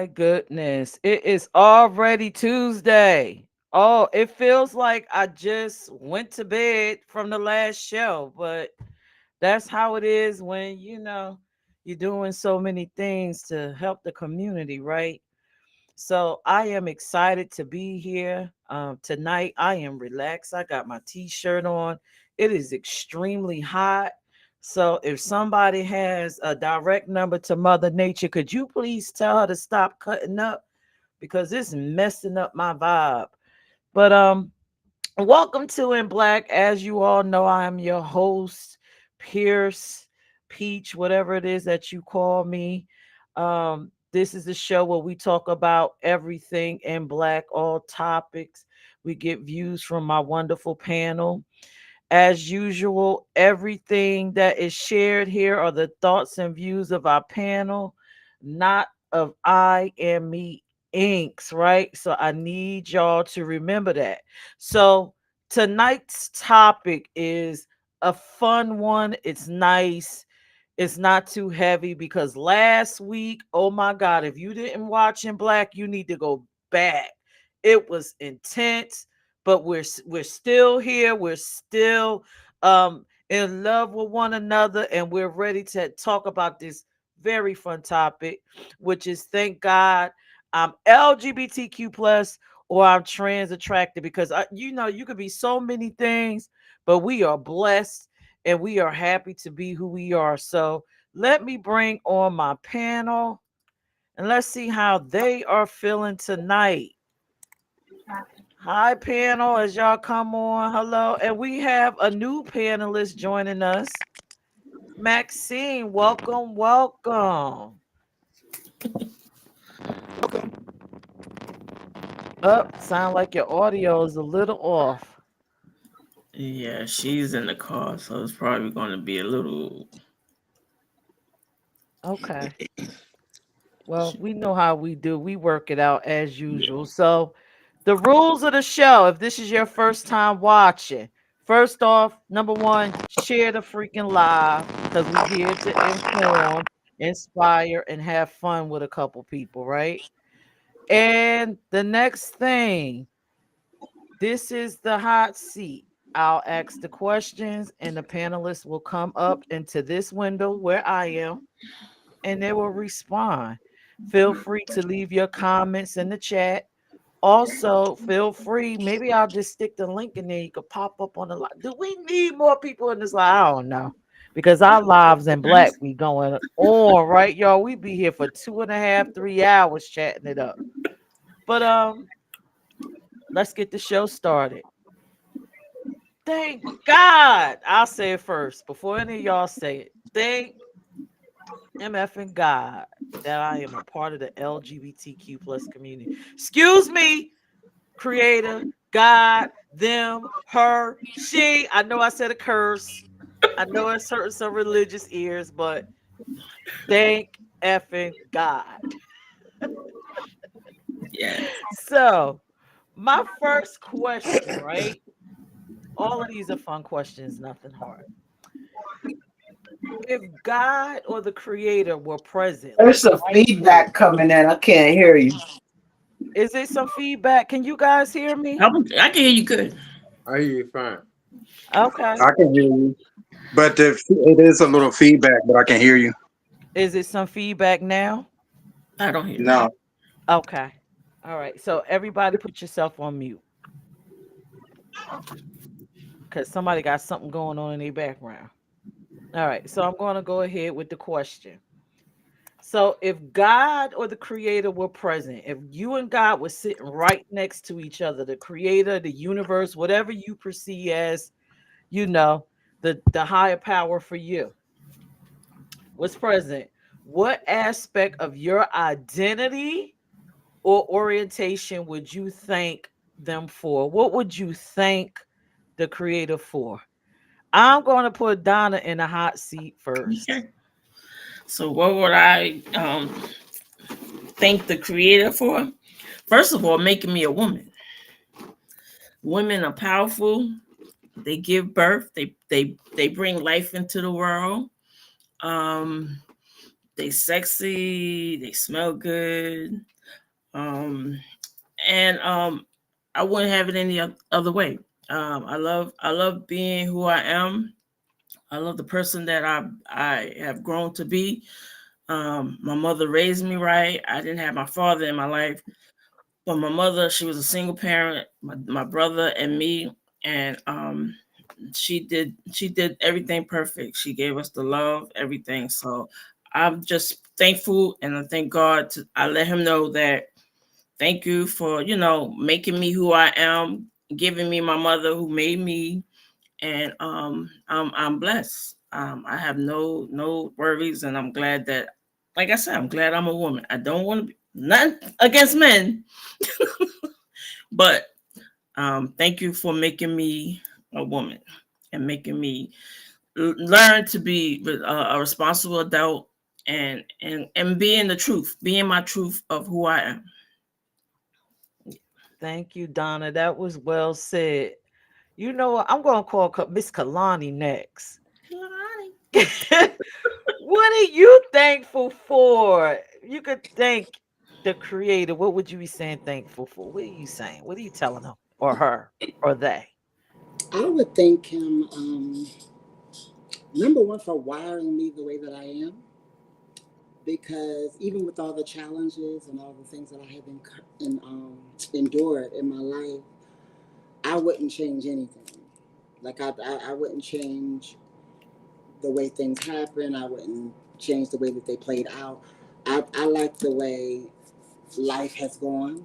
my goodness. It is already Tuesday. Oh, it feels like I just went to bed from the last show, but that's how it is when, you're doing so many things to help the community, right? So I am excited to be here. Tonight, I am relaxed. I got my t shirt on. It is extremely hot. So if somebody has a direct number to Mother Nature, could you please tell her to stop cutting up because it's messing up my vibe. But welcome to In Black. As you all know, I am your host, Peirrce, Peach, whatever it is that you call me. This is the show where we talk about everything in black, all topics. We get views from my wonderful panel. As usual, everything that is shared here are the thoughts and views of our panel, not of I and me inks, right? So I need y'all to remember that. So tonight's topic is a fun one. It's nice. It's not too heavy because last week, oh my God, if you didn't watch In Black, you need to go back. It was intense, but we're still here. We're still in love with one another, and we're ready to talk about this very fun topic, which is thank God I'm LGBTQ plus or I'm trans attracted because you could be so many things, but we are blessed and we are happy to be who we are. So let me bring on my panel and let's see how they are feeling tonight. Hi, panel, as y'all come on. Hello. And we have a new panelist joining us. Maxine, welcome, welcome. Up, sound like your audio is a little off. Yeah, she's in the car, so it's probably going to be a little. Okay. Well, we know how we do. We work it out as Yeah. usual. So, the rules of the show, if this is your first time watching, first off, number one, share the freaking live because we're here to inform, inspire, and have fun with a couple people, right? And the next thing, this is the hot seat. I'll ask the questions, and the panelists will come up into this window where I am and they will respond. Feel free to leave your comments in the chat. Also, feel free. Maybe I'll just stick the link in there. You could pop up on the live. Do we need more people in this live? I don't know. Because our lives in black be going on, right, y'all? We be here for 2.5, 3 hours chatting it up. But let's get the show started. Thank God. I'll say it first before any of y'all say it. Thank MF and God that I am a part of the LGBTQ plus community. Excuse me, creator, God, them, her, she. I know I said a curse. I know it's hurting some religious ears, but thank effing God. Yeah. So, my first question, right? All of these are fun questions, nothing hard. If God or the creator were present, like There's some right here, feedback coming in. I can't hear you. is there some feedback? Can you guys hear me? I can hear you good. I hear you fine. Okay. I can hear you, but it is a little feedback, but I can hear you. Is it some feedback now? I don't hear No, it. Okay. All right. So everybody put yourself on mute because somebody got something going on in their background. All right. So I'm going to go ahead with the question. So if God or the creator were present, if you and God were sitting right next to each other, the creator, the universe, whatever you perceive as, you know, the higher power for you was present, what aspect of your identity or orientation would you thank them for? What would you thank the creator for? I'm going to put Donna in the hot seat first. Okay. So, what would I thank the creator for? First of all, making me a woman. Women are powerful. They give birth. They bring life into the world. Um, they sexy. They smell good. And I wouldn't have it any other way. I love being who I am. I love the person that I have grown to be. My mother raised me right. I didn't have my father in my life, but my mother, she was a single parent. My brother and me, and she did everything perfect. She gave us the love, everything. So I'm just thankful, and I thank God. I let him know that thank you for making me who I am, giving me my mother who made me, and I'm blessed. I have no worries, and I'm glad that, like I said, I'm glad I'm a woman. I don't want to be not against men, but thank you for making me a woman and making me learn to be a responsible adult and being the truth, being my truth of who I am. Thank you, Donna. That was well said. You know what? I'm going to call Miss Kalani next. What are you thankful for? You could thank the creator. What would you be saying thankful for? What are you saying? What are you telling him or her or they? I would thank him, number one, for wiring me the way that I am. Because even with all the challenges and all the things that I have endured in my life, I wouldn't change anything. Like I wouldn't change the way things happen. I wouldn't change the way that they played out. I like the way life has gone,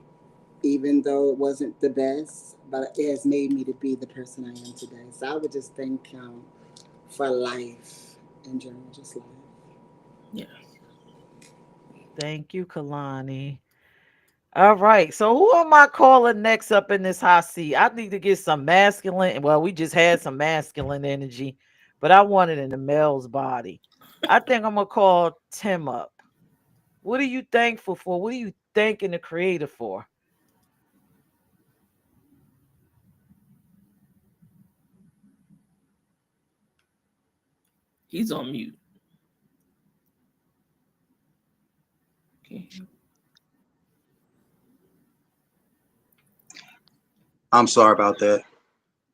even though it wasn't the best, but it has made me to be the person I am today. So I would just thank him for life in general, just life. Yeah. Thank you, Kalani. All right. So who am I calling next up in this hot seat? I need to get some masculine. Well, we just had some masculine energy, but I want it in the male's body. I think I'm gonna call Tim up. What are you thankful for? What are you thanking the creator for? He's on mute. Okay. I'm sorry about that.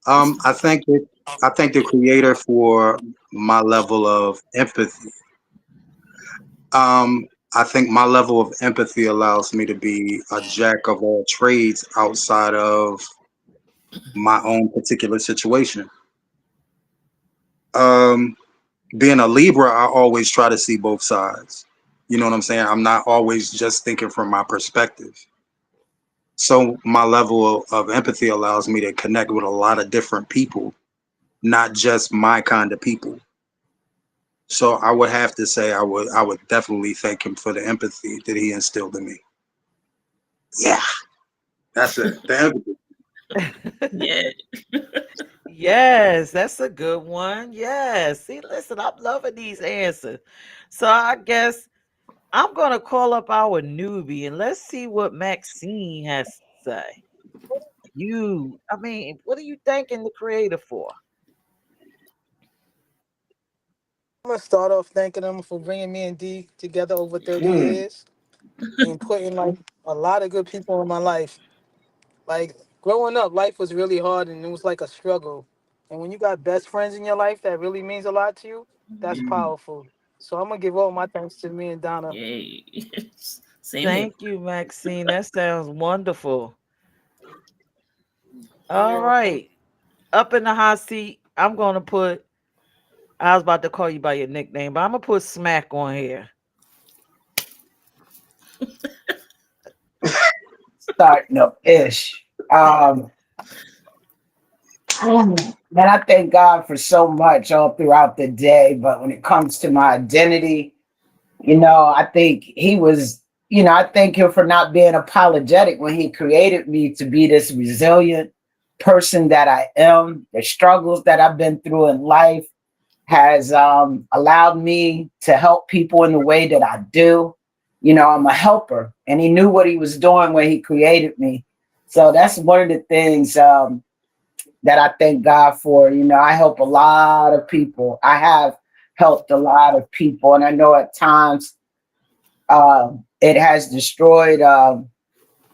I think the creator for my level of empathy. I think my level of empathy allows me to be a jack of all trades outside of my own particular situation. Um, Being a Libra, I always try to see both sides. You know what I'm saying? I'm not always just thinking from my perspective. So my level of empathy allows me to connect with a lot of different people, not just my kind of people. So I would have to say I would definitely thank him for the empathy that he instilled in me. Yeah, that's it. The empathy. Yeah. Yes, that's a good one. Yes. See, listen, I'm loving these answers. So I guess I'm gonna call up our newbie and let's see what Maxine has to say. I mean, what are you thanking the creator for? I'm gonna start off thanking them for bringing me and D together over 30 Mm. years and putting like a lot of good people in my life. Like growing up, life was really hard and it was like a struggle. And when you got best friends in your life that really means a lot to you, that's Mm, powerful. So I'm gonna give all my thanks to me and Donna. yay. Same here. Thank you, Maxine. That sounds wonderful. You're All welcome. right. Up in the hot seat, I'm gonna put I was about to call you by your nickname, but I'm gonna put Smack on here. Starting up ish. Man, I thank God for so much all throughout the day. But when it comes to my identity, I think I thank him for not being apologetic when he created me to be this resilient person that I am. The struggles that I've been through in life has allowed me to help people in the way that I do. I'm a helper, and he knew what he was doing when he created me. So that's one of the things that I thank God for. I help a lot of people. I have helped a lot of people, and I know at times it has destroyed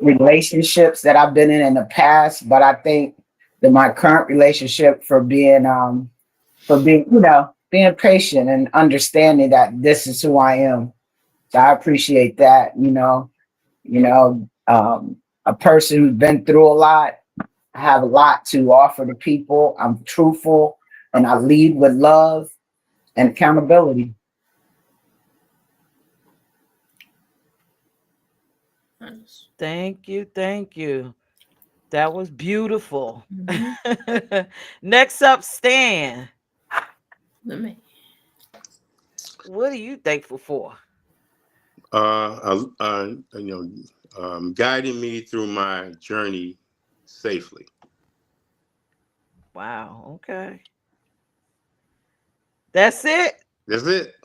relationships that I've been in the past, but I think that my current relationship for being, being patient and understanding that this is who I am. So I appreciate that, a person who's been through a lot. I have a lot to offer to people. I'm truthful and I lead with love and accountability. Nice. Thank you. Thank you. That was beautiful. Mhm. Next up, Stan. Let me. What are you thankful for? Guiding me through my journey safely. Wow. Okay. That's it. That's it.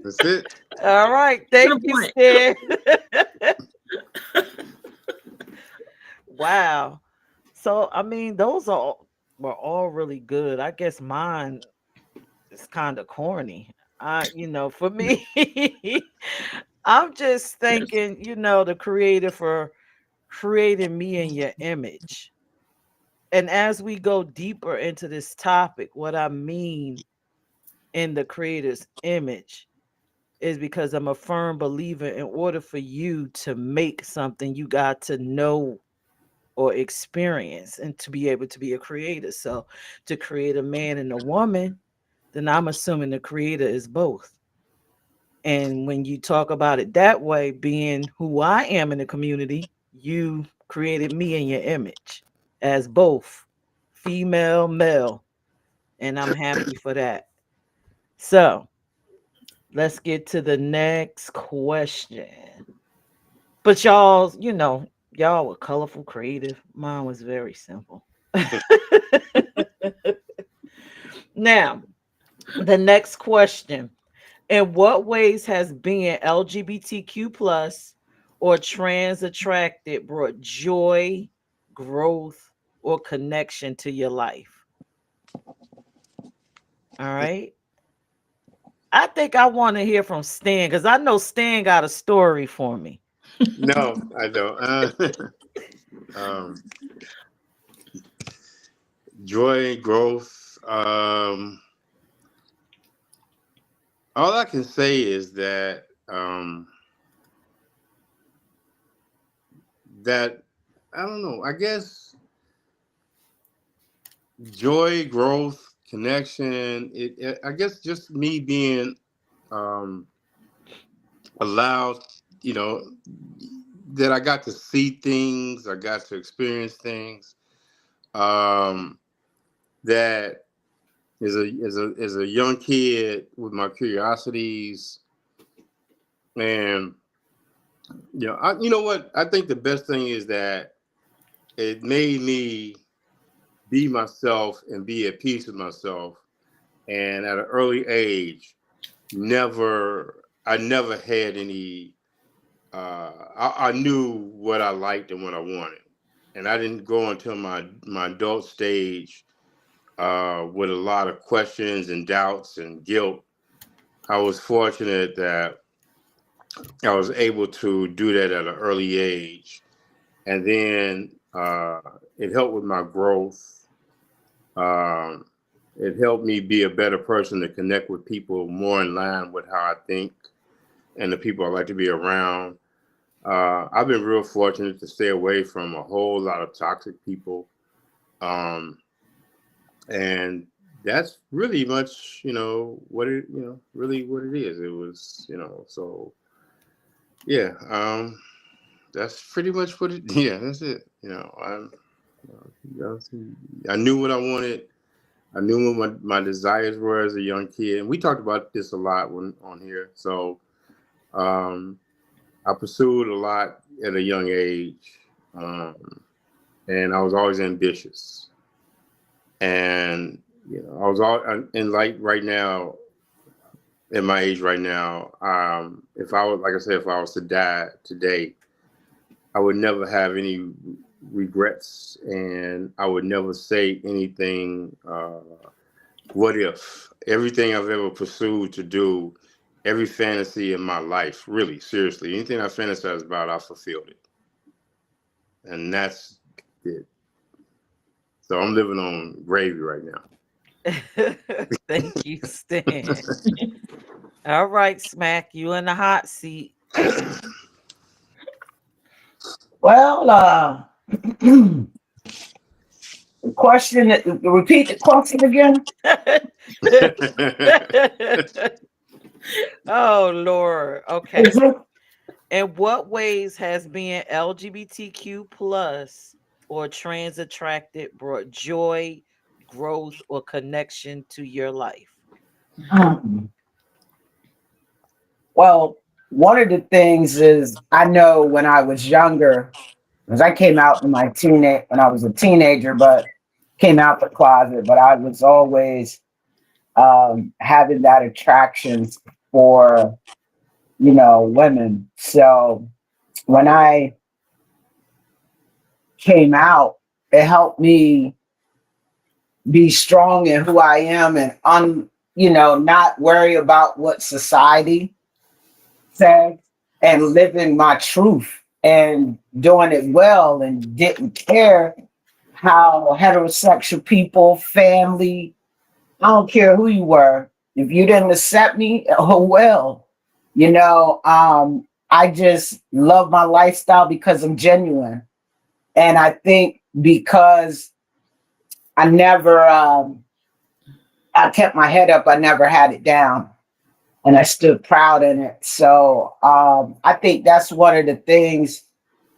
That's it. All right. To Thank the you, point. Stan. Wow. So, I mean, were all really good. I guess mine is kind of corny. For me, I'm just Yes. thanking, the creator for creating me in your image. And as we go deeper into this topic, what I mean in the creator's image is because I'm a firm believer in order for you to make something, you got to know or experience and to be able to be a creator. So to create a man and a woman, then I'm assuming the creator is both. And when you talk about it that way, being who I am in the community, you created me in your image as both female, male. And I'm happy for that. So let's get to the next question. But y'all were colorful, creative. Mine was very simple. Now, the next question. In what ways has being LGBTQ plus or trans attracted brought joy, growth, or connection to your life? All right. I think I want to hear from Stan because I know Stan got a story for me. No, I don't. Um, Joy and growth. All I can say is that I don't know. I guess joy, growth, connection. I guess just me being um, allowed, you know, that I got to see things, I got to experience things. Um, that as a young kid with my curiosities, and you know what? I think the best thing is that it made me be myself and be at peace with myself. And at an early age, I never had any. I knew what I liked and what I wanted, and I didn't go until my adult stage with a lot of questions and doubts and guilt. I was fortunate that I was able to do that at an early age, and then it helped with my growth. Um, it helped me be a better person to connect with people more in line with how I think and the people I like to be around. I've been real fortunate to stay away from a whole lot of toxic people. Um, and that's really much, really what it is. It was, so yeah, that's pretty much what it, yeah, that's it. I knew what I wanted. I knew what my desires were as a young kid. And we talked about this a lot on here. So, um, I pursued a lot at a young age, um, and I was always ambitious. And I was all and like right now, at my age right now, if I was, like I said, if I was to die today, I would never have any regrets, and I would never say anything. What if everything I've ever pursued to do every fantasy in my life. Really, seriously, anything I fantasized about, I fulfilled it, and that's it. So I'm living on gravy right now. Thank you, Stan. All right, Smack, you in the hot seat. Well, the question, repeat the question again. Oh Lord. Is Okay. it, In what ways has being LGBTQ plus or trans attracted brought joy, growth, or connection to your life? um, well, one of the things is I know when I was younger, because I came out in my teenage when I was a teenager, but came out the closet, but I was always having that attraction for, women. So when I came out, it helped me be strong in who I am and not worry about what society said and living my truth and doing it well and didn't care how heterosexual people, family, I don't care who you were. If you didn't accept me, oh well. I just love my lifestyle because I'm genuine. And I think because I never I kept my head up, I never had it down. And I stood proud in it. So I think that's one of the things,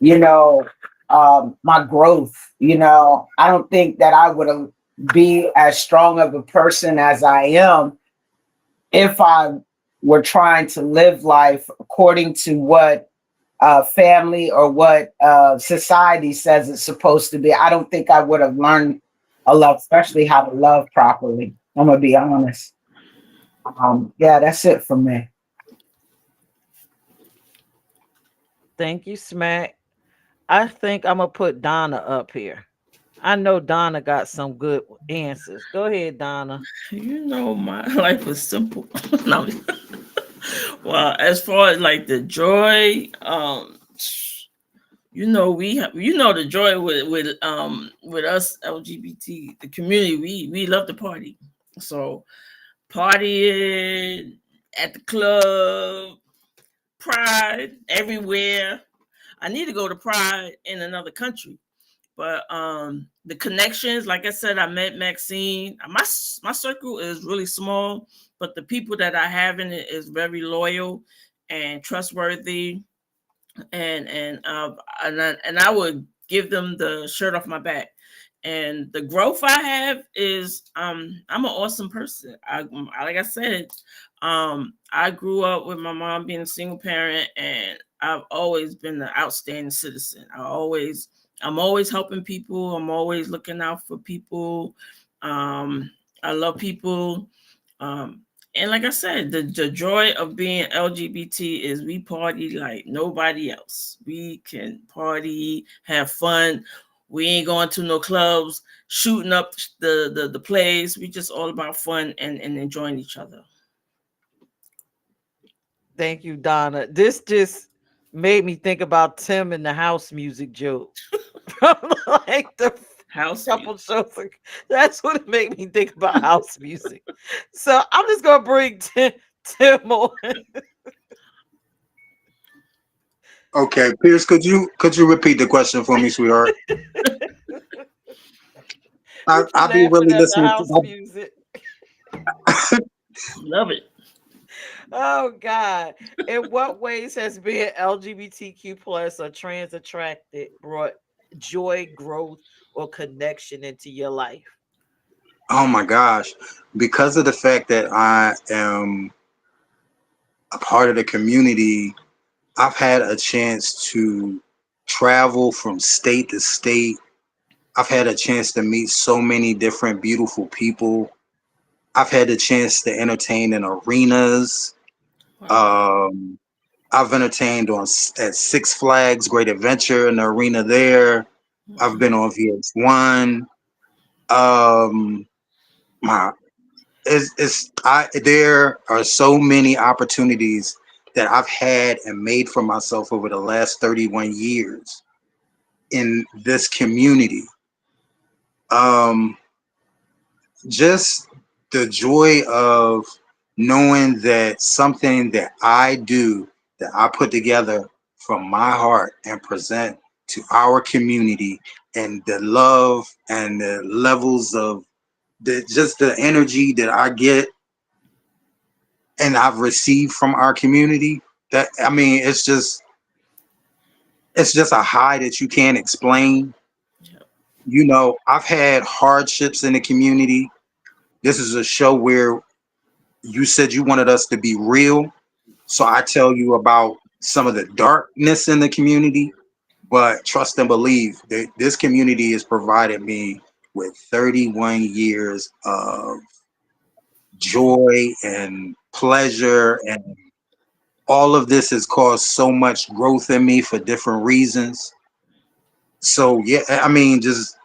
you know, my growth. I don't think that I would have be as strong of a person as I am if I were trying to live life according to what family or what society says it's supposed to be. I don't think I would have learned a lot, especially how to love properly. I'm gonna be honest. Yeah, that's it for me. Thank you, Smack. I think I'm gonna put Donna up here. I know Donna got some good answers. Go ahead, Donna. My life was simple. No. Well, as far as like the joy, we have, the joy with us LGBT the community, we love to party. So partying at the club, Pride everywhere. I need to go to Pride in another country. But the connections, like I said, I met Maxine. My circle is really small, but the people that I have in it is very loyal and trustworthy, and I would give them the shirt off my back. And the growth I have is I'm an awesome person. Like I said, I grew up with my mom being a single parent, and I've always been an outstanding citizen. I'm always helping people. I'm always looking out for people. I love people. Um, and like I said, the joy of being LGBT is we party like nobody else. We can party, have fun. We ain't going to no clubs, shooting up the place. We just all about fun and enjoying each other. Thank you, Donna. This just made me think about Tim and the house music joke from like the House couple music. shows. That's what it made me think about house music. So I'm just gonna bring Tim on. Okay, Pierce, could you repeat the question for me, sweetheart? I What you I be laughing really at the listening house to. music? Love it. Oh God. In what ways has being LGBTQ plus or trans attracted brought joy, growth, or connection into your life? Oh my gosh, because of the fact that I am a part of the community, I've had a chance to travel from state to state. I've had a chance to meet so many different beautiful people. I've had the chance to entertain in arenas. Wow. Um, I've entertained at Six Flags Great Adventure in the arena there. I've been on VH1. Um, my there are so many opportunities that I've had and made for myself over the last 31 years in this community. Um, just the joy of knowing that something that I do, that I put together from my heart and present to our community, and the love and the levels of just the energy that I get and I've received from our community, that I mean, it's just a high that you can't explain. Yeah. You know, I've had hardships in the community. This is a show where you said you wanted us to be real. So I tell you about some of the darkness in the community, but trust and believe that this community has provided me with 31 years of joy and pleasure, and all of this has caused so much growth in me for different reasons. So yeah, I mean, just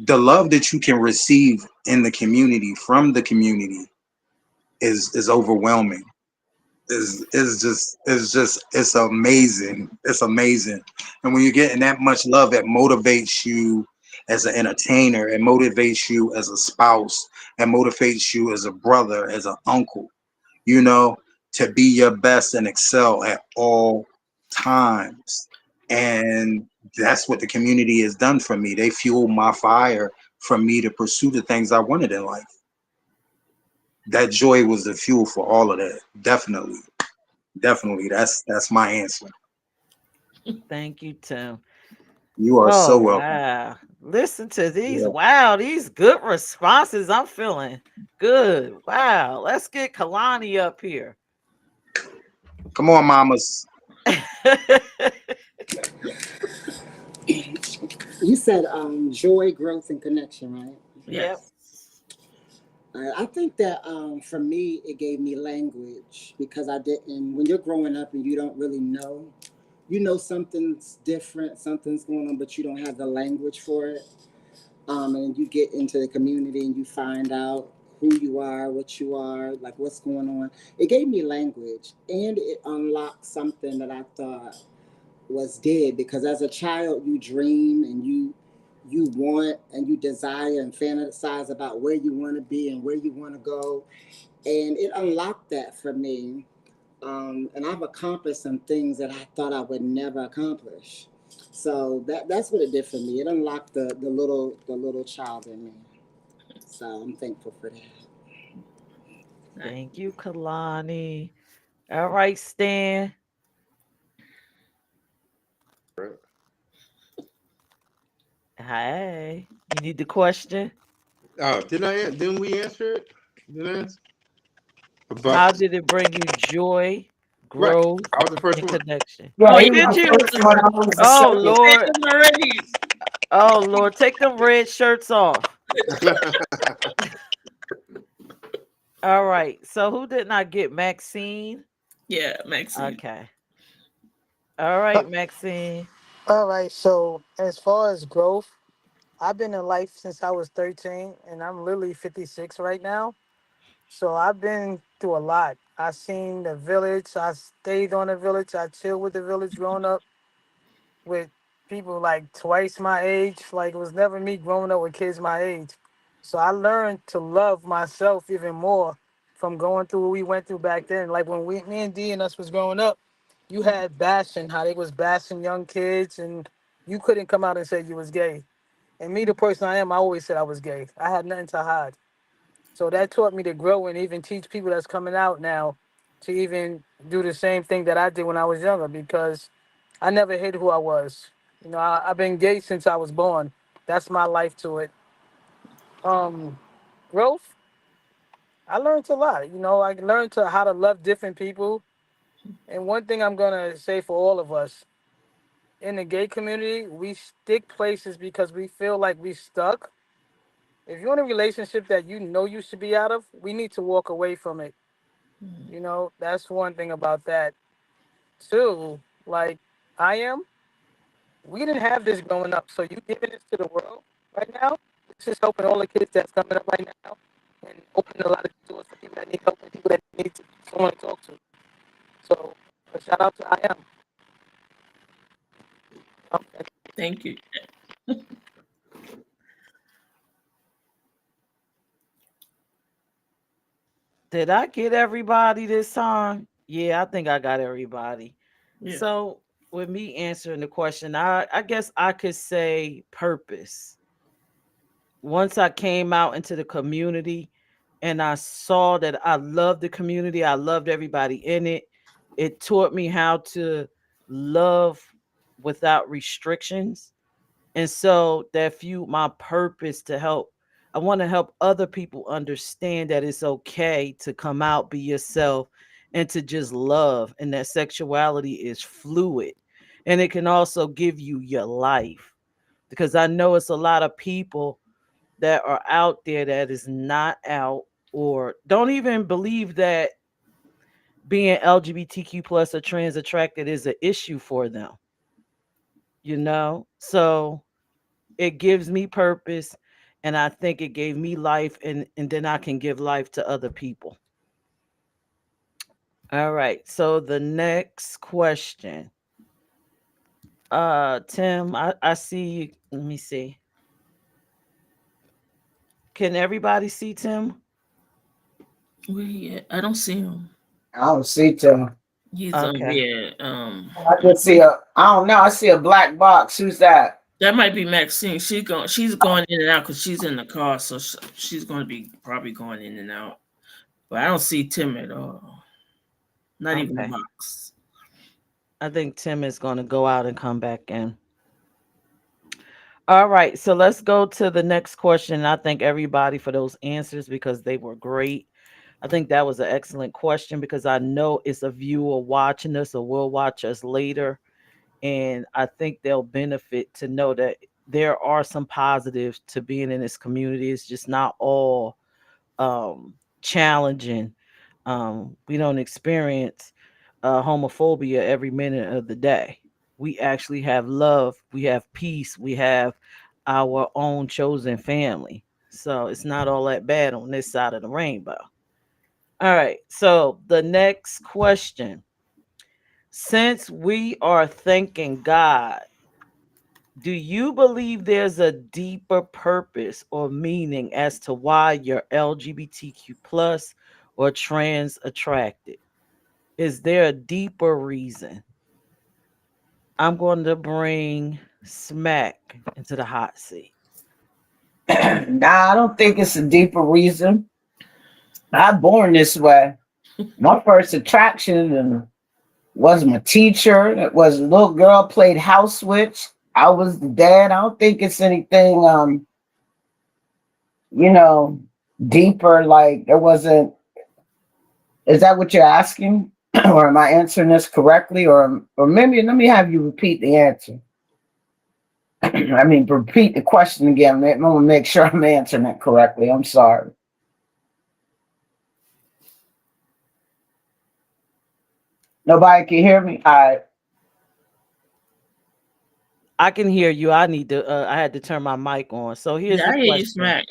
the love that you can receive in the community from the community is overwhelming. It's amazing. It's amazing. And when you're getting that much love, it motivates you as an entertainer, it motivates you as a spouse, it motivates you as a brother, as an uncle, you know, to be your best and excel at all times. And that's what the community has done for me. They fuel my fire for me to pursue the things I wanted in life. That joy was the fuel for all of that. Definitely. Definitely. That's my answer. Thank you, Tim. You are Oh so welcome. wow. Listen to these. Yeah. Wow, these good responses. I'm feeling good. Wow. Let's get Kalani up here. Come on, mamas. You said joy, growth, and connection, right? Yep. Yes. I think that for me, it gave me language because I didn't. When you're growing up and you don't really know, you know something's different, something's going on, but you don't have the language for it. And you get into the community and you find out who you are, what you are, like what's going on. It gave me language and it unlocked something that I thought was dead because as a child you dream and you want and you desire and fantasize about where you want to be and where you want to go, and it unlocked that for me. And I've accomplished some things that I thought I would never accomplish. So that's what it did for me. It unlocked the little child in me. So I'm thankful for that. Nice. Thank you, Kalani. All right, Stan. Right. Hey. You need the question? Oh, didn't we answer it? Did I answer? How But did it bring you joy, right, growth, I was the first and one. connection? Yeah, Oh, he you was Did the you? first one. I was the Oh second. said Lord. them already. Oh Lord. Take them red shirts off. All right. So who did not get Maxine? Yeah, Maxine. Okay. All right, Maxine. All right. So as far as growth, I've been in life since I was 13, and I'm literally 56 right now. So I've been through a lot. I seen the village. I stayed on the village. I chilled with the village growing up with people like twice my age. Like it was never me growing up with kids my age. So I learned to love myself even more from going through what we went through back then. Like when me and D and us was growing up, you had bashing, how they was bashing young kids, and you couldn't come out and say you was gay. And me, the person I am, I always said I was gay. I had nothing to hide. So that taught me to grow and even teach people that's coming out now to even do the same thing that I did when I was younger because I never hid who I was. You know, I've been gay since I was born. That's my life to it. Um, Growth, I learned a lot. You know, I learned to how to love different people. And one thing I'm gonna say for all of us in the gay community, we stick places because we feel like we stuck. If you're in a relationship that you know you should be out of, we need to walk away from it. Mhm. You know, that's one thing about that. Two, like I am, we didn't have this growing up. So you giving this to the world right now, it's just helping all the kids that's coming up right now and opening a lot of doors for people Did I get everybody this time? Yeah, I think I got everybody. Yeah. So with me answering the question, I guess I could say purpose. Once I came out into the community and I saw that I loved the community, I loved everybody in it. It taught me how to love without restrictions. And so that fueled my purpose to help. I want to help other people understand that it's okay to come out, be yourself, and to just love, and that sexuality is fluid. And it can also give you your life. Because I know it's a lot of people that are out there that is not out or don't even believe that being LGBTQ plus or trans attracted is an issue for them, you know? So it gives me purpose, and I think it gave me life, and then I can give life to other people. All right. So the next question. Tim, I see you. Let me see. Can everybody see Tim? Where he at? I don't see him. I don't see Tim. He's Okay. yeah. I just see a. I don't know. I see a black box. Who's that? That might be Maxine. She's going in and out because she's in the car, so she's going to be probably going in and out. But I don't see Tim at all. Not even the Okay. box. I think Tim is going to go out and come back in. All right. So let's go to the next question. I thank everybody for those answers because they were great. I think that was an excellent question because I know it's a viewer watching us or will watch us later. And I think they'll benefit to know that there are some positives to being in this community. It's just not all challenging. We don't experience homophobia every minute of the day. We actually have love, we have peace, we have our own chosen family. So it's not all that bad on this side of the rainbow. All right. So the next question. Since we are thanking God, do you believe there's a deeper purpose or meaning as to why you're LGBTQ plus or trans attracted? Is there a deeper reason? I'm going to bring Smack into the hot seat. Nah, I don't think it's a deeper reason. I'm born this way. My first attraction was my teacher. It was a little girl played house witch. I was the dad. I don't think it's anything you know, deeper. Like there wasn't. Is that what you're asking, or am I answering this correctly, or maybe let me have you repeat the answer. I mean, repeat the question again. I'm gonna make sure I'm answering it correctly. I'm sorry. Nobody can hear me. All right. I can hear you. I need to. I had to turn my mic on. So here's Yeah, the I hear you, question. Smack.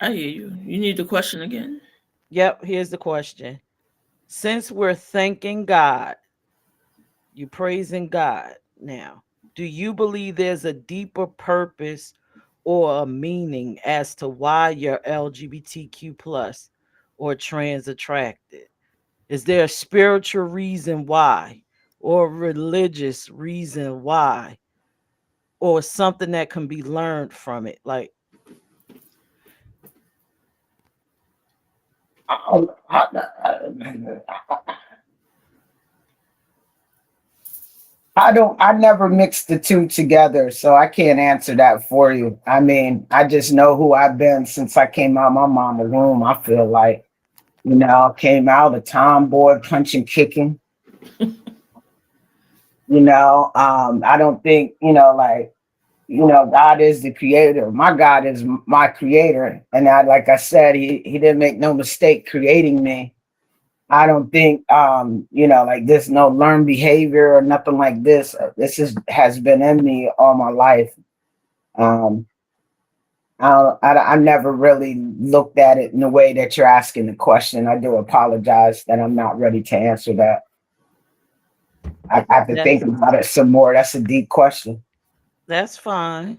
I hear you. You need the question again? Yep. Here's the question. Since we're thanking God, you praising God now, do you believe there's a deeper purpose or a meaning as to why you're LGBTQ plus or trans attracted? Is there a spiritual reason why or religious reason why or something that can be learned from it? Like, I never mixed the two together, so I can't answer that for you. I mean, I just know who I've been since I came out of my mama's womb. I feel like, I came out a tomboy, punching, kicking. I don't think, God is the creator. My God is my creator. And like I said, he didn't make no mistake creating me. I don't think, like this, no learned behavior or nothing like this. Has been in me all my life. Um, I never really looked at it in the way that you're asking the question. I do apologize that I'm not ready to answer that. I have to think that's about it some more. That's a deep question. that's fine.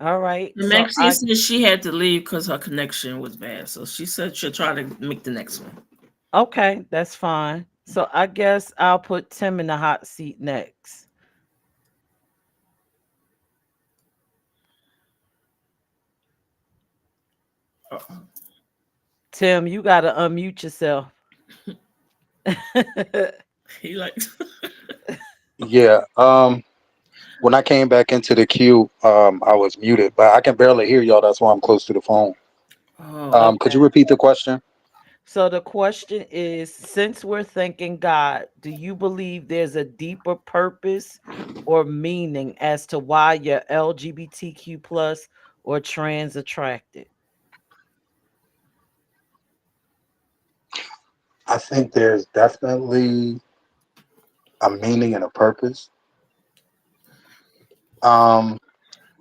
All right. The Maxie said she had to leave because her connection was bad. So she said she'll try to make the next one. Okay, that's fine. So I guess I'll put Tim in the hot seat next. Uh-oh. Tim, you gotta unmute yourself. He like Yeah. When I came back into the queue, I was muted, but I can barely hear y'all. That's why I'm close to the phone. oh. Could you Okay. repeat the question? So the question is, since we're thanking God, do you believe there's a deeper purpose or meaning as to why you're LGBTQ plus or trans attracted? I think there's definitely a meaning and a purpose. Um,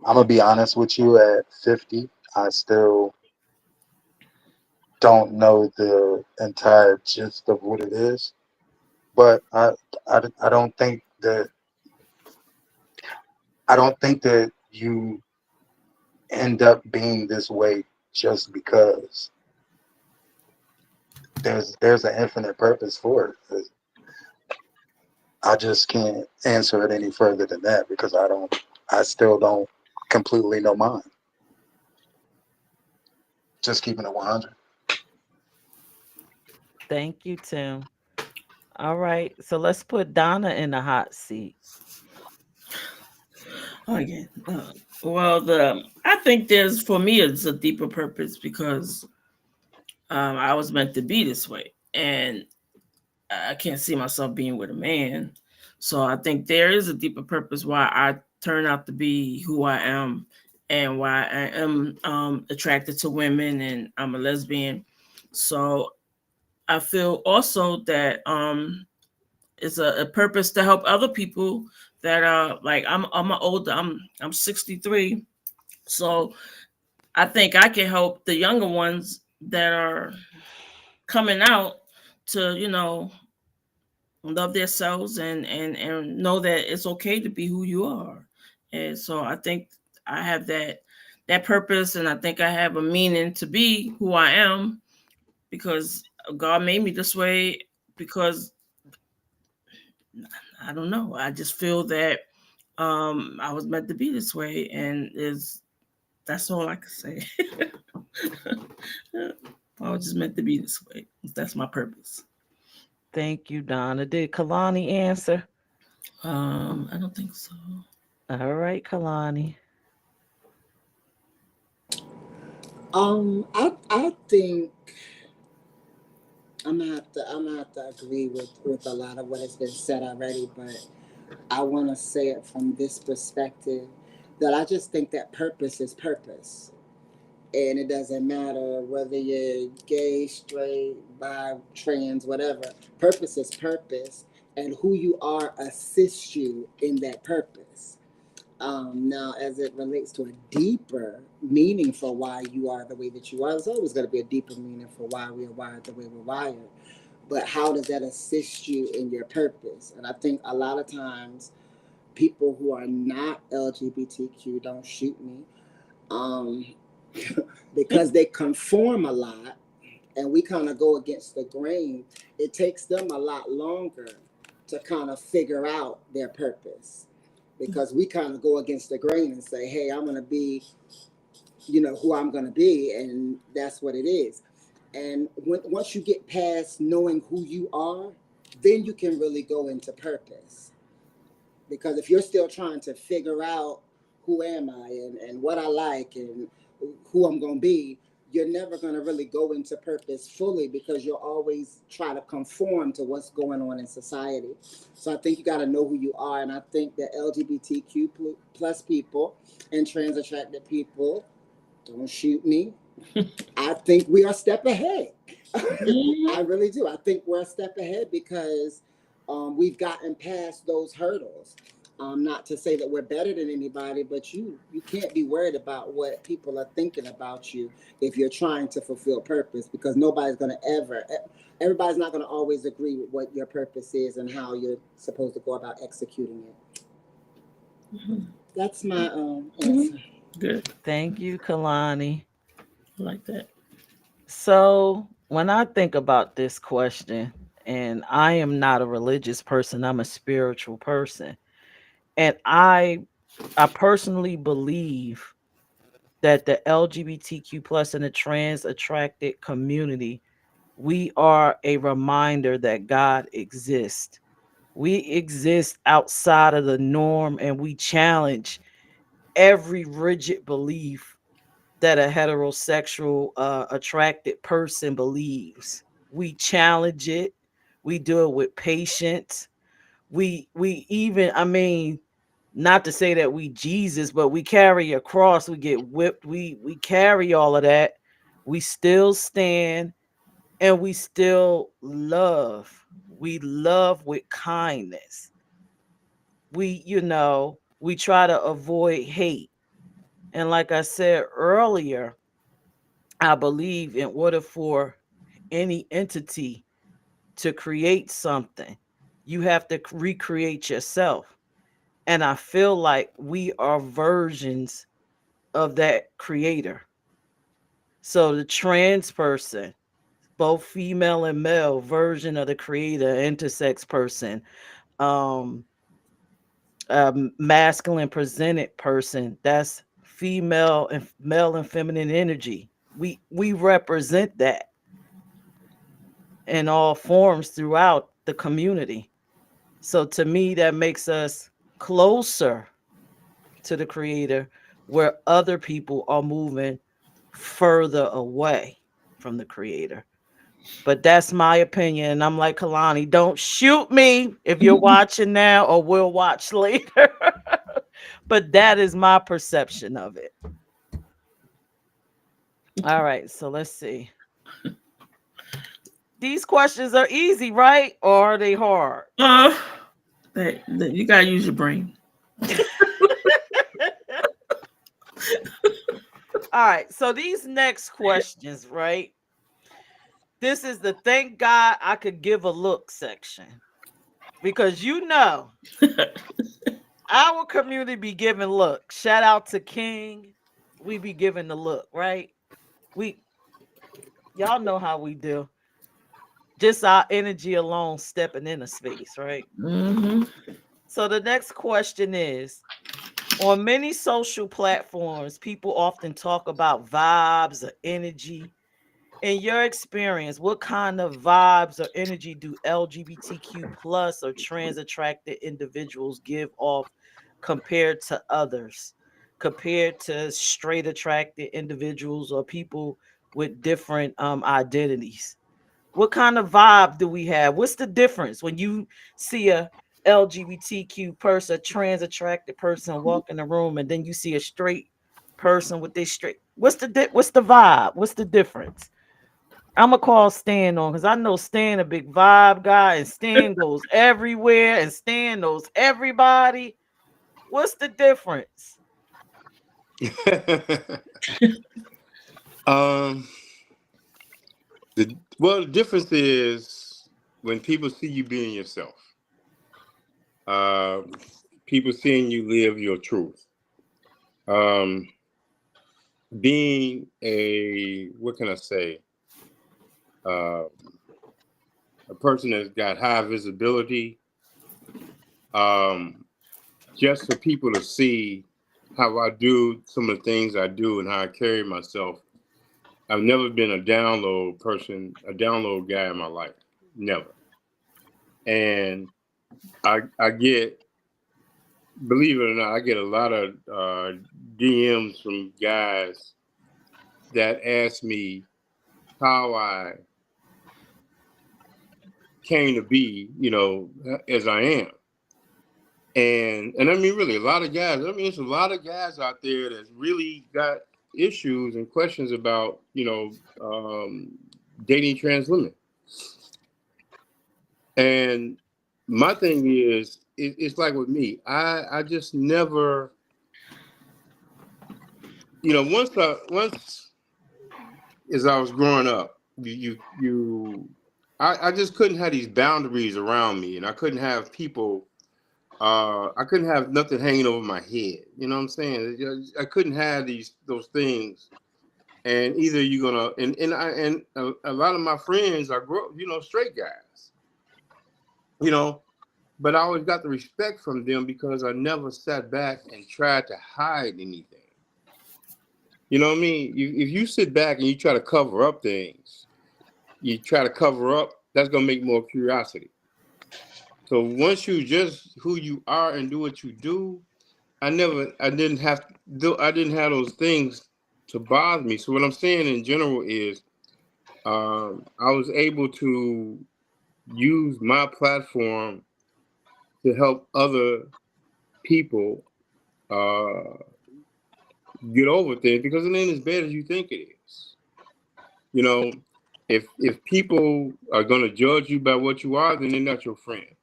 I'm gonna be honest with you. At 50, I still don't know the entire gist of what it is, but I don't think that you end up being this way just because there's an infinite purpose for it. I just can't answer it any further than that because I still don't completely know mine. Just keeping it 100. Thank you, Tim. All right. So let's put Donna in the hot seat. okay. Well, the I think there's for me it's a deeper purpose because I was meant to be this way, and I can't see myself being with a man. So I think there is a deeper purpose why I turn out to be who I am and why I am attracted to women and I'm a lesbian. So I feel also that it's a purpose to help other people that are like I'm older. I'm 63. So I think I can help the younger ones that are coming out to, love themselves and know that it's okay to be who you are. And so I think I have that purpose, and I think I have a meaning to be who I am because God made me this way. Because I don't know, I just feel that I was meant to be this way, and is that's all I can say. I was just meant to be this way. That's my purpose. Thank you, Donna. Did Kalani answer? I don't think so. All right, Kalani. I think I'm gonna have to agree with a lot of what has been said already, but I want to say it from this perspective that I just think that purpose is purpose. And it doesn't matter whether you're gay, straight, bi, trans, whatever. Purpose is purpose, and who you are assists you in that purpose. Now, as it relates to a deeper meaning for why you are the way that you are, there's always going to be a deeper meaning for why we are wired the way we're wired. But how does that assist you in your purpose? And I think a lot of times people who are not LGBTQ, don't shoot me, um, because they conform a lot and we kind of go against the grain, it takes them a lot longer to kind of figure out their purpose because we kind of go against the grain and say, hey, I'm going to be, who I'm going to be. And that's what it is. And once you get past knowing who you are, then you can really go into purpose. Because if you're still trying to figure out who am I and what I like and who I'm going to be, you're never going to really go into purpose fully because you'll always try to conform to what's going on in society. So I think you got to know who you are. And I think that LGBTQ plus people and trans attracted people, don't shoot me, I think we are a step ahead. I really do. I think we're a step ahead because we've gotten past those hurdles. Not to say that we're better than anybody, but you can't be worried about what people are thinking about you if you're trying to fulfill purpose because nobody's going to everybody's not going to always agree with what your purpose is and how you're supposed to go about executing it. That's my answer. Good. Thank you, Kalani. I like that. So, when I think about this question, and I am not a religious person, I'm a spiritual person. And I personally believe that the LGBTQ plus and the trans attracted community, we are a reminder that God exists. We exist outside of the norm and we challenge every rigid belief that a heterosexual attracted person believes. We challenge it. We do it with patience. We even, I mean, not to say that we Jesus, but we carry a cross, we get whipped, we carry all of that. We still stand and we still love. We love with kindness. We try to avoid hate. And like I said earlier, I believe in order for any entity to create something, you have to recreate yourself. And I feel like we are versions of that creator. So the trans person, both female and male version of the creator, intersex person, um, masculine presented person, that's female and male and feminine energy. We represent that in all forms throughout the community. So to me, that makes us closer to the creator, where other people are moving further away from the creator. But that's my opinion. And I'm like, Kalani, don't shoot me if you're watching now or will watch later. But that is my perception of it. All right, so let's see. These questions are easy, right? Or are they hard? Uh, that you gotta use your brain. All right, so these next questions, right? This is the thank God I could give a look section. Because our community be giving look. Shout out to King. We be giving the look, right? We Y'all know how we do. Just our energy alone stepping in a space, right? Mm-hmm. So the next question is, on many social platforms, people often talk about vibes or energy. In your experience, what kind of vibes or energy do LGBTQ plus or trans attracted individuals give off compared to others, compared to straight attracted individuals or people with different identities? What kind of vibe do we have? What's the difference when you see a LGBTQ person, a trans attracted person walk in the room, and then you see a straight person with this straight? What's the vibe? What's the difference? I'm gonna call Stan on because I know Stan a big vibe guy, and Stan goes everywhere, and Stan knows everybody. What's the difference? um, the difference is when people see you being yourself. Uh, People seeing you live your truth. Um, Being what can I say? Uh, a person that's got high visibility. Um, just for people to see how I do some of the things I do and how I carry myself. I've never been a download person, a download guy in my life. Never. And I get, believe it or not, I get a lot of DMs from guys that ask me how I came to be, as I am. And I mean, really, a lot of guys, there's a lot of guys out there that's really got issues and questions about, dating trans women. And my thing is, it's like with me, I just never, once as I was growing up, I just couldn't have these boundaries around me, and I couldn't have people I couldn't have nothing hanging over my head. You know what I'm saying? I couldn't have those things. And either you're gonna and a lot of my friends are straight guys. You know, but I always got the respect from them because I never sat back and tried to hide anything. You know what I mean? If you sit back and you try to cover up things, that's gonna make more curiosity. So once you just who you are and do what you do, I didn't have those things to bother me. So what I'm saying in general is, I was able to use my platform to help other people get over things because it ain't as bad as you think it is. You know, if people are gonna judge you by what you are, then they're not your friends.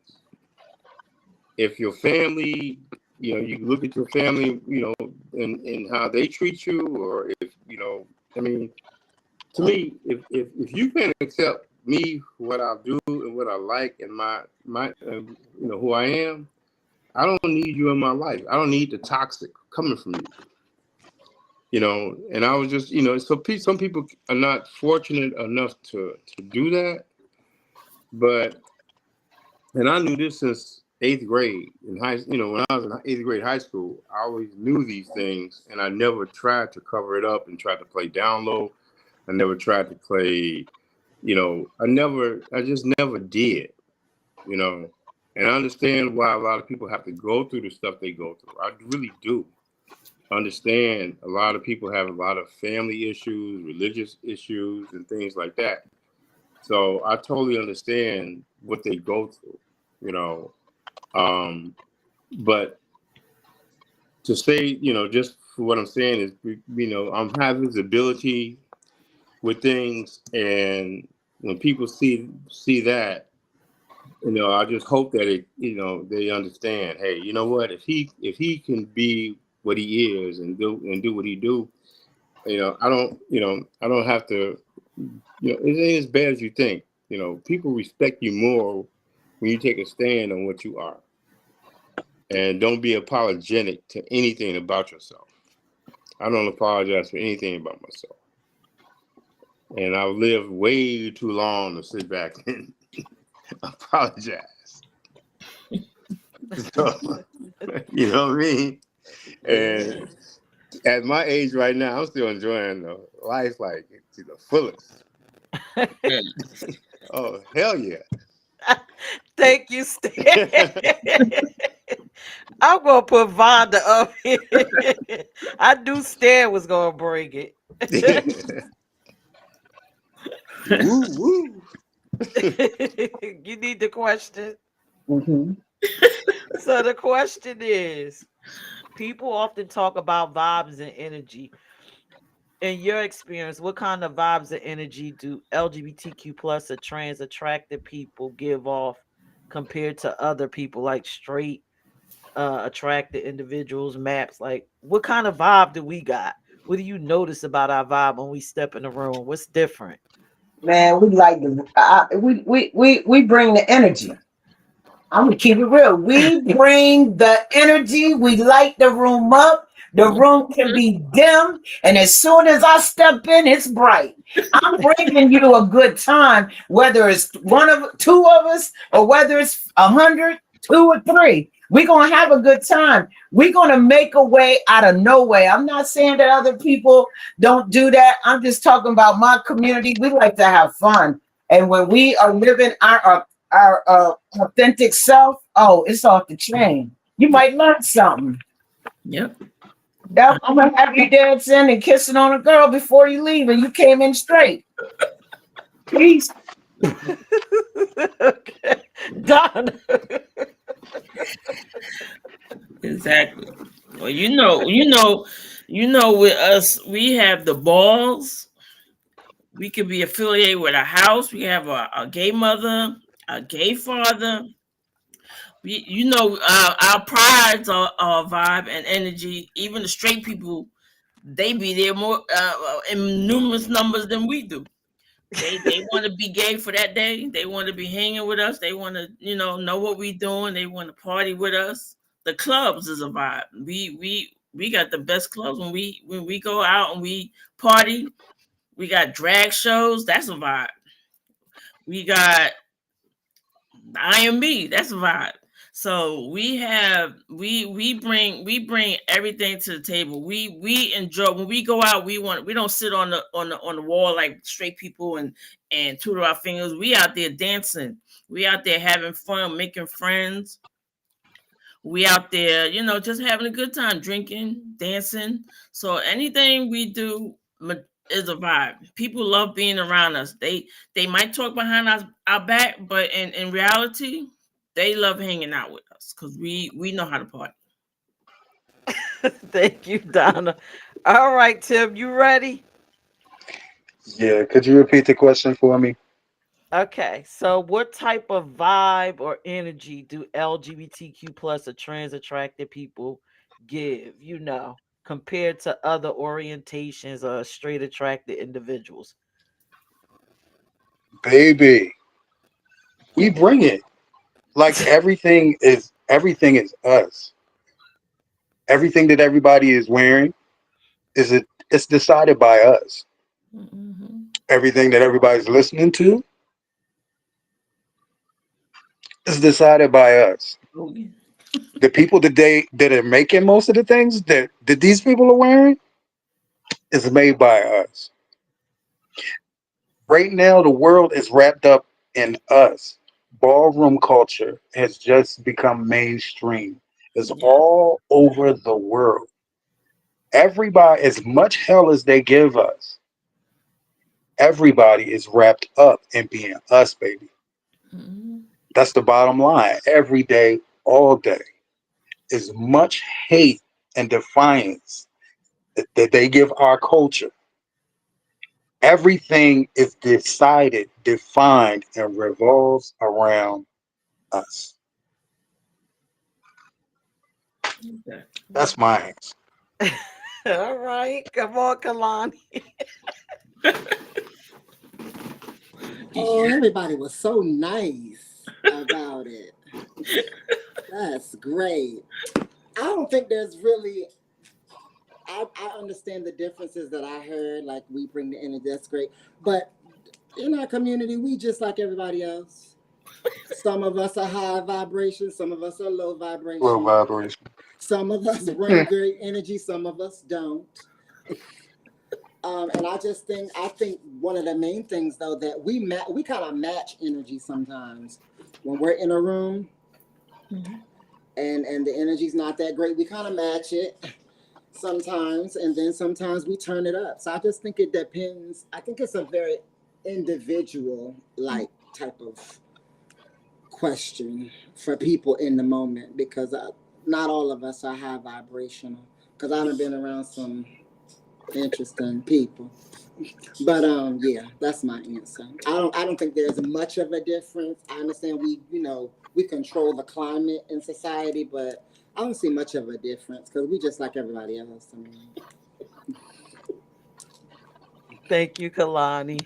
If your family, you look at your family, and how they treat you, or if I mean, to me, if you can't accept me, what I do and what I like, and my who I am, I don't need you in my life. I don't need the toxic coming from you. And I was just, some people are not fortunate enough to do that, and I knew this since 8th grade in when I was in 8th grade high school. I always knew these things, and I never tried to cover it up and tried to play down low. I never tried to play, I just never did, and I understand why a lot of people have to go through the stuff they go through. I really do understand a lot of people have a lot of family issues, religious issues, and things like that. So I totally understand what they go through, but to say, just for what I'm saying is, I'm having visibility with things, and when people see that, I just hope that they understand. Hey, you know what? If he can be what he is and do what he do, I don't have to. It ain't as bad as you think. People respect you more when you take a stand on what you are, and don't be apologetic to anything about yourself. I don't apologize for anything about myself, and I've lived way too long to sit back and apologize. So, you know what I mean? And at my age right now, I'm still enjoying the life like to the fullest. Oh, hell yeah. Thank you, Stan. I'm gonna put Vonda up here. I knew Stan was gonna bring it. Woo woo. You need the question. Mm-hmm. So the question is, people often talk about vibes and energy. In your experience, what kind of vibes and energy do LGBTQ plus or trans attracted people give off compared to other people like straight attracted individuals, maps? Like, what kind of vibe do we got? What do you notice about our vibe when we step in the room? What's different? Man, we like the we bring the energy. I'm gonna keep it real. We bring the energy. We light the room up. The room can be dim, and as soon as I step in, it's bright. I'm bringing you a good time, whether it's two of us, or whether it's 100, 2 or 3. We're gonna have a good time. We're gonna make a way out of no way. I'm not saying that other people don't do that. I'm just talking about my community. We like to have fun, and when we are living our authentic self, oh, it's off the chain. You might learn something. Yep. Yep, I'm gonna have you dancing and kissing on a girl before you leave, and you came in straight. Peace. Okay. Done. Exactly. Well, with us, we have the balls. We could be affiliated with a house. We have a gay mother, a gay father. Our prides are vibe and energy. Even the straight people, they be there more in numerous numbers than we do. They want to be gay for that day. They want to be hanging with us. They want to, know what we doing. They want to party with us. The clubs is a vibe. We got the best clubs when we go out and we party. We got drag shows. That's a vibe. We got IMB. That's a vibe. So we bring everything to the table. We enjoy when we go out. We don't sit on the wall like straight people and twiddle our fingers. We out there dancing. We out there having fun, making friends. We out there, just having a good time, drinking, dancing. So anything we do is a vibe. People love being around us. They might talk behind our back, but in reality, they love hanging out with us because we know how to party. Thank you, Donna. All right, Tim, you ready? Yeah, could you repeat the question for me? Okay, so what type of vibe or energy do LGBTQ plus or trans attracted people give, compared to other orientations or straight attracted individuals? Baby, we bring it. Like everything is us. Everything that everybody is wearing it's decided by us. Mm-hmm. Everything that everybody's listening to is decided by us. Oh, yeah. The people that are making most of the things that these people are wearing is made by us. Right now, the world is wrapped up in us. Ballroom culture has just become mainstream. It's Yeah. all over the world. Everybody, as much hell as they give us, everybody is wrapped up in being us, baby. Mm-hmm. That's the bottom line. Every day, all day. As much hate and defiance that they give our culture, everything is decided, defined, and revolves around us. Exactly. That's my answer. All right, come on, Kalani. Oh, everybody was so nice about it. That's great. I don't think there's really. I understand the differences that I heard. Like we bring the energy. That's great. But in our community, we just like everybody else. Some of us are high vibration. Some of us are low Low vibration. vibration. Some of us bring great energy. Some of us don't. And I think one of the main things though that we kind of match energy sometimes when we're in a room Mhm. and the energy's not that great. We kind of match it sometimes, and then sometimes we turn it up. So I just think it depends. I think it's a very individual like type of question for people in the moment because not all of us are high vibrational. Because I've been around some interesting people. But yeah, that's my answer. I don't think there's much of a difference. I understand we control the climate in society, but I don't see much of a difference because we just like everybody else. I mean, Thank you, Kalani.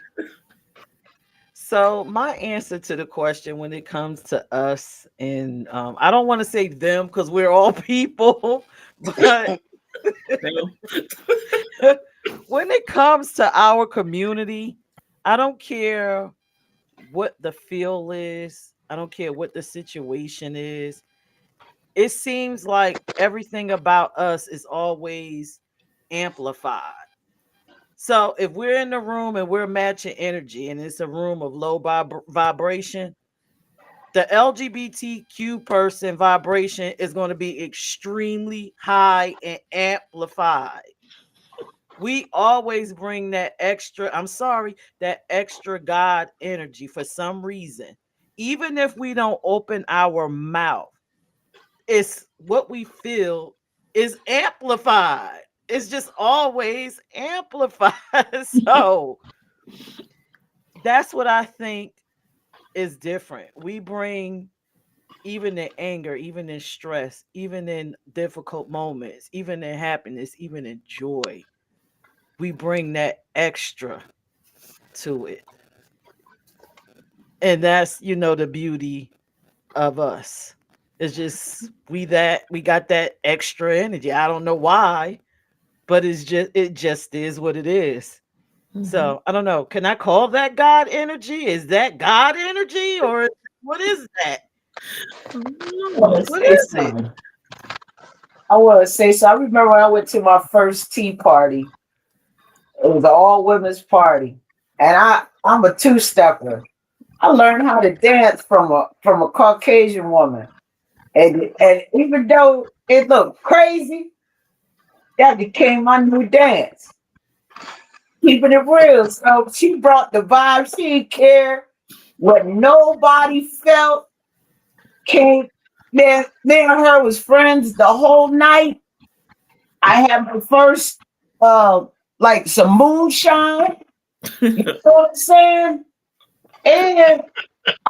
So my answer to the question when it comes to us, and I don't want to say them because we're all people, but No. when it comes to our community, I don't care what the feel is. I don't care what the situation is. It seems like everything about us is always amplified. So if we're in the room and we're matching energy and it's a room of low vibration, the LGBTQ person vibration is going to be extremely high and amplified. We always bring that extra, I'm sorry, that extra God energy for some reason. Even if we don't open our mouth, it's what we feel is amplified. It's just always amplified. So that's what I think is different. We bring even in anger, even in stress, even in difficult moments, even in happiness, even in joy, we bring that extra to it. And that's, the beauty of us. It's just we got that extra energy. I don't know why, but it just is what it is. Mhm. So I don't know. Can I call that God energy? Is that God energy, or what is that? I want to What say is it? something. I want to say so. I remember when I went to my first tea party. It was an all women's party, and I'm a two stepper. I learned how to dance from a Caucasian woman, and even though it looked crazy, that became my new dance. Keeping it real. So she brought the vibe. She didn't care what nobody felt. Came there. Me and her was friends the whole night. I had my first like some moonshine. You know what I'm saying? And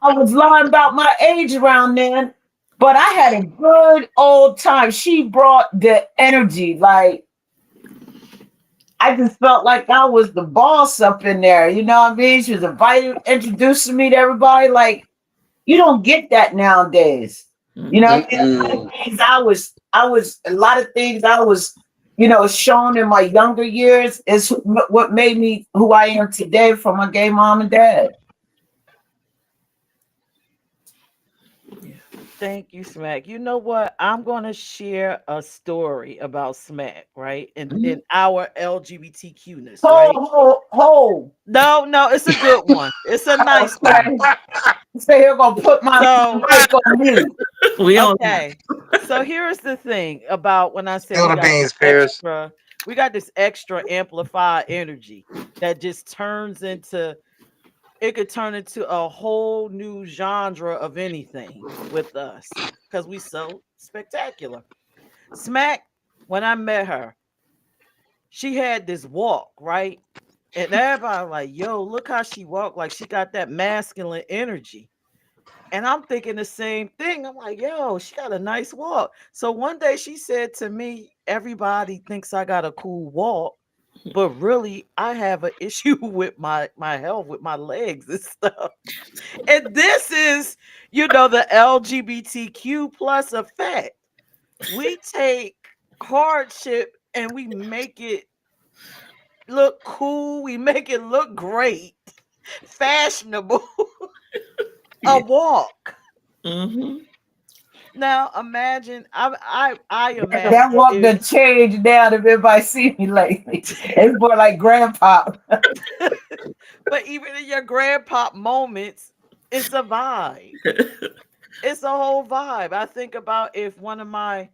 I was lying about my age around then, but I had a good old time. She brought the energy. Like I just felt like I was the boss up in there. You know what I mean? She was inviting, introducing me to everybody. Like you don't get that nowadays. You know, Mhm. what I mean? A lot of things a lot of things I was, shown in my younger years is what made me who I am today from my gay mom and dad. Thank you, Smack. You know what? I'm gonna share a story about Smack, right? In Mhm. our LGBTQness, Ho, right? ho, ho. No, no, it's a good one. It's a nice one. Okay. Stay here gonna put my So, mic on mute. We on that. okay. So here's the thing about when I say Spill we the got this beans, Peirrce. extra, we got this extra amplified energy that just turns into it could turn into a whole new genre of anything with us because we so spectacular. Smack, when I met her, she had this walk, right? And everybody like, yo, look how she walked. Like she got that masculine energy. And I'm thinking the same thing. I'm like, yo, she got a nice walk. So one day she said to me, everybody thinks I got a cool walk, but really I have an issue with my health, with my legs and stuff. And this is, the LGBTQ plus effect. We take hardship and we make it look cool, we make it look great, fashionable, a Yeah. walk. Mhm. Now imagine I imagine That walk if done changed now if everybody see me lately. It's more like grandpa. but even in your grandpa moments, it's a vibe. It's a whole vibe. I think about if one of my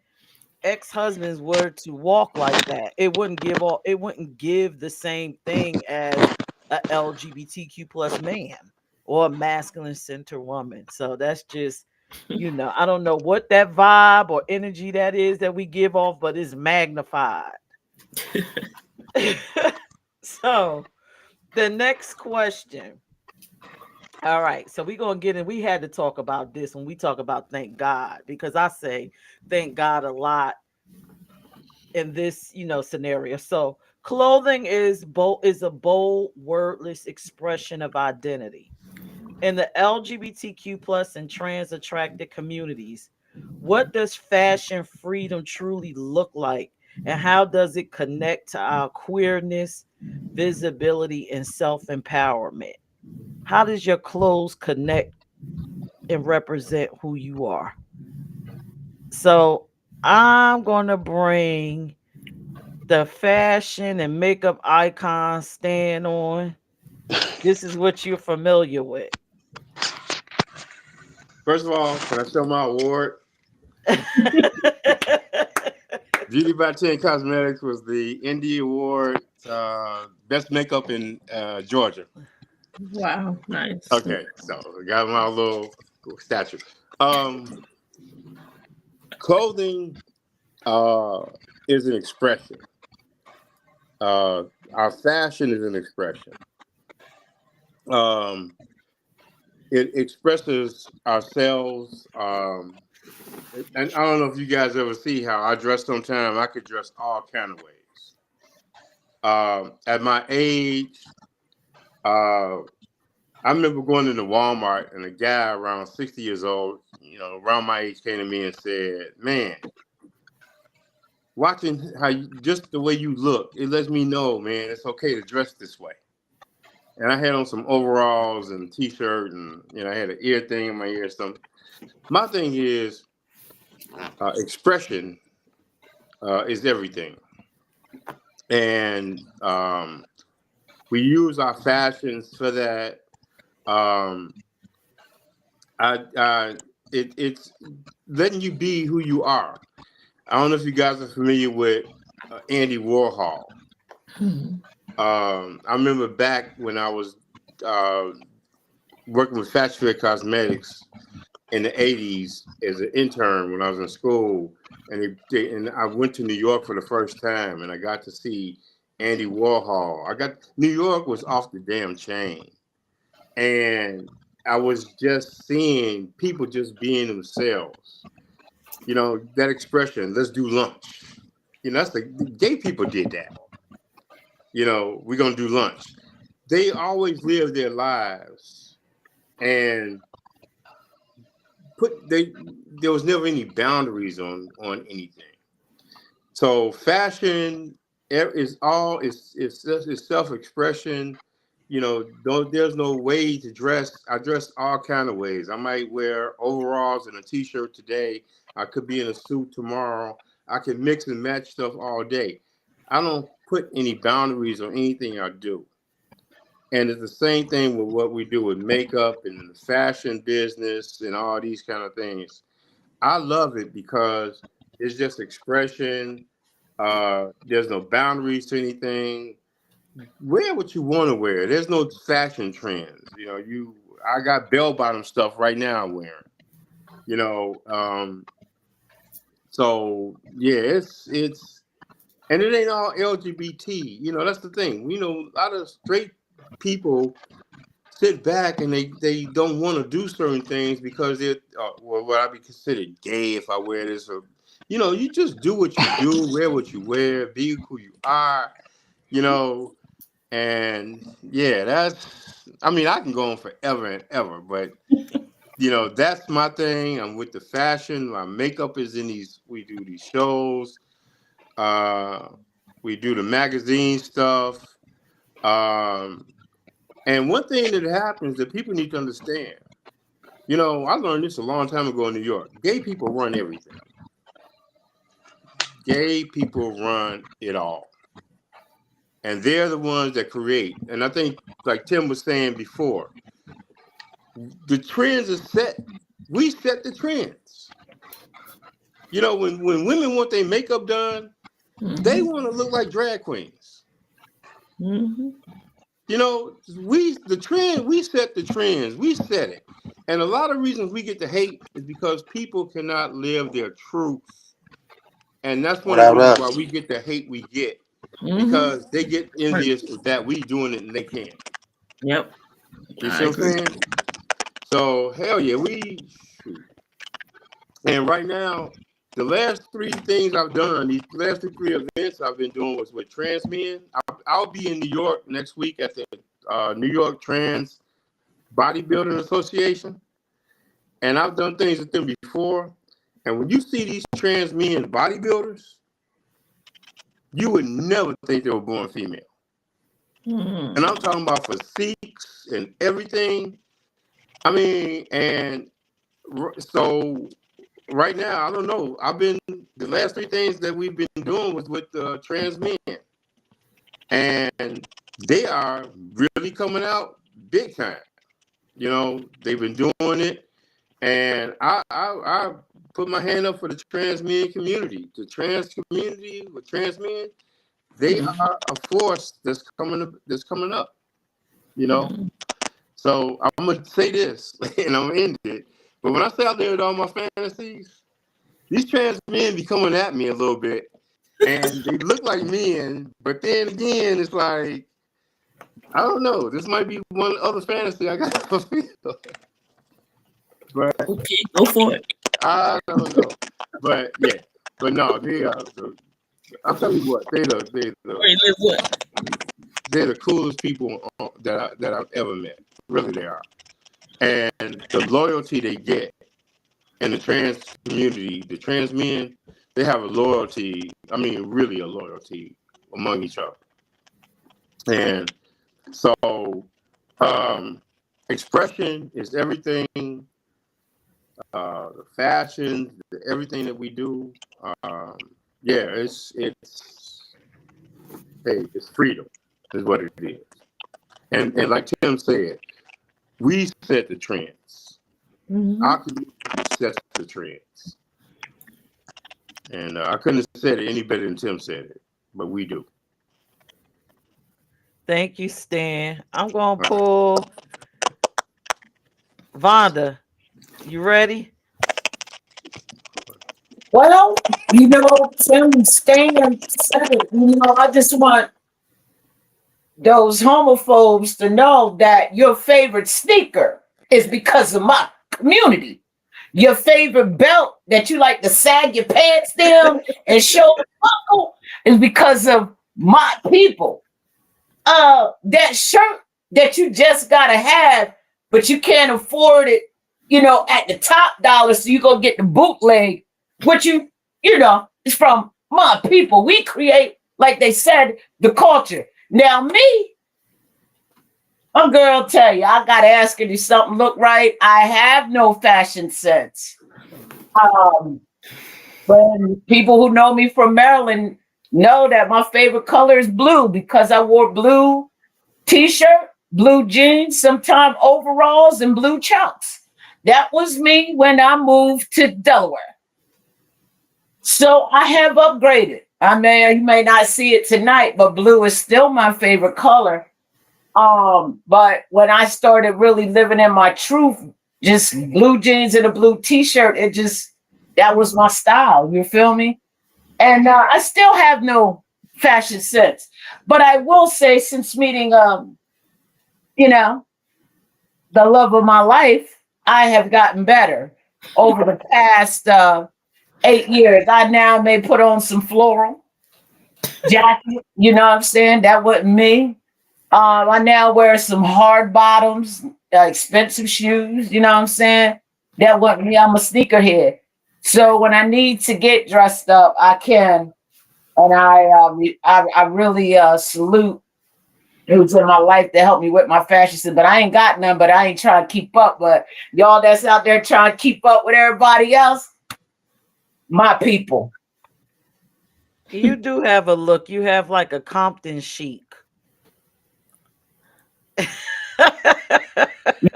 ex-husbands were to walk like that, it wouldn't give the same thing as a LGBTQ plus man or a masculine center woman. So that's just, I don't know what that vibe or energy that is that we give off, but it's magnified. So the next question. All right, so we're gonna get in. We had to talk about this when we talk about thank God, because I say thank God a lot in this, scenario. So clothing is a bold, wordless expression of identity. In the LGBTQ plus and trans attracted communities, what does fashion freedom truly look like? And how does it connect to our queerness, visibility, and self-empowerment? How does your clothes connect and represent who you are? So I'm gonna bring the fashion and makeup icons stand on. This is what you're familiar with. First of all, can I show my award? Beauty by 10 Cosmetics was the Indie Award, Best Makeup in Georgia. Wow. Nice. Okay, so I got my little statue. Um, Clothing uh, is an expression. Uh, our fashion is an expression. Um, it expresses ourselves. And I don't know if you guys ever see how I dress. Sometimes I could dress all kind of ways. At my age, uh, I remember going into Walmart and a guy around 60 years old, around my age, came to me and said, "Man, watching how just the way you look, it lets me know, man, it's okay to dress this way." And I had on some overalls and t-shirt, and I had an ear thing in my ear. Something. My thing is expression is everything, and we use our fashions for that. Um, it's letting you be who you are. I don't know if you guys are familiar with Andy Warhol. I remember back when I was working with Fast Fair Cosmetics in the 80s as an intern when I was in school, and I went to New York for the first time, and I got to see Andy Warhol. New York was off the damn chain, and I was just seeing people just being themselves. That expression, "Let's do lunch." That's the gay people did that. We're gonna do lunch. They always live their lives, and there was never any boundaries on anything. So fashion is all it's self-expression. There's no way to dress. I dress all kind of ways. I might wear overalls and a t-shirt today. I could be in a suit tomorrow. I can mix and match stuff all day. I don't put any boundaries on anything I do. And it's the same thing with what we do with makeup and the fashion business and all these kind of things. I love it because it's just expression. There's no boundaries to anything. Wear what you want to wear. There's no fashion trends. I got bell bottom stuff right now I'm wearing. So yeah, it's and it ain't all LGBT. That's the thing. A lot of straight people sit back and they don't want to do certain things because they're would I be considered gay if I wear this? Or you just do what you do, wear what you wear, be who you are. And yeah, I can go on forever and ever, but that's my thing. I'm with the fashion. My makeup is we do these shows. We do the magazine stuff. And one thing that happens that people need to understand, I learned this a long time ago in New York. Gay people run everything. Gay people run it all. And they're the ones that create. And I think, like Tim was saying before, the trends are set. We set the trends. When women want their makeup done, they want to look like drag queens. Mm-hmm. We set the trends. We set it. And a lot of reasons we get the hate is because people cannot live their truth. And that's one of the reasons why we get the hate we get. Because they get envious that we doing it and they can't. Yep. You see what I'm saying? So hell yeah, and right now, the last three things I've done, these last three events I've been doing was with trans men. I'll be in New York next week at the New York Trans Bodybuilding Association. And I've done things with them before. And when you see these trans men bodybuilders, you would never think they were born female. And I'm talking about physiques and everything. And so right now, I don't know. The last three things that we've been doing was with trans men. And they are really coming out big time. They've been doing it. And I put my hand up for the trans men community. The trans community with trans men, they are a force that's coming up. So I'm gonna say this, and I'm gonna end it. But when I say out there with all my fantasies, these trans men be coming at me a little bit, and they look like men. But then again, it's like I don't know. This might be one other fantasy I got. But okay, go for it. I don't know. But yeah, but no, they are. I'll tell you what, they're the coolest people that I've ever met. Really, they are. And the loyalty they get in the trans community, the trans men, they have a loyalty. I mean, really a loyalty among each other. And so, expression is everything. The fashion, everything that we do. Yeah, it's freedom is what it is. And like Tim said, we set the trends. Our community sets the trends. And I couldn't have said it any better than Tim said it, but we do. Thank you, Stan. I'm gonna pull Vonda. You ready? Well, Tim Stan said it. I just want those homophobes to know that your favorite sneaker is because of my community. Your favorite belt that you like to sag your pants down and show the buckle is because of my people. That shirt that you just gotta have, but you can't afford it, at the top dollar, so you go get the bootleg, which is from my people. We create, like they said, the culture. Now me, a girl tell you, I gotta ask her, does something look right? I have no fashion sense. When people who know me from Maryland know that my favorite color is blue because I wore blue t-shirt, blue jeans, sometimes overalls, and blue chucks. That was me when I moved to Delaware. So I have upgraded. You may not see it tonight, but blue is still my favorite color. But when I started really living in my truth, just blue jeans and a blue t-shirt, that was my style. You feel me? And I still have no fashion sense. But I will say, since meeting, the love of my life, I have gotten better over the past 8 years. I now may put on some floral jacket. You know what I'm saying? That wasn't me. I now wear some hard bottoms, expensive shoes. You know what I'm saying? That wasn't me. I'm a sneakerhead. So when I need to get dressed up, I can. And I really salute who's in my life to help me with my fashion sense. But I ain't got none, but I ain't trying to keep up. But y'all that's out there trying to keep up with everybody else, my people. You do have a look. You have like a Compton chic.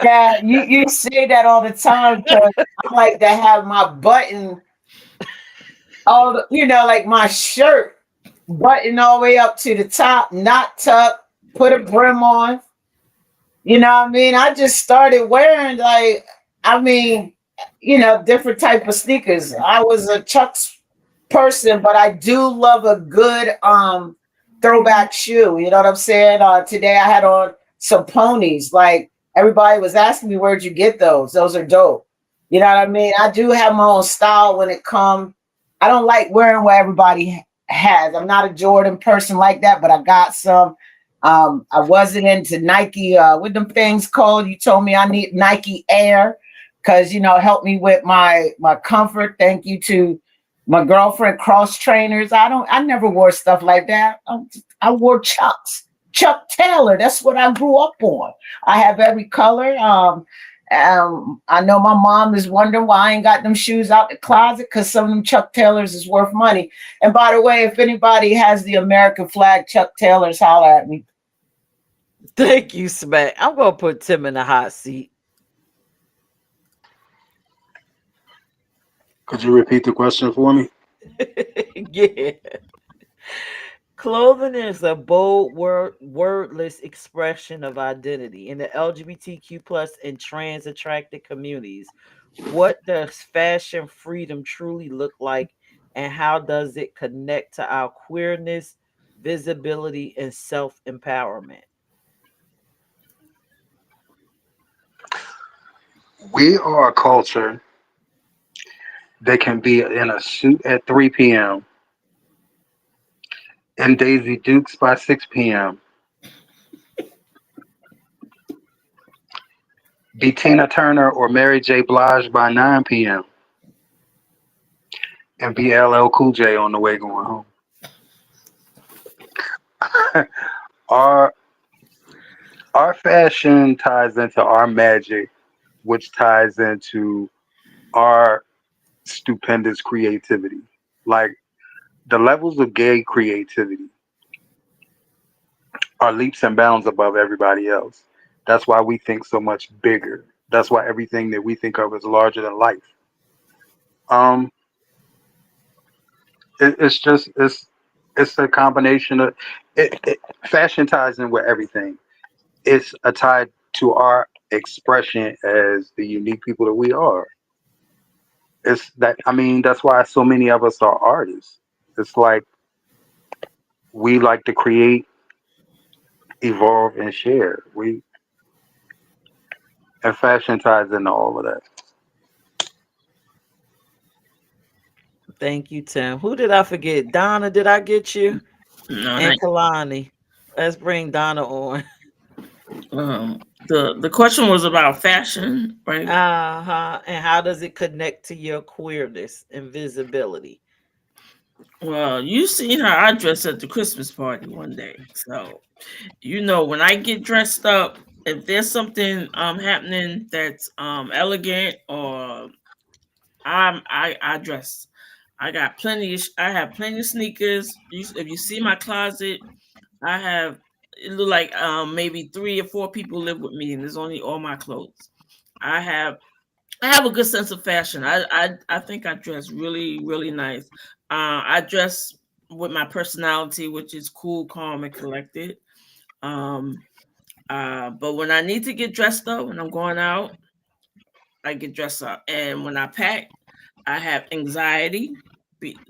Yeah, you say that all the time because I like to have my button, like my shirt button all the way up to the top, not tucked, put a brim on. You know what I mean? I just started wearing different type of sneakers. I was a Chuck's person, but I do love a good throwback shoe. You know what I'm saying? Today I had on some ponies. Like everybody was asking me, where'd you get those? Those are dope. You know what I mean? I do have my own style when it comes. I don't like wearing what everybody has. I'm not a Jordan person like that, but I got some. I wasn't into Nike. What them things called? You told me I need Nike Air because help me with my comfort. Thank you to my girlfriend cross trainers. I never wore stuff like that. I wore Chucks. Chuck Taylor. That's what I grew up on. I have every color. I know my mom is wondering why I ain't got them shoes out the closet because some of them Chuck Taylors is worth money. And by the way, if anybody has the American flag Chuck Taylors, holler at me. Thank you, Smack. I'm gonna put Tim in the hot seat. Could you repeat the question for me? Yeah. Clothing is a bold wordless expression of identity in the LGBTQ plus and trans attracted communities. What does fashion freedom truly look like, and how does it connect to our queerness, visibility, and self empowerment? We are a culture that can be in a suit at 3 p.m. and Daisy Dukes by 6 p.m. Be Tina Turner or Mary J. Blige by 9 p.m. and be LL Cool J on the way going home. our our fashion ties into our magic, which ties into our stupendous creativity. Like the levels of gay creativity are leaps and bounds above everybody else. That's why we think so much bigger. That's why everything that we think of is larger than life. Um, it's just it's a combination of fashion ties in with everything. It's a tie to our expression as the unique people that we are. It's that I mean that's why so many of us are artists. It's like we like to create, evolve, and share. We and fashion ties into all of that. Thank you, Tim. Who did I forget? Donna, did I get you? No, And not Kalani. Let's bring Donna on. the question was about fashion, right? Uh-huh. And how does it connect to your queerness and visibility? Well, you seen how I dressed at the Christmas party one day. So, when I get dressed up, if there's something happening that's elegant or I dress. I have plenty of sneakers. If you see my closet, I have it look like maybe 3 or 4 people live with me and there's only all my clothes. I have I have a good sense of fashion. I think I dress really, really nice. I dress with my personality, which is cool, calm, and collected. Um, but when I need to get dressed up, when I'm going out, I get dressed up. And when I pack, I have anxiety.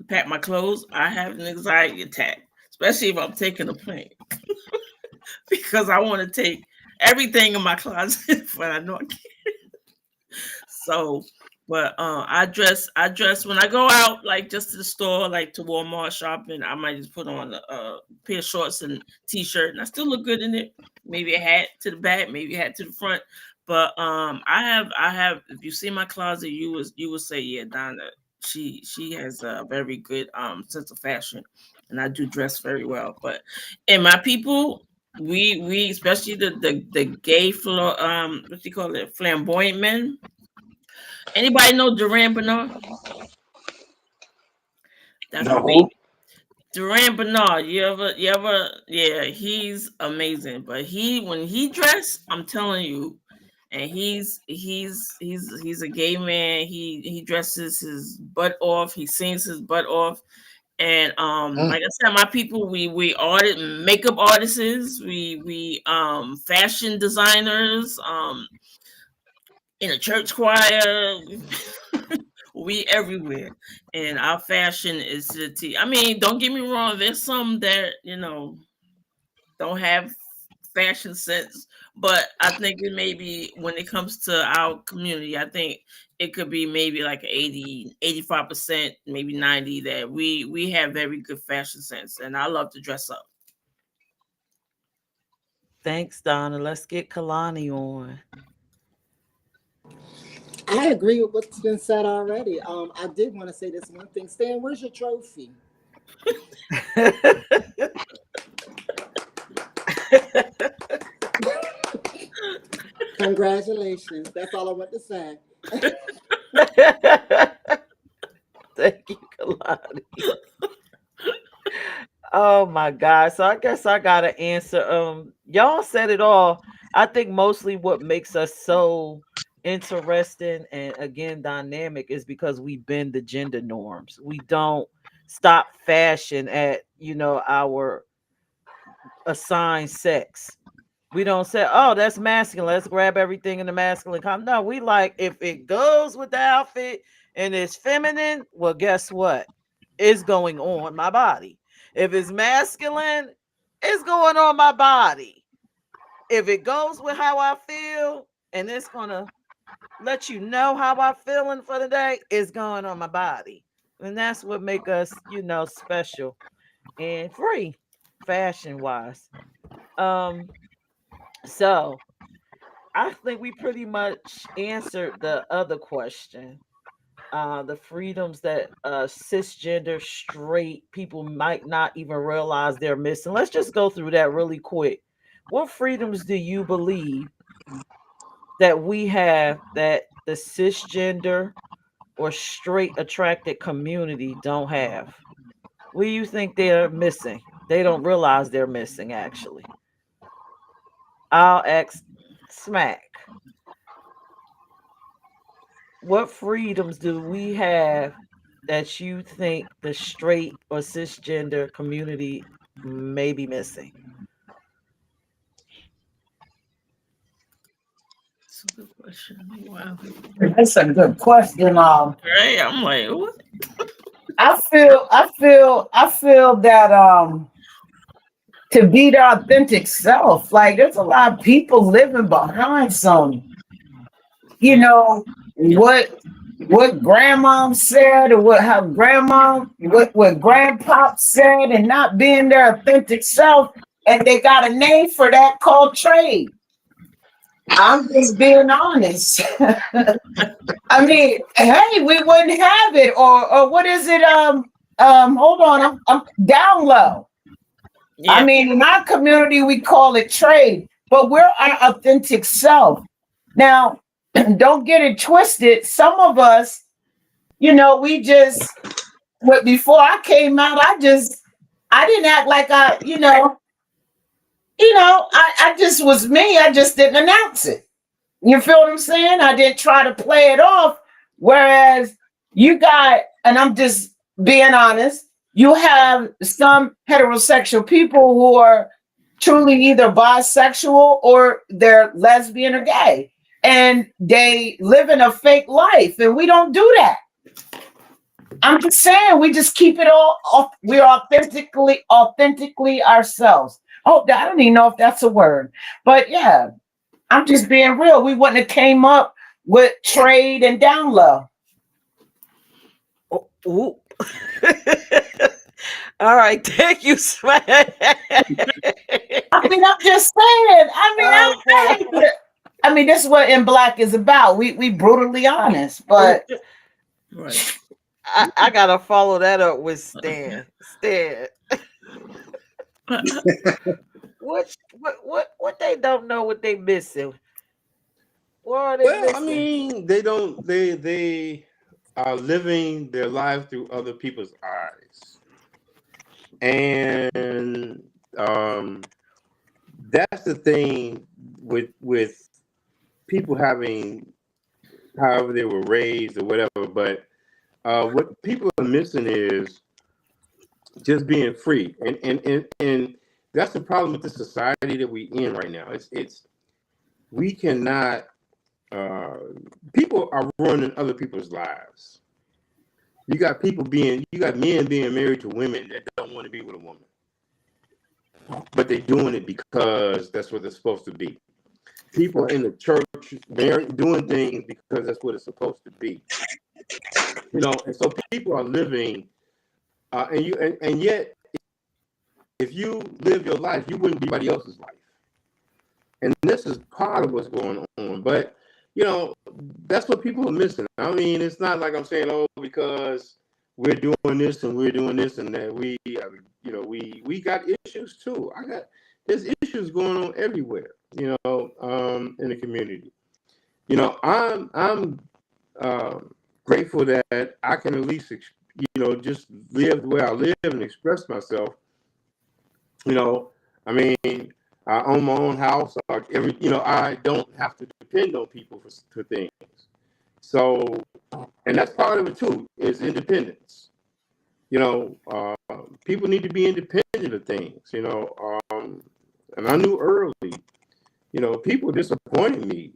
Pack my clothes, I have an anxiety attack, especially if I'm taking a plane, because I want to take everything in my closet, but I know I So, but I dress when I go out, like just to the store, like to Walmart shopping. I might just put on a pair of shorts and t-shirt, and I still look good in it. Maybe a hat to the back, maybe a hat to the front. But I have. If you see my closet, you would say, yeah, Donna. She has a very good sense of fashion, and I do dress very well. But and my people, we especially the gay what do you call it, flamboyant men. Anybody know Duran Bernard? That's my No, baby. Duran Bernard. Yeah, he's amazing. But when he dressed, I'm telling you, and he's a gay man. He dresses his butt off. He sings his butt off. And mm, like I said, my people, we makeup artists, we fashion designers, in a church choir. We everywhere, and our fashion is to the T. I mean, don't get me wrong. There's some that don't have fashion sense, but I think it maybe when it comes to our community, I think it could be maybe like 85%, maybe 90 that we have very good fashion sense, and I love to dress up. Thanks, Donna. Let's get Kalani on. I agree with what's been said already. I did want to say this one thing. Stan, where's your trophy? Congratulations. That's all I want to say. Thank you, Kalani. Oh my God. So I guess I gotta answer. Y'all said it all. I think mostly what makes us so interesting and again dynamic is because we bend the gender norms. We don't stop fashion at our assigned sex. We don't say, oh, that's masculine. Let's grab everything in the masculine. No, we like if it goes with the outfit and it's feminine, well, guess what? It's going on my body. If it's masculine, it's going on my body. If it goes with how I feel and it's gonna let you know how I'm feeling for the day, it's going on my body. And that's what make us, special and free fashion wise. Um, so I think we pretty much answered the other question. The freedoms that cisgender straight people might not even realize they're missing. Let's just go through that really quick. What freedoms do you believe that we have that the cisgender or straight attracted community don't have? What do you think they're missing? They don't realize they're missing, actually. I'll ask Smack. What freedoms do we have that you think the straight or cisgender community may be missing? That's a good question. Wow. That's a good question. Right? I'm like, what? I feel that to be the authentic self, like there's a lot of people living behind some, you know, what grandmom said or what grandpop said and not being their authentic self, and they got a name for that called trade. I'm just being honest. I mean, hey, we wouldn't have it, or what is it? Hold on, I'm down low. Yeah. I mean, in our community, we call it trade, but we're our authentic self. Now, don't get it twisted. Some of us, we just, before I came out, I didn't act like I just was me. I just didn't announce it. You feel what I'm saying? I didn't try to play it off. Whereas you got, and I'm just being honest, you have some heterosexual people who are truly either bisexual or they're lesbian or gay. And they live in a fake life. And we don't do that. I'm just saying, we just keep it all off. We're authentically ourselves. Oh, I don't even know if that's a word. But yeah, I'm just being real. We wouldn't have came up with trade and down low. Oh, ooh. All right, thank you, Smack. I mean, I'm just saying. I mean, this is what In Black is about. We brutally honest, but Right. I gotta follow that up with Stan. Stan, what they don't know, what they missing? What are they Well, I missing? mean, they don't. They are living their life through other people's eyes, and that's the thing with people having however they were raised or whatever. But what people are missing is just being free, and that's the problem with the society that we in right now. It's we cannot. People are ruining other people's lives. You got men being married to women that don't want to be with a woman, but they're doing it because that's what they're supposed to be. People in the church doing things because that's what it's supposed to be. And so people are living, and yet if you live your life, you wouldn't be anybody else's life. And this is part of what's going on. But that's what people are missing. I mean, it's not like I'm saying, oh, because we're doing this and we're doing this and that we got issues too. There's issues going on everywhere, in the community. I'm grateful that I can at least, just live the way I live and express myself. I mean, I own my own house. I don't have to depend on people for things. So, and that's part of it too, is independence. People need to be independent of things, and I knew early, people disappointed me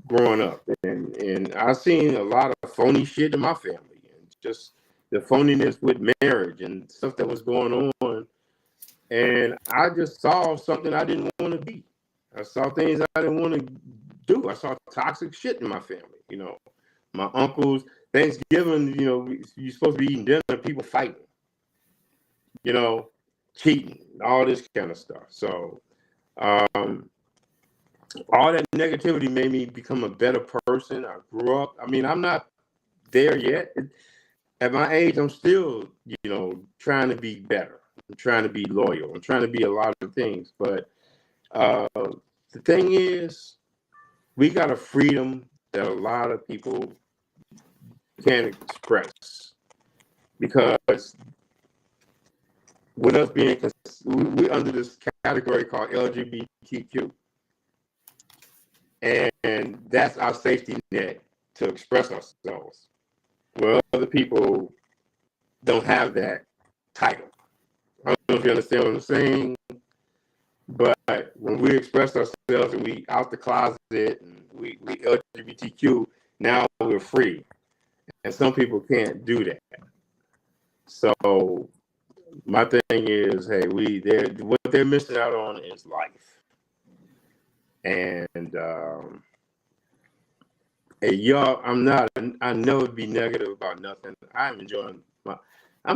growing up, and I seen a lot of phony shit in my family, and just the phoniness with marriage and stuff that was going on. And I just saw something I didn't want to be. I saw things I didn't want to do. I saw toxic shit in my family. My uncles, Thanksgiving, you're supposed to be eating dinner, people fighting, cheating, all this kind of stuff. So, all that negativity made me become a better person. I grew up. I mean, I'm not there yet. At my age, I'm still, trying to be better. I'm trying to be loyal. I'm trying to be a lot of things. But the thing is, we got a freedom that a lot of people can't express, because with us being, we're under this category called LGBTQ, and that's our safety net to express ourselves. Well, other people don't have that title. I don't know if you understand what I'm saying, but when we express ourselves and we out the closet and we LGBTQ, now we're free, and some people can't do that. So my thing is, hey, what they're missing out on is life. And hey, y'all, I never be negative about nothing. I'm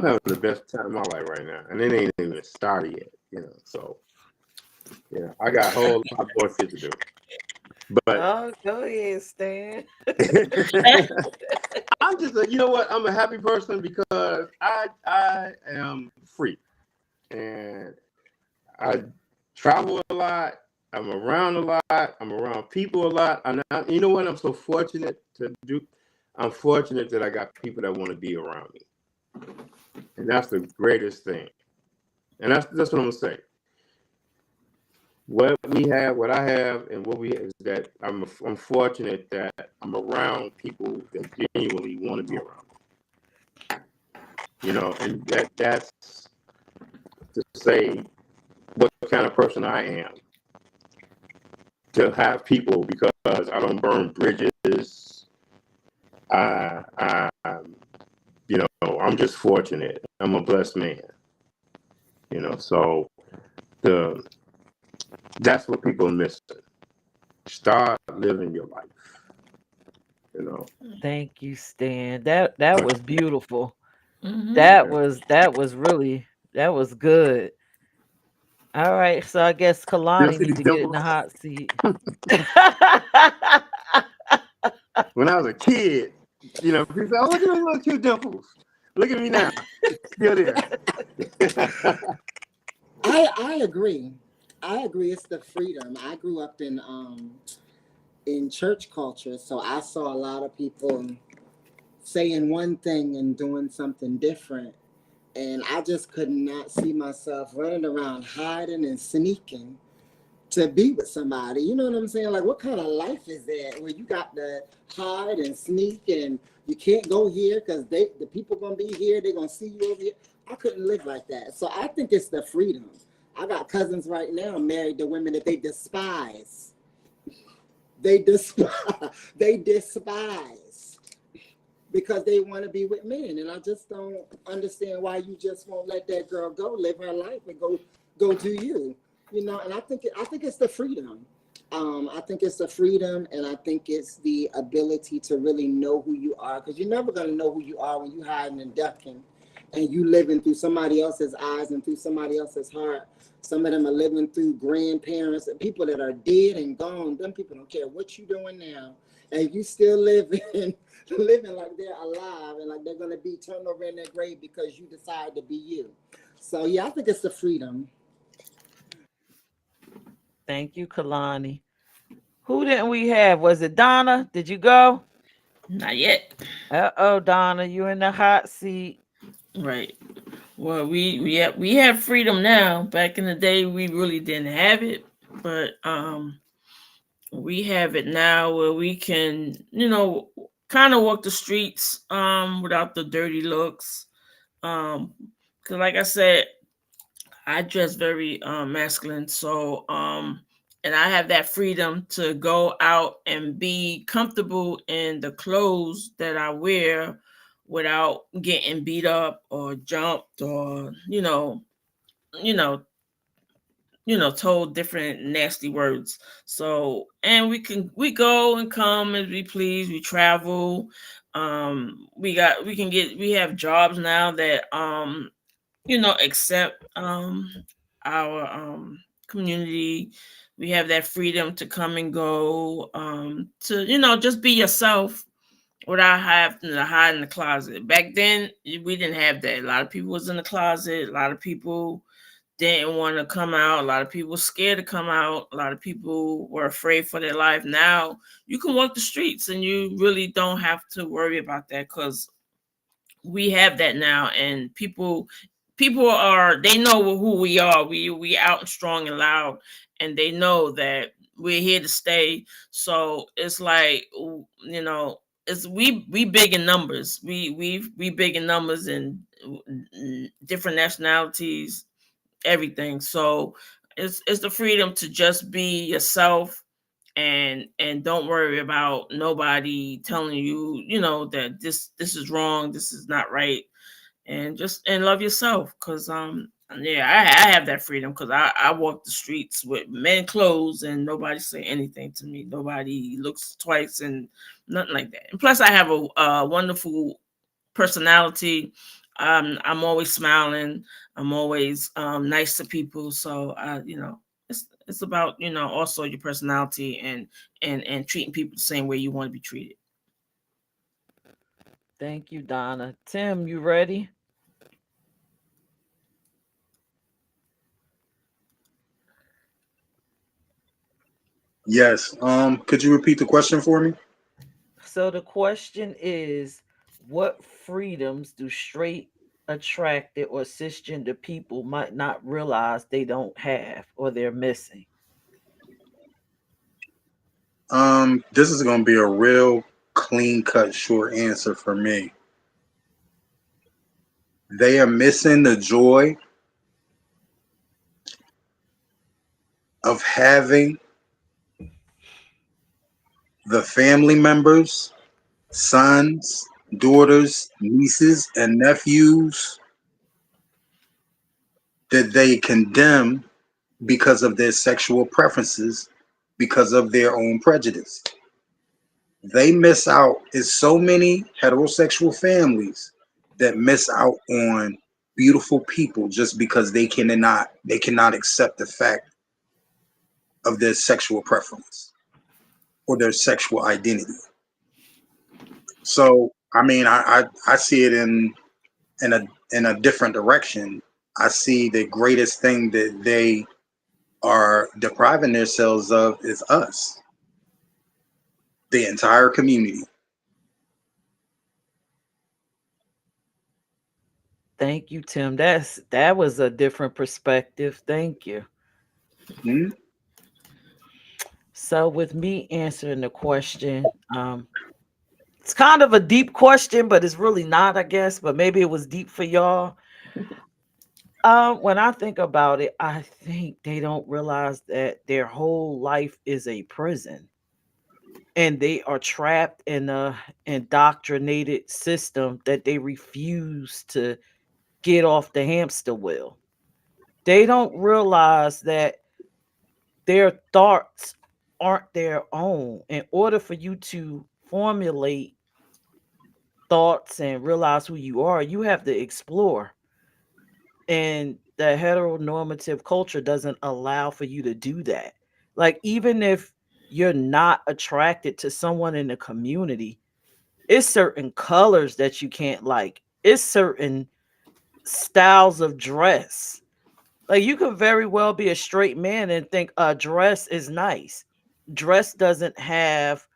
having the best time of my life right now, and it ain't even started yet. So yeah, I got a whole lot more shit to do. But go ahead, Stan. I'm just I'm a happy person because I am free, and I travel a lot. I'm around a lot. I'm around people a lot. You know what? I'm so fortunate to do. I'm fortunate that I got people that want to be around me, and that's the greatest thing. And that's what I'm gonna say. What I have, and what we have is that I'm fortunate that I'm around people that genuinely want to be around me. And that's to say what kind of person I am. To have people, because I don't burn bridges. I'm just fortunate. I'm a blessed man. So that's what people are missing. Start living your life. Thank you, Stan. That was beautiful. Mhm. That was good. All right, so I guess You don't Kalani see need these to get in the dimples? hot seat. When I was a kid, people say, "Oh, look at those little cute dimples. Look at me now, still there." I agree. I agree. It's the freedom. I grew up in church culture, so I saw a lot of people saying one thing and doing something different. And I just could not see myself running around hiding and sneaking to be with somebody. You know what I'm saying? Like, what kind of life is that where you got to hide and sneak and you can't go here because the people gonna be here, they're gonna see you over here. I couldn't live like that. So I think it's the freedom. I got cousins right now married to women that they despise. They despise. They despise because they want to be with men, and I just don't understand why you just won't let that girl go live her life and go do you. And I think it's the freedom. I think it's the freedom, and I think it's the ability to really know who you are, because you're never gonna know who you are when you hiding and ducking, and you living through somebody else's eyes and through somebody else's heart. Some of them are living through grandparents and people that are dead and gone. Them people don't care what you doing now, and you still living like they're alive and like they're gonna be turned over in their grave because you decide to be you. So yeah, I think it's the freedom. Thank you, Kalani. Who didn't we have? Was it Donna? Did you go? Not yet. Donna, you in the hot seat. Right. Well, we have freedom now. Back in the day, we really didn't have it, but we have it now where we can, kind of walk the streets without the dirty looks. Because like I said, I dress very masculine, so and I have that freedom to go out and be comfortable in the clothes that I wear without getting beat up or jumped or told different nasty words. So, and we go and come as we please. We travel. We have jobs now that accept our community. We have that freedom to come and go, to, you know, just be yourself without having to hide in the closet. Back then, we didn't have that. A lot of people was in the closet. A lot of people didn't want to come out. A lot of people were scared to come out. A lot of people were afraid for their life. Now you can walk the streets and you really don't have to worry about that, because we have that now, and people are, they know who we are. We out and strong and loud, and they know that we're here to stay. So it's like, you know, it's we big in numbers. We big in numbers, and different nationalities, everything. So it's the freedom to just be yourself, and don't worry about nobody telling you, you know, that this is wrong, this is not right. And just, and love yourself, because yeah, I have that freedom, because I walk the streets with men clothes and nobody say anything to me. Nobody looks twice and nothing like that. And plus I have a wonderful personality. I'm always smiling. I'm always nice to people. So you know, it's about, you know, also your personality, and treating people the same way you want to be treated. Thank you, Donna. Tim, you ready? Yes. Could you repeat the question for me? So the question is, what freedoms do straight, attracted, or cisgender people might not realize they don't have or they're missing? This is gonna be a real clean cut short answer for me. They are missing the joy of having the family members, sons, daughters, nieces, and nephews that they condemn because of their sexual preferences, because of their own prejudice. They miss out. Is so many heterosexual families that miss out on beautiful people just because they cannot accept the fact of their sexual preference or their sexual identity. So I mean, I see it in a different direction. I see the greatest thing that they are depriving themselves of is us, the entire community. Thank you, Tim. That was a different perspective. Thank you. Mhm. So with me answering the question, it's kind of a deep question, but it's really not, I guess. But maybe it was deep for y'all. When I think about it, I think they don't realize that their whole life is a prison, and they are trapped in a indoctrinated system that they refuse to get off the hamster wheel. They don't realize that their thoughts aren't their own. In order for you to formulate thoughts and realize who you are, you have to explore. And the heteronormative culture doesn't allow for you to do that. Like, even if you're not attracted to someone in the community, it's certain colors that you can't like. It's certain styles of dress. Like, you could very well be a straight man and think a dress is nice. Dress doesn't have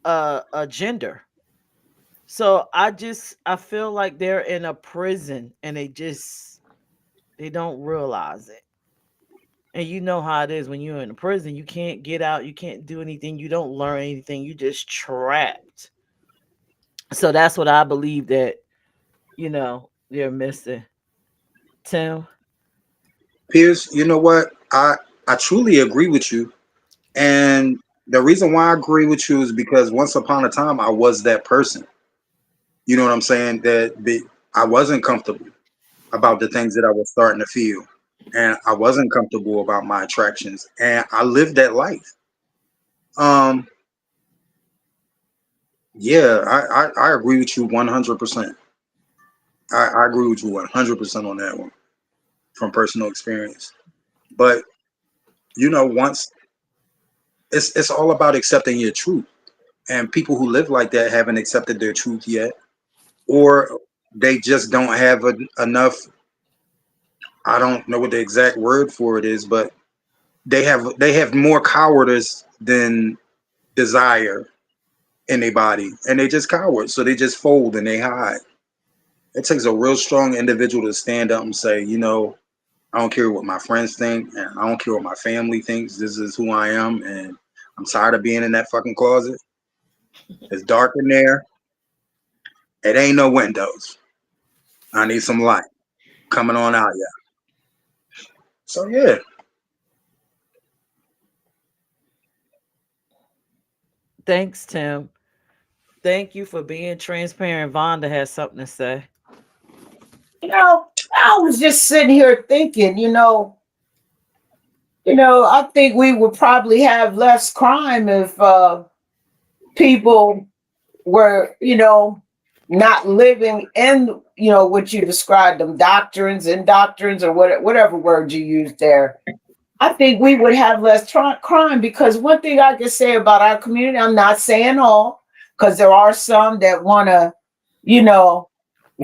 a gender. So I feel like they're in a prison and they don't realize it. And you know how it is when you're in a prison, you can't get out, you can't do anything, you don't learn anything, you just trapped. So that's what I believe that, they're missing. Tim. Piers, you know what? I truly agree with you, and the reason why I agree with you is because once upon a time I was that person. You know what I'm saying? I wasn't comfortable about the things that I was starting to feel, and I wasn't comfortable about my attractions, and I lived that life. Um, yeah, I agree with you 100%. I agree with you 100% on that one from personal experience. But once it's all about accepting your truth. And people who live like that haven't accepted their truth yet, or they just don't have enough. I don't know what the exact word for it is, but they have more cowardice than desire in their body, and they just cowards, so they just fold and they hide. It takes a real strong individual to stand up and say, I don't care what my friends think, and I don't care what my family thinks. This is who I am, and I'm tired of being in that fucking closet. It's dark in there. It ain't no windows. I need some light coming on out, yeah. So yeah, Thanks, Tim. Thank you for being transparent. Vonda has something to say. I was just sitting here thinking, I think we would probably have less crime if people were, not living in, what you described them doctrines and doctrines or whatever word you used there. I think we would have less crime because one thing I can say about our community, I'm not saying all, because there are some that want to, you know,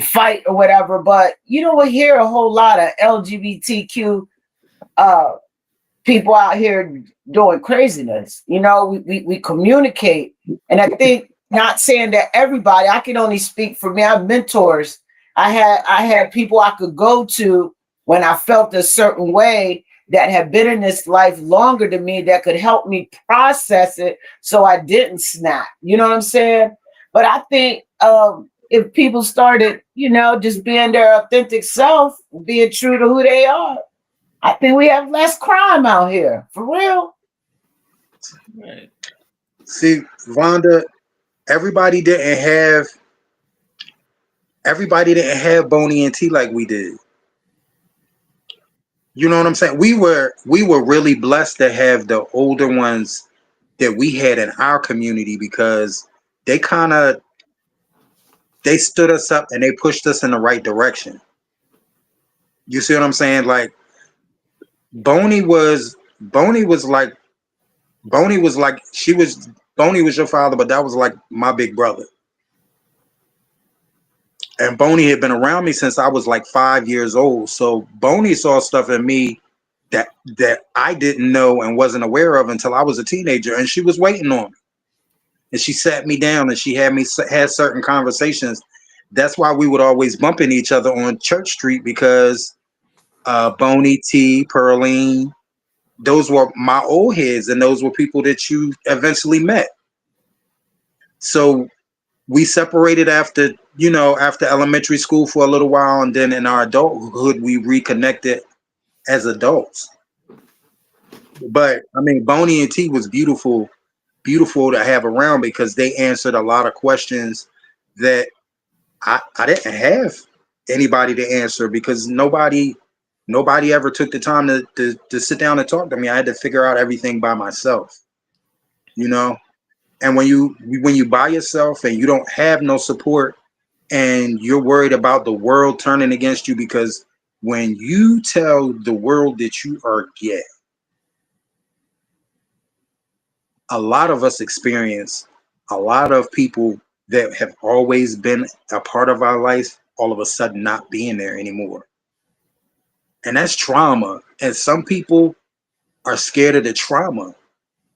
fight or whatever, but you don't hear a whole lot of LGBTQ uh, people out here doing craziness. We communicate. And I think, not saying that everybody, I can only speak for me. I have mentors. I had people I could go to when I felt a certain way that had been in this life longer than me that could help me process it so I didn't snap. You know what I'm saying? But I think if people started, just being their authentic self, being true to who they are, I think we have less crime out here. For real. Right. see, Vonda, everybody didn't have everybody didn't have Boney and T like we did. You know what I'm saying? We were really blessed to have the older ones that we had in our community because they kind of they stood us up and they pushed us in the right direction. You see what I'm saying? Like Boney was Boney was like Boney was like she was Boney was your father, but that was like my big brother. And Boney had been around me since I was like 5 years old. So Boney saw stuff in me that I didn't know and wasn't aware of until I was a teenager. And she was waiting on me. And she sat me down and she had certain conversations. That's why we would always bump into each other on Church Street because Boney, T, Pearline, those were my old heads, and those were people that you eventually met. So we separated after elementary school for a little while, and then in our adulthood we reconnected as adults. But I mean, Boney and T was beautiful to have around because they answered a lot of questions that I didn't have anybody to answer because nobody ever took the time to sit down and talk to me. I had to figure out everything by myself, you know. And when you by yourself and you don't have no support and you're worried about the world turning against you, because when you tell the world that you are gay, a lot of us experience a lot of people that have always been a part of our life all of a sudden not being there anymore. And that's trauma. And some people are scared of the trauma.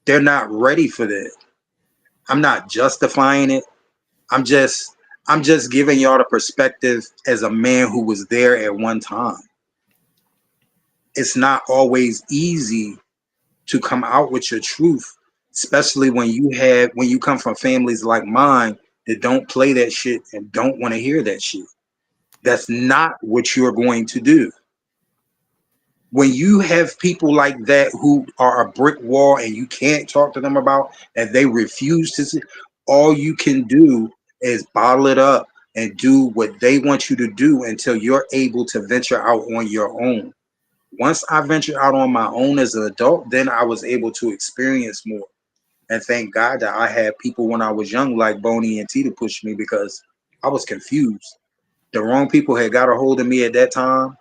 They're not ready for that. I'm not justifying it. I'm just I'm just giving y'all the perspective as a man who was there at one time. It's not always easy to come out with your truth, especially when you come from families like mine that don't play that shit and don't want to hear that shit. That's not what you're going to do. When you have people like that who are a brick wall and you can't talk to them about and they refuse to see, all you can do is bottle it up and do what they want you to do until you're able to venture out on your own. Once I ventured out on my own as an adult, then I was able to experience more. And thank God that I had people when I was young like Boney and T to push me because I was confused. The wrong people had got a hold of me at that time.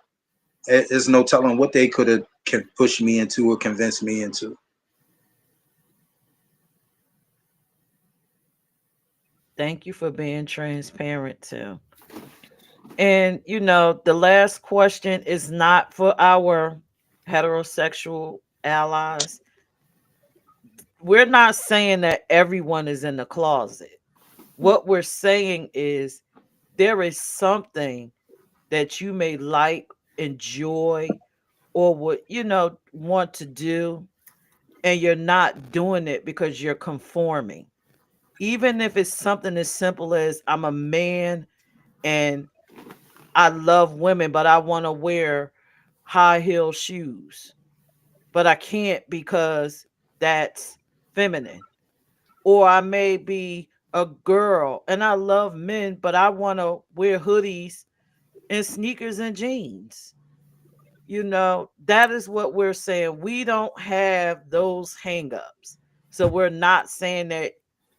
There's no telling what they could have push me into or convince me into. Thank you for being transparent too. And the last question is not for our heterosexual allies. We're not saying that everyone is in the closet. What we're saying is there is something that you may like, enjoy, or would, want to do, and you're not doing it because you're conforming. Even if it's something as simple as I'm a man and I love women, but I want to wear high heel shoes, but I can't because that's feminine. Or I may be a girl and I love men, but I want to wear hoodies and sneakers and jeans. That is what we're saying. We don't have those hangups. So we're not saying that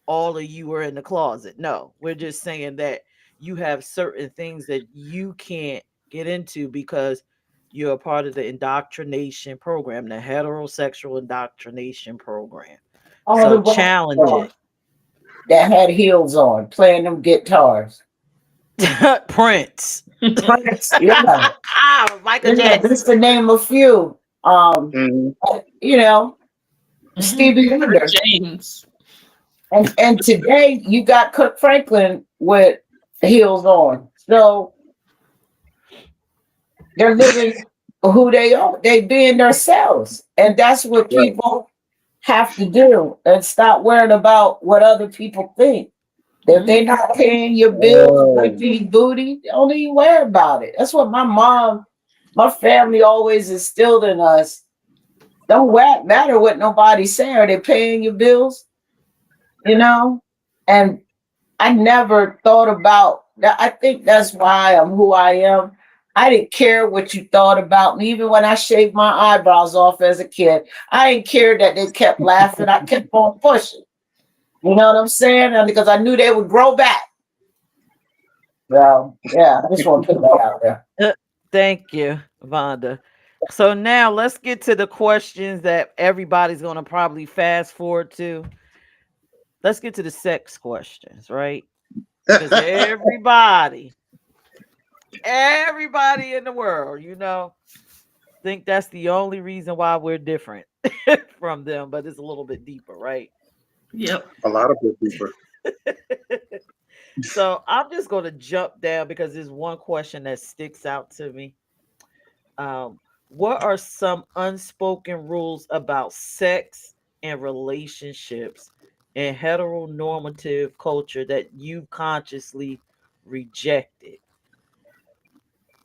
all of you are in the closet. No, we're just saying that you have certain things that you can't get into because you're a part of the indoctrination program, the heterosexual indoctrination program. All the So rock challenge stars it. that had heels on, playing them guitars. Prince. Prince, yeah, Michael yeah, Jackson. just to name a few. Mhm. You know, Mhm. Stevie Wonder. James. And today you got Kirk Franklin with heels on. So they're living who they are. They being themselves. And that's what Right. people have to do and stop worrying about what other people think. If Mhm. they're not paying your bills, Oh, booty, booty, don't even worry about it. That's what my family always instilled in us. Don't matter what nobody say. Are they paying your bills? You know? And I never thought about that. I think that's why I'm who I am. I didn't care what you thought about me. Even when I shaved my eyebrows off as a kid, I didn't care that they kept laughing. I kept on pushing. You know what I'm saying? And because I knew they would grow back. So yeah, I just want to put that out there. Uh, Thank you, Vonda. So now let's get to the questions that everybody's going to probably fast forward to. Let's get to the sex questions, right? Because everybody in the world, think that's the only reason why we're different from them, but it's a little bit deeper, right? Yep. a lot of good people. So I'm just going to jump down because there's one question that sticks out to me. What are some unspoken rules about sex and relationships in heteronormative culture that you consciously rejected?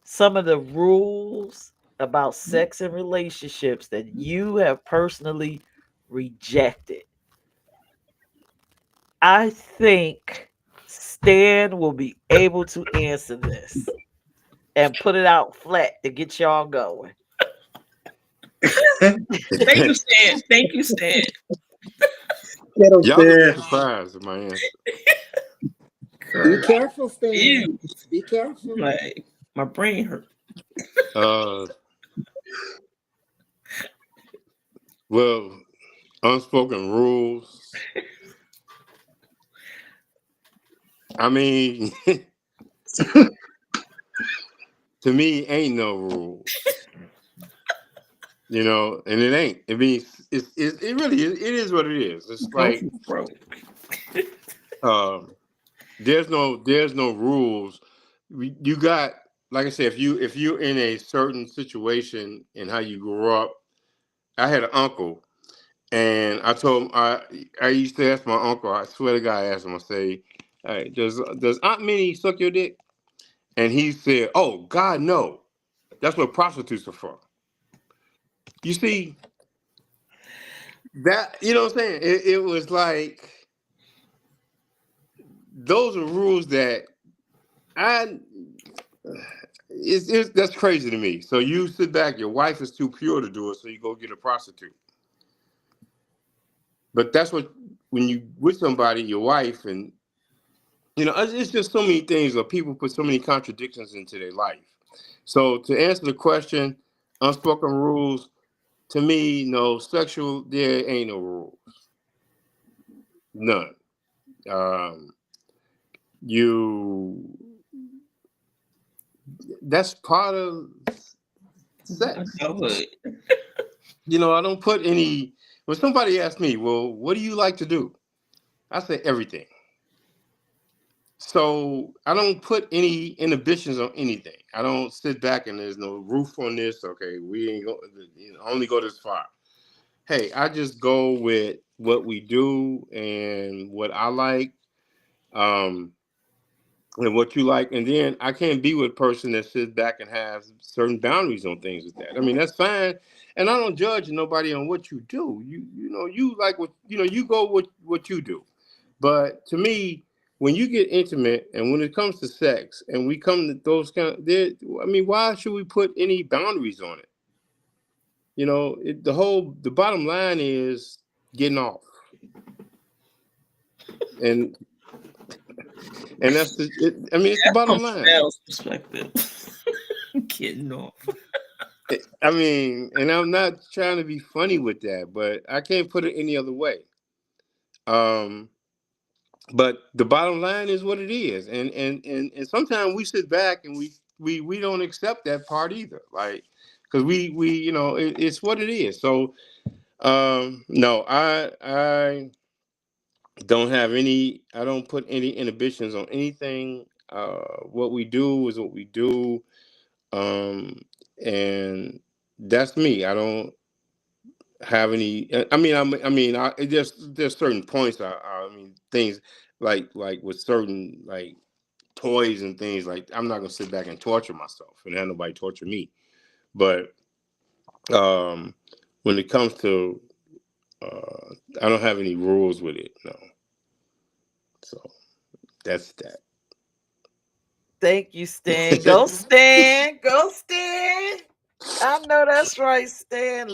Some of the rules about sex and relationships that you have personally rejected. I think Stan will be able to answer this and put it out flat to get y'all going. Thank you, Stan. Thank you, Stan. Get up Y'all gonna be there. surprised at my answer. Be Girl, careful, Stan. you Be careful. like my brain hurt. Uh, well, unspoken rules. I mean, to me, ain't no rules. And it ain't. I mean, it really is. It is what it is. It's Both like broke. um, there's no rules. You got, like I said, if you're in a certain situation and how you grew up. I had an uncle, and I told him I used to ask my uncle. I swear to God, I asked him. I say, "Hey, does Aunt Minnie suck your dick?" And he said, "Oh God, no. That's what prostitutes are for." You see that? You know what I'm saying? It was like those are rules that I. That's crazy to me. So you sit back. Your wife is too pure to do it, so you go get a prostitute. But that's what when you with somebody, your wife, and it's just so many things. Or people put so many contradictions into their life. So to answer the question, unspoken rules. To me, no sexual. There ain't no rules. None. Um, that's part of sex. I would. You know, I don't put any. When somebody asks me, well, what do you like to do? I say everything. So I don't put any inhibitions on anything. I don't sit back and there's no roof on this. Okay, we ain't go, only go this far. Hey, I just go with what we do and what I like, and what you like. And then I can't be with a person that sits back and has certain boundaries on things with that. I mean, that's fine. And I don't judge nobody on what you do. You know, you like what, you go with what you do. But to me, when you get intimate and when it comes to sex and we come to those I mean, why should we put any boundaries on it? You know, the bottom line is getting off. And that's it's the bottom line. Sales perspective. Getting off. I mean, and I'm not trying to be funny with that, but I can't put it any other way. But the bottom line is what it is, and sometimes we sit back and we don't accept that part either, like, because we it's what it is. So no, I don't have any. I don't put any inhibitions on anything. What we do is what we do, and that's me. I don't have any. There's certain points. I mean, things like with certain like toys and things, like I'm not gonna sit back and torture myself and have nobody torture me. But when it comes to, I don't have any rules with it. No. So that's that. Thank you, Stan. Go Stan. Go Stan. I know that's right. Stan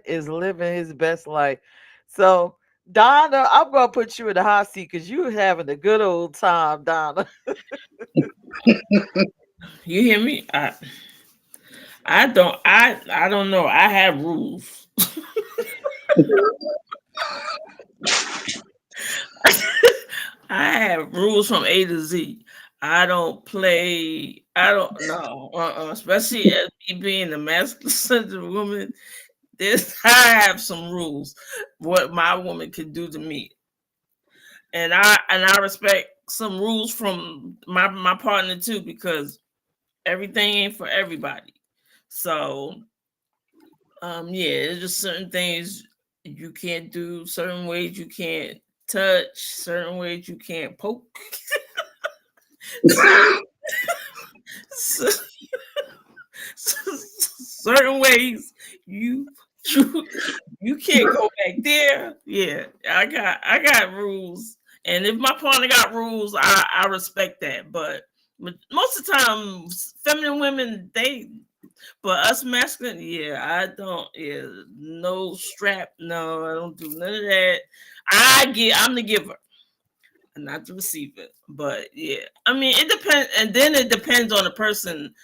is living his best life. So Donna, I'm gonna put you in the hot seat because you're having a good old time, Donna. You hear me? I don't know. I have rules. I have rules from A to Z. I don't play. I don't know. Especially as me being the masculine centered woman. I have some rules. What my woman can do to me, and I respect some rules from my partner too, because everything ain't for everybody. So yeah, there's just certain things you can't do, certain ways you can't touch, certain ways you can't poke. Certain ways you can't go back there. Yeah, I got rules, and if my partner got rules, I respect that. But most of the time, feminine women, but us masculine, yeah, I don't. Yeah, no strap, no, I don't do none of that. I'm the giver, not the receiver. But yeah, I mean, it depends, and then it depends on the person.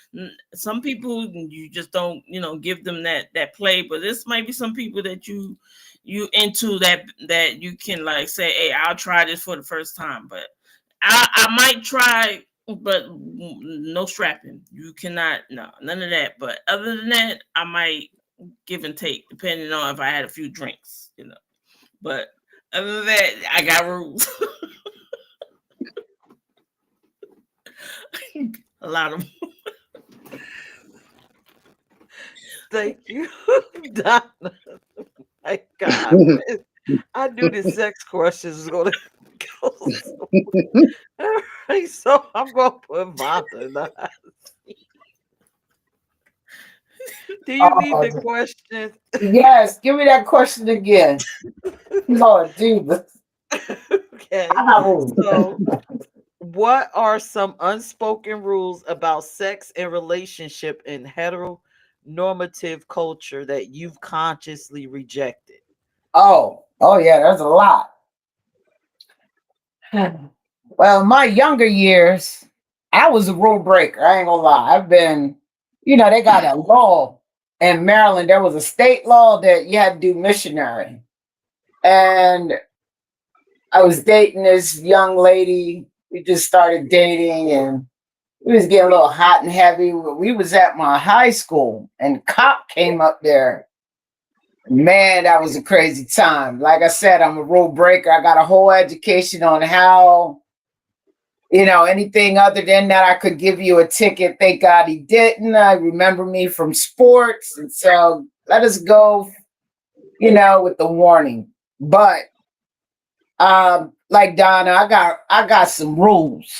Some people you just don't, give them that play. But this might be some people that you into that you can like say, hey, I'll try this for the first time, but I might try. But no strapping. You cannot, no, none of that. But other than that, I might give and take, depending on if I had a few drinks, But other than that, I got rules. A lot of them. Thank you, Donna. My God, I knew the sex questions was gonna go. All right, so I'm gonna put Vonda in the hot seat. Do you need the question? Yes, give me that question again. Lord Jesus. Okay. So, what are some unspoken rules about sex and relationship in heteronormative culture that you've consciously rejected? Oh yeah, there's a lot. Well, my younger years, I was a rule breaker. I ain't gonna lie. I've been, they got a law in Maryland. There was a state law that you had to do missionary. And I was dating this young lady, We just started dating, and we was getting a little hot and heavy. We was at my high school, and the cop came up there. Man, that was a crazy time. Like I said, I'm a rule breaker. I got a whole education on how, anything other than that, I could give you a ticket. Thank God he didn't. I remember me from sports. And so let us go, with the warning. But like Donna, I got some rules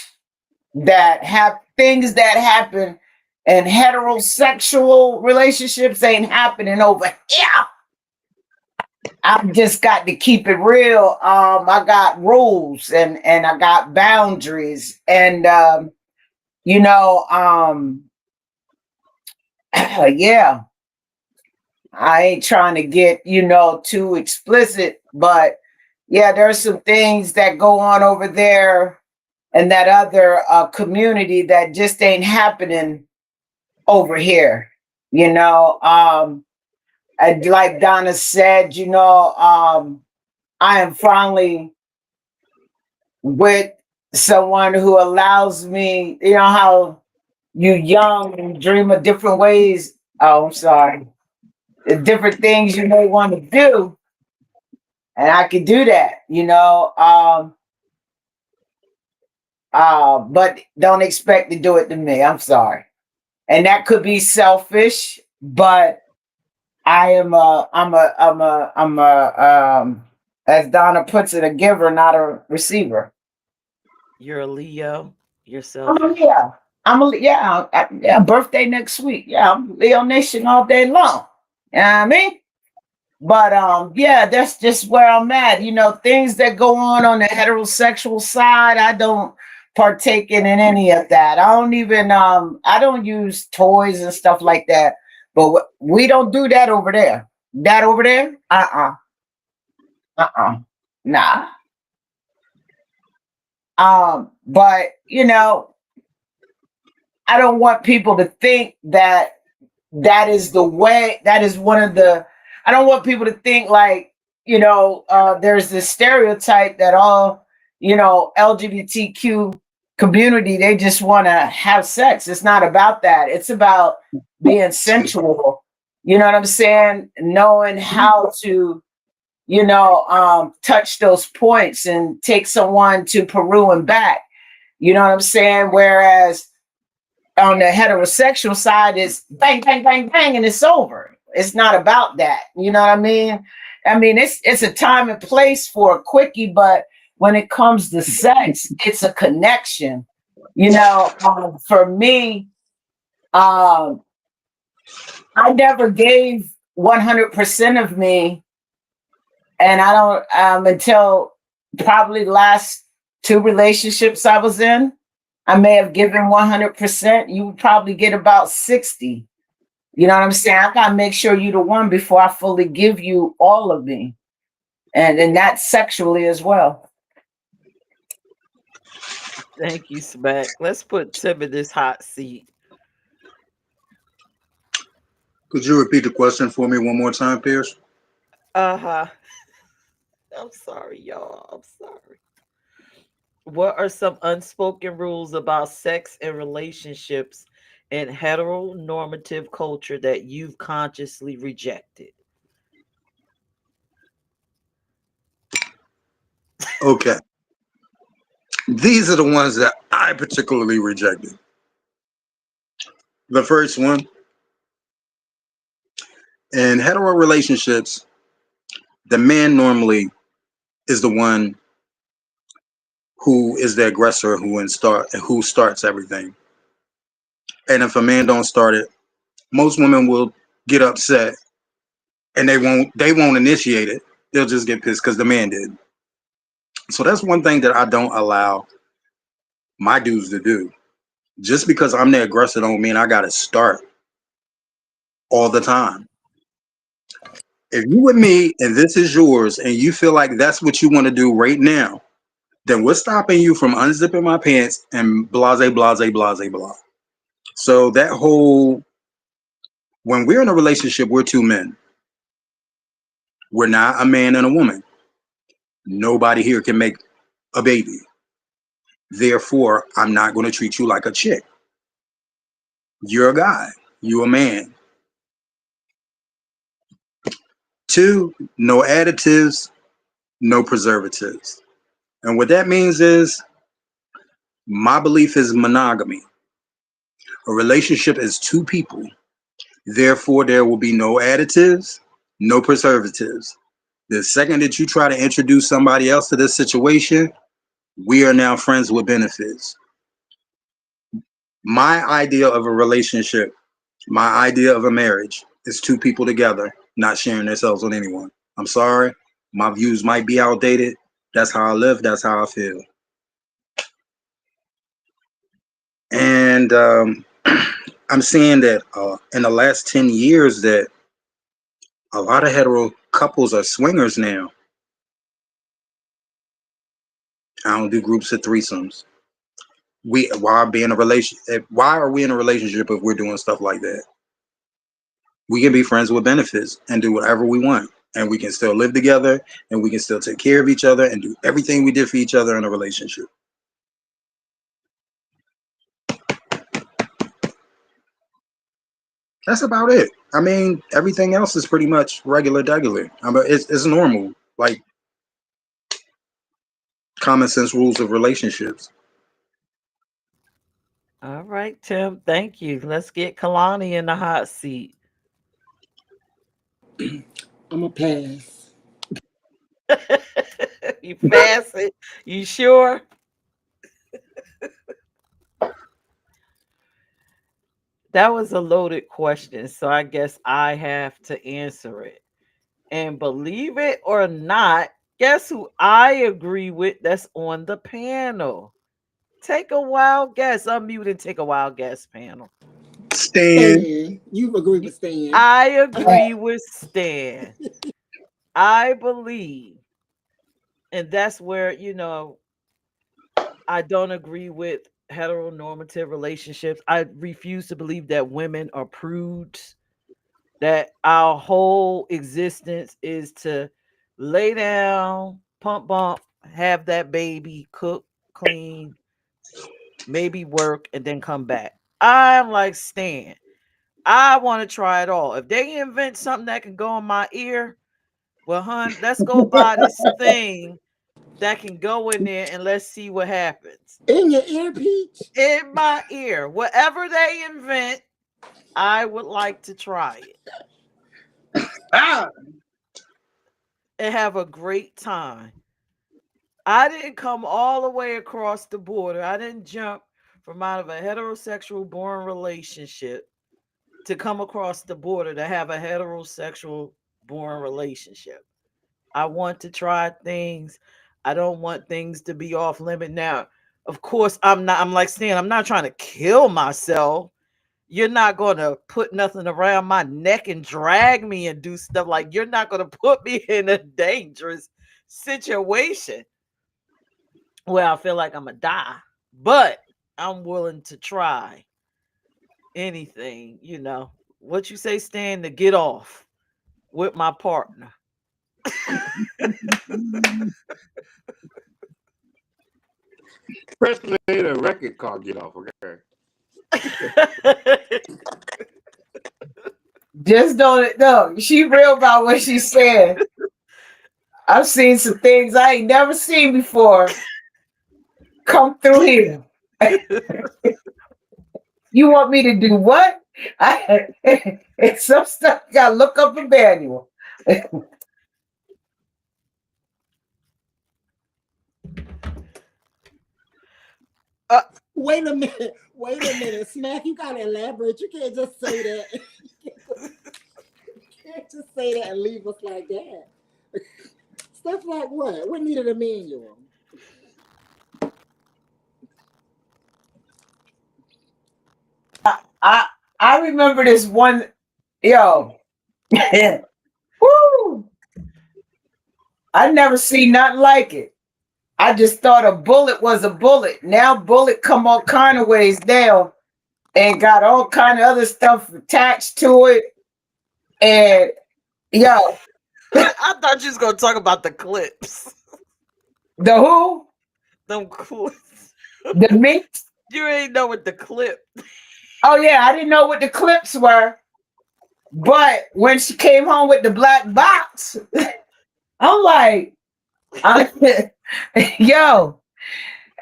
that have things that happen, and heterosexual relationships ain't happening over here. I've just got to keep it real. I got rules, and I got boundaries, and you know, yeah, I ain't trying to get too explicit, but yeah, there's some things that go on over there and that other community that just ain't happening over here. And like Donna said, I am finally with someone who allows me, how you young and dream of different ways. Oh, I'm sorry. The different things you may want to do. And I can do that, but don't expect to do it to me. I'm sorry. And that could be selfish, but as Donna puts it, a giver, not a receiver. You're a Leo yourself. Oh yeah, yeah. Birthday next week. Yeah, I'm Leo Nation all day long. You know what I mean? But yeah, that's just where I'm at. Things that go on the heterosexual side, I don't partake in any of that. I don't even I don't use toys and stuff like that. But we don't do that over there. That over there? Nah. But I don't want people to think that is the way. That is one of the. I don't want people to think like there's this stereotype that all LGBTQ community, they just want to have sex. It's not about that. It's about being sensual. You know what I'm saying? Knowing how to touch those points and take someone to Peru and back. You know what I'm saying? Whereas on the heterosexual side, it's bang, bang, bang, bang, and it's over. It's not about that. You know what I mean? I mean, it's a time and place for a quickie, but when it comes to sex, it's a connection. For me, I never gave 100% of me, and I don't until probably last two relationships I was in. I may have given 100%. You would probably get about 60. You know what I'm saying? I gotta make sure you're the one before I fully give you all of me, and that's sexually as well. Thank you, Smack. Let's put Tim in this hot seat. Could you repeat the question for me one more time, Peirrce? Uh-huh. I'm sorry, y'all. I'm sorry. What are some unspoken rules about sex and relationships in heteronormative culture that you've consciously rejected? Okay. These are the ones that I particularly rejected. The first one, in hetero relationships, the man normally is the one who is the aggressor, who starts everything. And if a man don't start it, most women will get upset, and they won't initiate it. They'll just get pissed because the man did. So that's one thing that I don't allow my dudes to do. Just because I'm the aggressor don't mean I gotta start all the time. If you with me and this is yours and you feel like that's what you want to do right now, then what's stopping you from unzipping my pants and blase, blase, blase, blah. So that whole, when we're in a relationship, we're two men. We're not a man and a woman. Nobody here can make a baby. Therefore, I'm not going to treat you like a chick. You're a guy. You're a man. 2, no additives, no preservatives. And what that means is my belief is monogamy. A relationship is 2 people. Therefore, there will be no additives, no preservatives. The second that you try to introduce somebody else to this situation, we are now friends with benefits. My idea of a relationship, my idea of a marriage is 2 people together, not sharing themselves with anyone. I'm sorry, my views might be outdated. That's how I live. That's how I feel. And I'm seeing that in the last 10 years that a lot of hetero couples are swingers now. I don't do groups of threesomes. Why are we in a relationship if we're doing stuff like that? We can be friends with benefits and do whatever we want, and we can still live together, and we can still take care of each other and do everything we did for each other in a relationship. That's about it. I mean, everything else is pretty much regular. I mean, it's normal, like common sense rules of relationships. All right, Tim. Thank you. Let's get Kalani in the hot seat. I'm a pass. You fast it? You sure? That was a loaded question, so I guess I have to answer it. And believe it or not, guess who I agree with that's on the panel? Take a wild guess. Unmute and take a wild guess, panel. Stan. Stan, you agree with Stan? I agree with Stan. I believe, and that's where, I don't agree with heteronormative relationships. I refuse to believe that women are prudes, that our whole existence is to lay down, pump, bump, have that baby, cook, clean, maybe work, and then come back. I'm like Stan. I want to try it all. If they invent something that can go in my ear, well, hun, let's go buy this thing that can go in there and let's see what happens. In your ear, Peach? In my ear, whatever they invent, I would like to try it Ah, and have a great time. I didn't come all the way across the border. I didn't jump from out of a heterosexual born relationship to come across the border to have a heterosexual born relationship. I want to try things. I don't want things to be off limit. Now, of course, I'm like Stan, I'm not trying to kill myself. You're not going to put nothing around my neck and drag me and do stuff like you're not going to put me in a dangerous situation where I feel like I'm going to die. But I'm willing to try anything, What you say, Stan, to get off with my partner. Especially a record car get off. Okay. Just don't know. She real about what she said. I've seen some things I ain't never seen before come through here. You want me to do what? It's some stuff you gotta look up a manual. Wait a minute. Wait a minute. Smack, you gotta elaborate. You can't just say that. You can't just say that and leave us like that. Stuff like what? We needed a manual. I remember this one, yo. Woo! I never seen nothing like it. I just thought a bullet was a bullet. Now bullet come all kind of ways down and got all kind of other stuff attached to it. And yo, I thought you was gonna talk about the clips. the who? Them clips. The mix. You ain't know what the clip. Oh yeah, I didn't know what the clips were, but when she came home with the black box, I'm like, yo,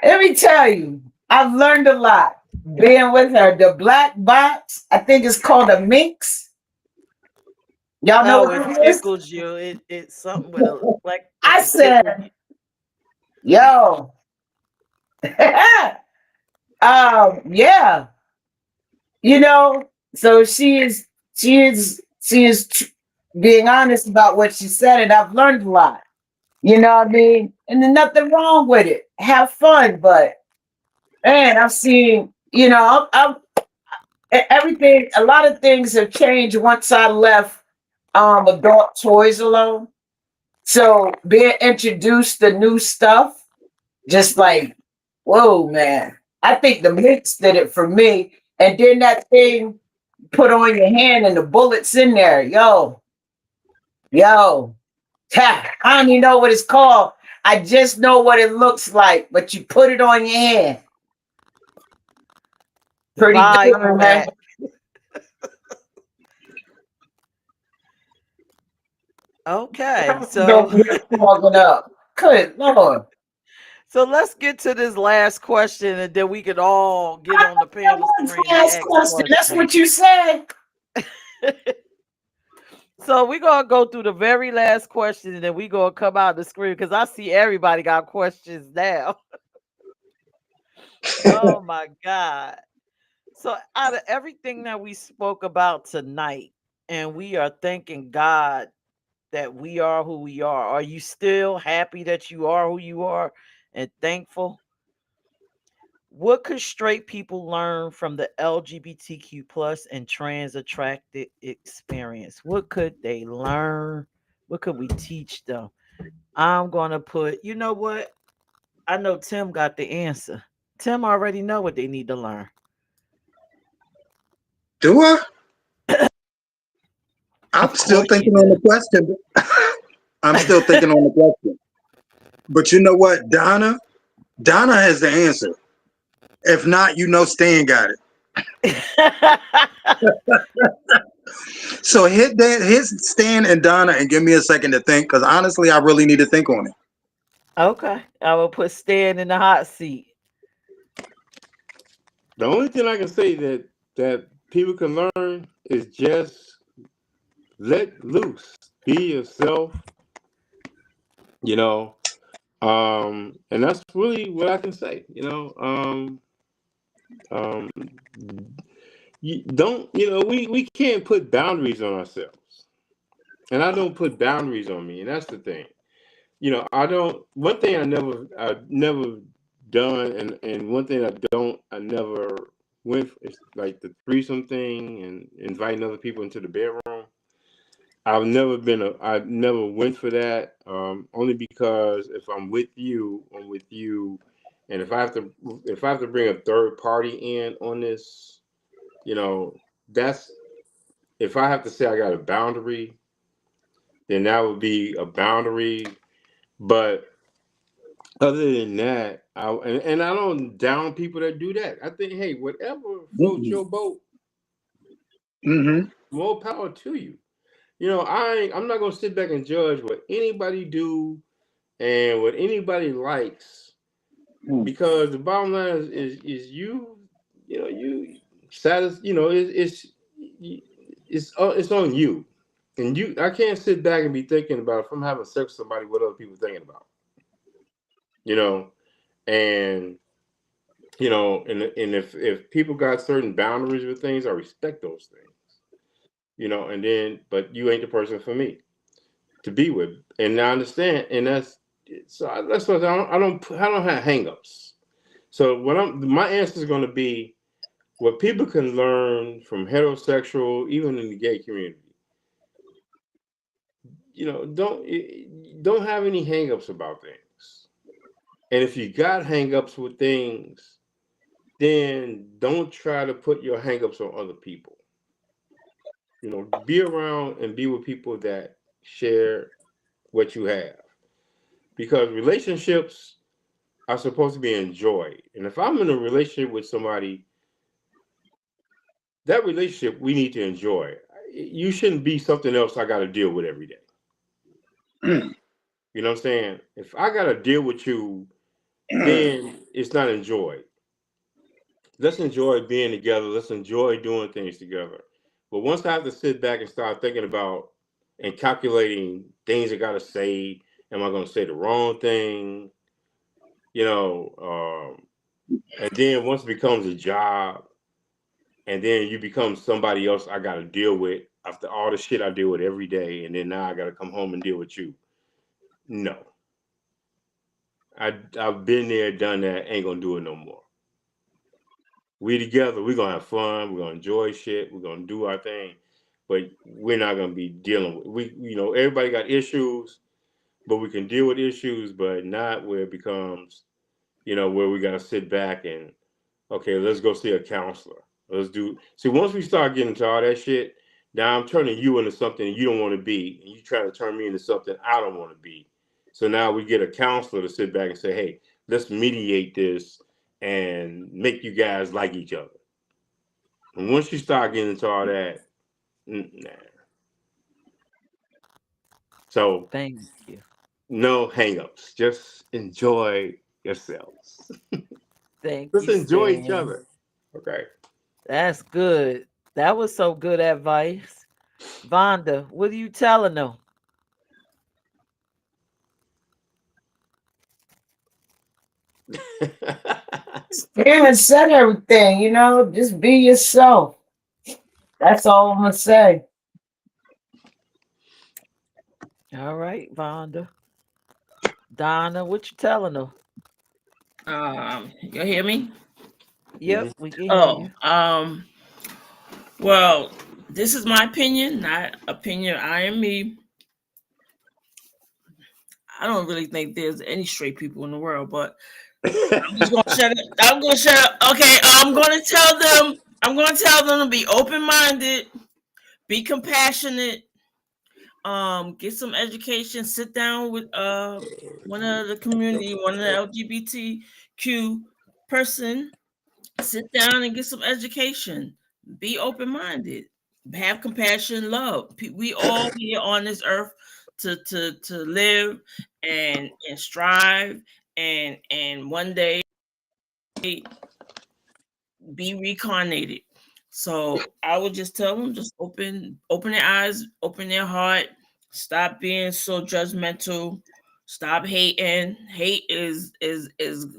let me tell you, I've learned a lot being with her. The black box, I think it's called a minx. Y'all know Oh, what it that is? tickles you. It's something with a like I it tickles said, you. yo, yeah, you know. So she is being honest about what she said, and I've learned a lot. You know what I mean? And there's nothing wrong with it. Have fun, but man, I've seen, everything. A lot of things have changed once I left adult toys alone. So being introduced to new stuff, just like, whoa, man. I think the mix did it for me. And then that thing put on your hand and the bullets in there. Yo, I don't even know what it's called. I just know what it looks like, but you put it on your hand. Pretty good, man. Vibrac. Okay, Don't so get clogging up. Good Lord. so let's get to this last question, and then we can all get I on the thought that panel was screen the and last ask question. That's questions. what you said. So we're gonna go through the very last question, and then we gonna come out the screen because I see everybody got questions now. Oh my god! So out of everything that we spoke about tonight, and we are thanking God that we are who we are you still happy that you are who you are and thankful? What could straight people learn from the LGBTQ plus and trans attracted experience? What could they learn? What could we teach them? I'm gonna put, you know what? I know Tim got the answer. Tim already know what they need to learn. Do I? I'm Of still course you thinking on do. the question. I'm still thinking on the question. But you know what, Donna? Donna has the answer. If not, Stan got it. So hit Stan and Donna and give me a second to think, because honestly, I really need to think on it. Okay, I will put Stan in the hot seat. The only thing I can say that people can learn is just let loose, be yourself, you know. And that's really what I can say, um, you don't, we can't put boundaries on ourselves, and I don't put boundaries on me, and that's the thing. I don't. One thing I never done, and one thing I never went is like the threesome thing and inviting other people into the bedroom. I never went for that. Only because if I'm with you, and if I have to bring a third party in on this, that's if I have to say I got a boundary, then that would be a boundary. But other than that, and I don't down people that do that. I think, hey, whatever floats Mm-hmm. your boat, Mm-hmm. more power to you. I'm not gonna sit back and judge what anybody do and what anybody likes, because the bottom line is you, you it's on you, and I can't sit back and be thinking about if I'm having sex with somebody what other people thinking about, you know, and and if people got certain boundaries with things, I respect those things, and then but you ain't the person for me to be with, and I understand, and that's what I don't have hangups. So my answer is going to be what people can learn from heterosexual, even in the gay community. Don't have any hangups about things, and if you got hangups with things, then don't try to put your hangups on other people. Be around and be with people that share what you have, because relationships are supposed to be enjoyed. And if I'm in a relationship with somebody, that relationship we need to enjoy. You shouldn't be something else I got to deal with every day. You know what I'm saying? If I got to deal with you, then it's not enjoyed. Let's enjoy being together. Let's enjoy doing things together. But once I have to sit back and start thinking about and calculating things I got to say, am I going to say the wrong thing? You know, and then once it becomes a job, and then you become somebody else I got to deal with after all the shit I deal with every day, and then now I got to come home and deal with you. No, I've been there, done that. Ain't gonna do it no more. We together. We're gonna have fun. We're gonna enjoy shit. We're gonna do our thing, but we're not gonna be dealing with. Everybody got issues, but we can deal with issues, but not where it becomes, where we gotta sit back and okay, let's go see a counselor. See, once we start getting into all that shit, now I'm turning you into something you don't want to be, and you try to turn me into something I don't want to be. So now we get a counselor to sit back and say, hey, let's mediate this and make you guys like each other. And once you start getting into all that, nah. So Thank you. no hangups. Just enjoy yourselves. Thank Let's you, enjoy each Stan. other. Okay. That's good. That was so good advice. Vonda, what are you telling them? Stan said everything, just be yourself. That's all I'm gonna say. All right, Vonda. Donna, what you telling them? You hear me? Yep, we can hear Oh, you. well, this is my opinion, not opinion. I am me. I don't really think there's any straight people in the world, but I'm just gonna shut it. I'm gonna shut up. Okay, I'm gonna tell them. I'm gonna tell them to be open minded, be compassionate, get some education, sit down with one of the community, one of the LGBTQ person, sit down and get some education. Be open minded, have compassion, love. We all here on this earth to live and strive and one day be reincarnated. So I would just tell them, just open their eyes, open their heart, stop being so judgmental, stop hating. Hate is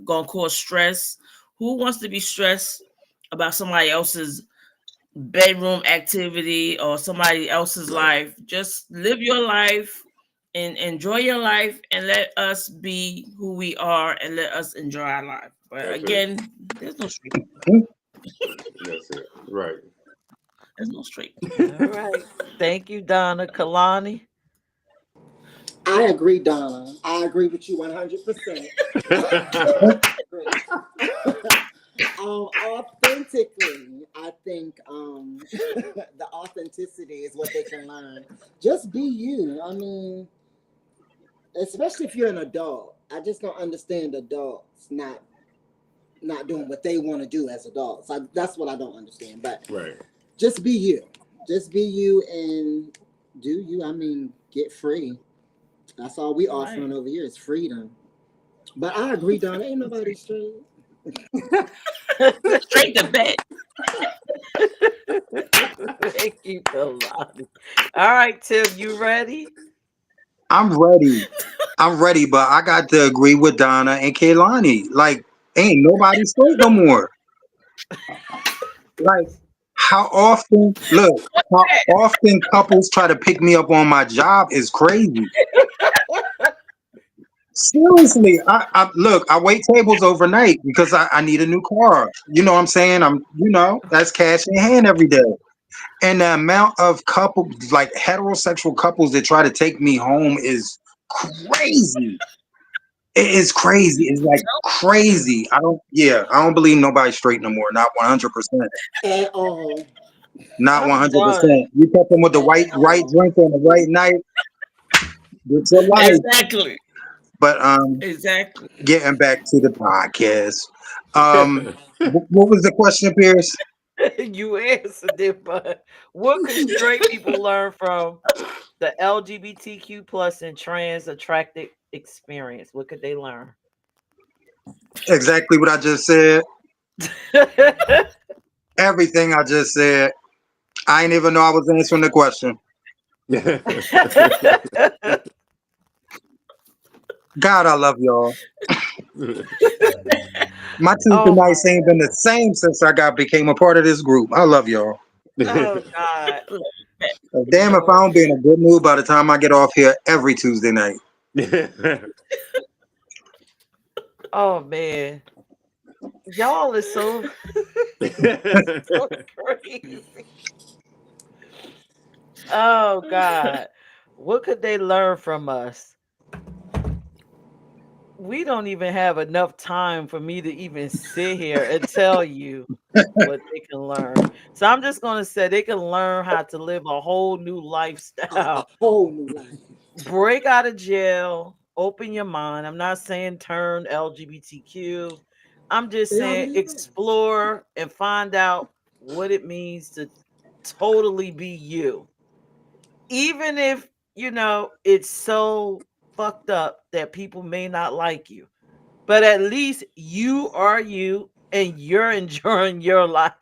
gonna cause stress. Who wants to be stressed about somebody else's bedroom activity or somebody else's life? Just live your life and enjoy your life and let us be who we are and let us enjoy our life. But That's it. again, there's no straight. That's it. Right. There's no straight. All right. Thank you, Donna. Kalani. I agree, Donna. I agree with you 100%. Authentically, I think the authenticity is what they can learn. Just be you. I mean, especially if you're an adult. I just don't understand adults not doing what they want to do as adults. That's what I don't understand. But Right. just be you. Just be you and do you. I mean, get free. That's all we offering over here is freedom. But I agree, Don. Ain't nobody straight. Straight to bed. Thank you, Kalani. All right, Tim, you ready? I'm ready. I'm ready, but I got to agree with Donna and Kaylani. Like, ain't nobody straight no more. Like, how often couples try to pick me up on my job is crazy. Seriously, I look, I wait tables overnight because I need a new car. You know what I'm saying? That's cash in hand every day. And the amount of couples, like heterosexual couples that try to take me home is crazy. It is crazy. It's like crazy. I don't believe nobody's straight no more. Not 100%. At all. Not I'm 100%. done. You catch them with the At right all. drink on the right night. It's your life. Exactly. But Exactly. getting back to the podcast, what was the question, Pierce? You answered it, but what could straight people learn from the LGBTQ plus and trans attracted experience? What could they learn? Exactly what I just said. Everything I just said. I didn't even know I was answering the question. God, I love y'all. My Tuesday Oh my, nights ain't been the same since I got became a part of this group. I love y'all. oh God, Damn if I Lord. don't be in a good mood by the time I get off here every Tuesday night. Oh man, y'all is so, so crazy. Oh God, what could they learn from us? We don't even have enough time for me to even sit here and tell you what they can learn. So I'm just gonna say they can learn how to live a whole new A lifestyle. whole new life. Break out of jail, open your mind. I'm not saying turn LGBTQ. I'm just They saying already are. explore and find out what it means to totally be you. Even if, it's so fucked up that people may not like you. But at least you are you and you're enjoying your life.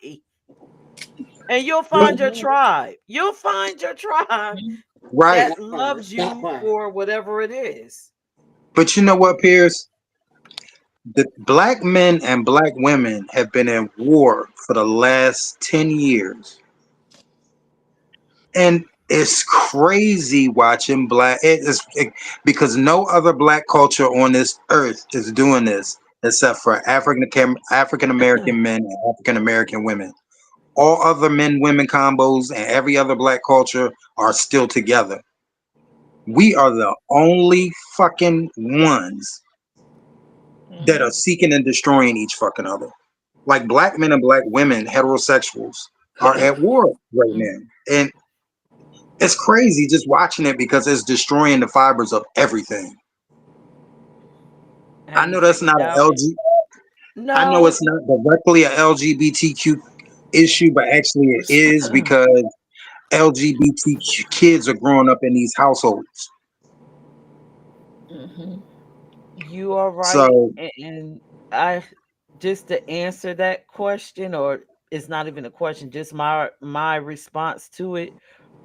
And you'll find your Mhm. tribe. You'll find your tribe Right. that That part. loves That you part. for whatever it is. But you know what, Pierce? The black men and black women have been in war for the last 10 years. And it's crazy watching because no other black culture on this earth is doing this except for African American men and African American women. All other men women combos and every other black culture are still together. We are the only fucking ones that are Mhm. seeking and destroying each fucking other. Like black men and black women, heterosexuals, are at war right Mm. now. And it's crazy just watching it because it's destroying the fibers of everything. I Have you know that's not figured an out? LG. I know No. it's not directly a LGBTQ issue, but actually it is because LGBTQ kids are growing up in these households. Hmm. You are right. So And I just to answer that question, or it's not even a question, just my response to it.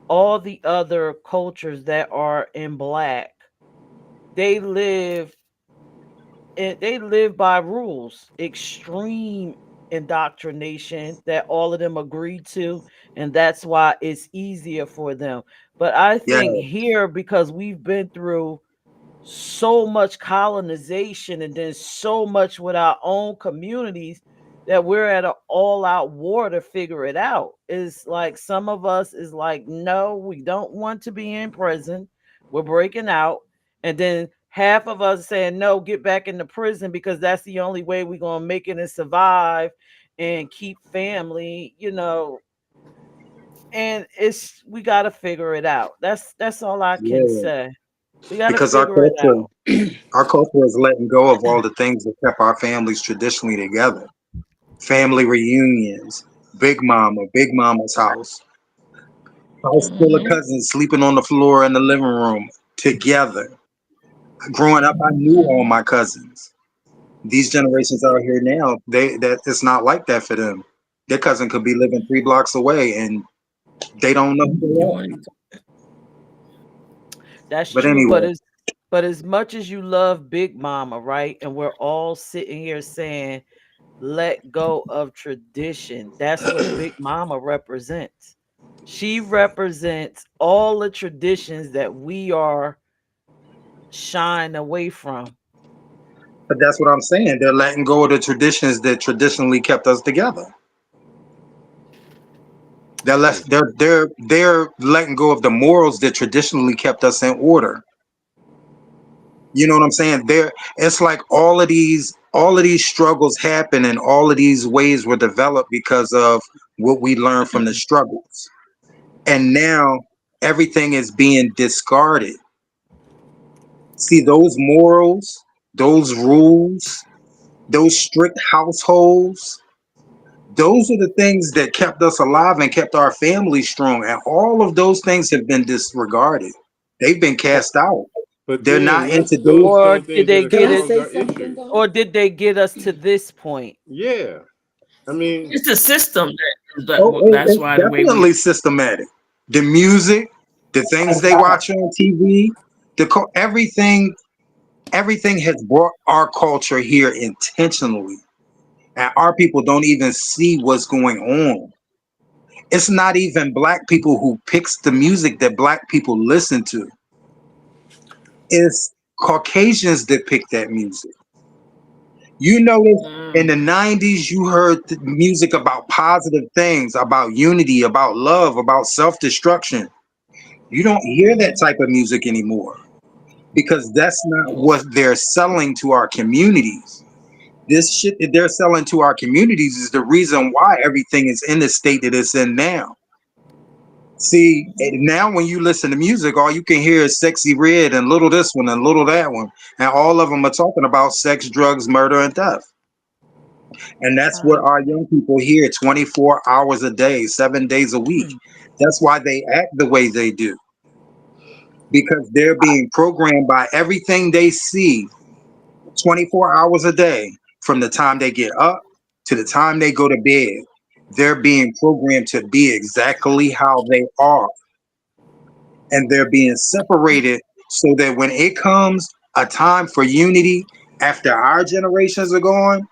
All the other cultures that are in black, they live they live by rules, extreme indoctrination that all of them agree to, and that's why it's easier for them. But I yeah, think here, because we've been through so much colonization and then so much with our own communities, that we're at an all-out war to figure it out. It's like some of us is like, no, we don't want to be in prison, we're breaking out. And then half of us saying, no, get back into prison because that's the only way we're going to make it and survive and keep family, and it's we got to figure it out. That's all I can yeah. say. We got to Because figure it out. our culture is letting go of all the things that kept our families traditionally together. Family reunions, Big Mama's house full of Mhm. cousins sleeping on the floor in the living room together. Growing up, I knew all Mhm. my cousins. These generations out here now, that it's not like that for them. Their cousin could be living 3 blocks away, and they don't know who they You are. want That's But true, but anyway, as much as you love Big Mama, right? And we're all sitting here saying, let go of tradition. That's what Big Mama represents. She represents all the traditions that we are shying away from. but that's what I'm saying. They're letting go of the traditions that traditionally kept us together. They're letting go of the morals that traditionally kept us in order. You know what I'm saying? It's like all of these struggles happen and all of these ways were developed because of what we learned from the struggles. And now everything is being discarded. See, those morals, those rules, those strict households, those are the things that kept us alive and kept our family strong. And all of those things have been disregarded. They've been cast out. But They're then not in that's today. those Or some did things they that have Can get I it? caused say our something issues. though? Or did they get us to this point? Yeah. I mean, It's the system Oh, that's it's why the way we definitely systematic. The music, the things they watch on TV, everything, everything has brought our culture here intentionally, and our people don't even see what's going on. It's not even black people who picks the music that black people listen to. It's Caucasians that pick that music. You notice in the 90s, you heard the music about positive things, about unity, about love, about self destruction. You don't hear that type of music anymore because that's not what they're selling to our communities. This shit that they're selling to our communities is the reason why everything is in the state that it's in now. See, now when you listen to music, all you can hear is Sexy Red and little this one and little that one. And all of them are talking about sex, drugs, murder, and theft. And that's what our young people hear 24 hours a day, 7 days a week. That's why they act the way they do, because they're being programmed by everything they see 24 hours a day from the time they get up to the time they go to bed. They're being programmed to be exactly how they are. And they're being separated so that when it comes a time for unity after our generations are gone,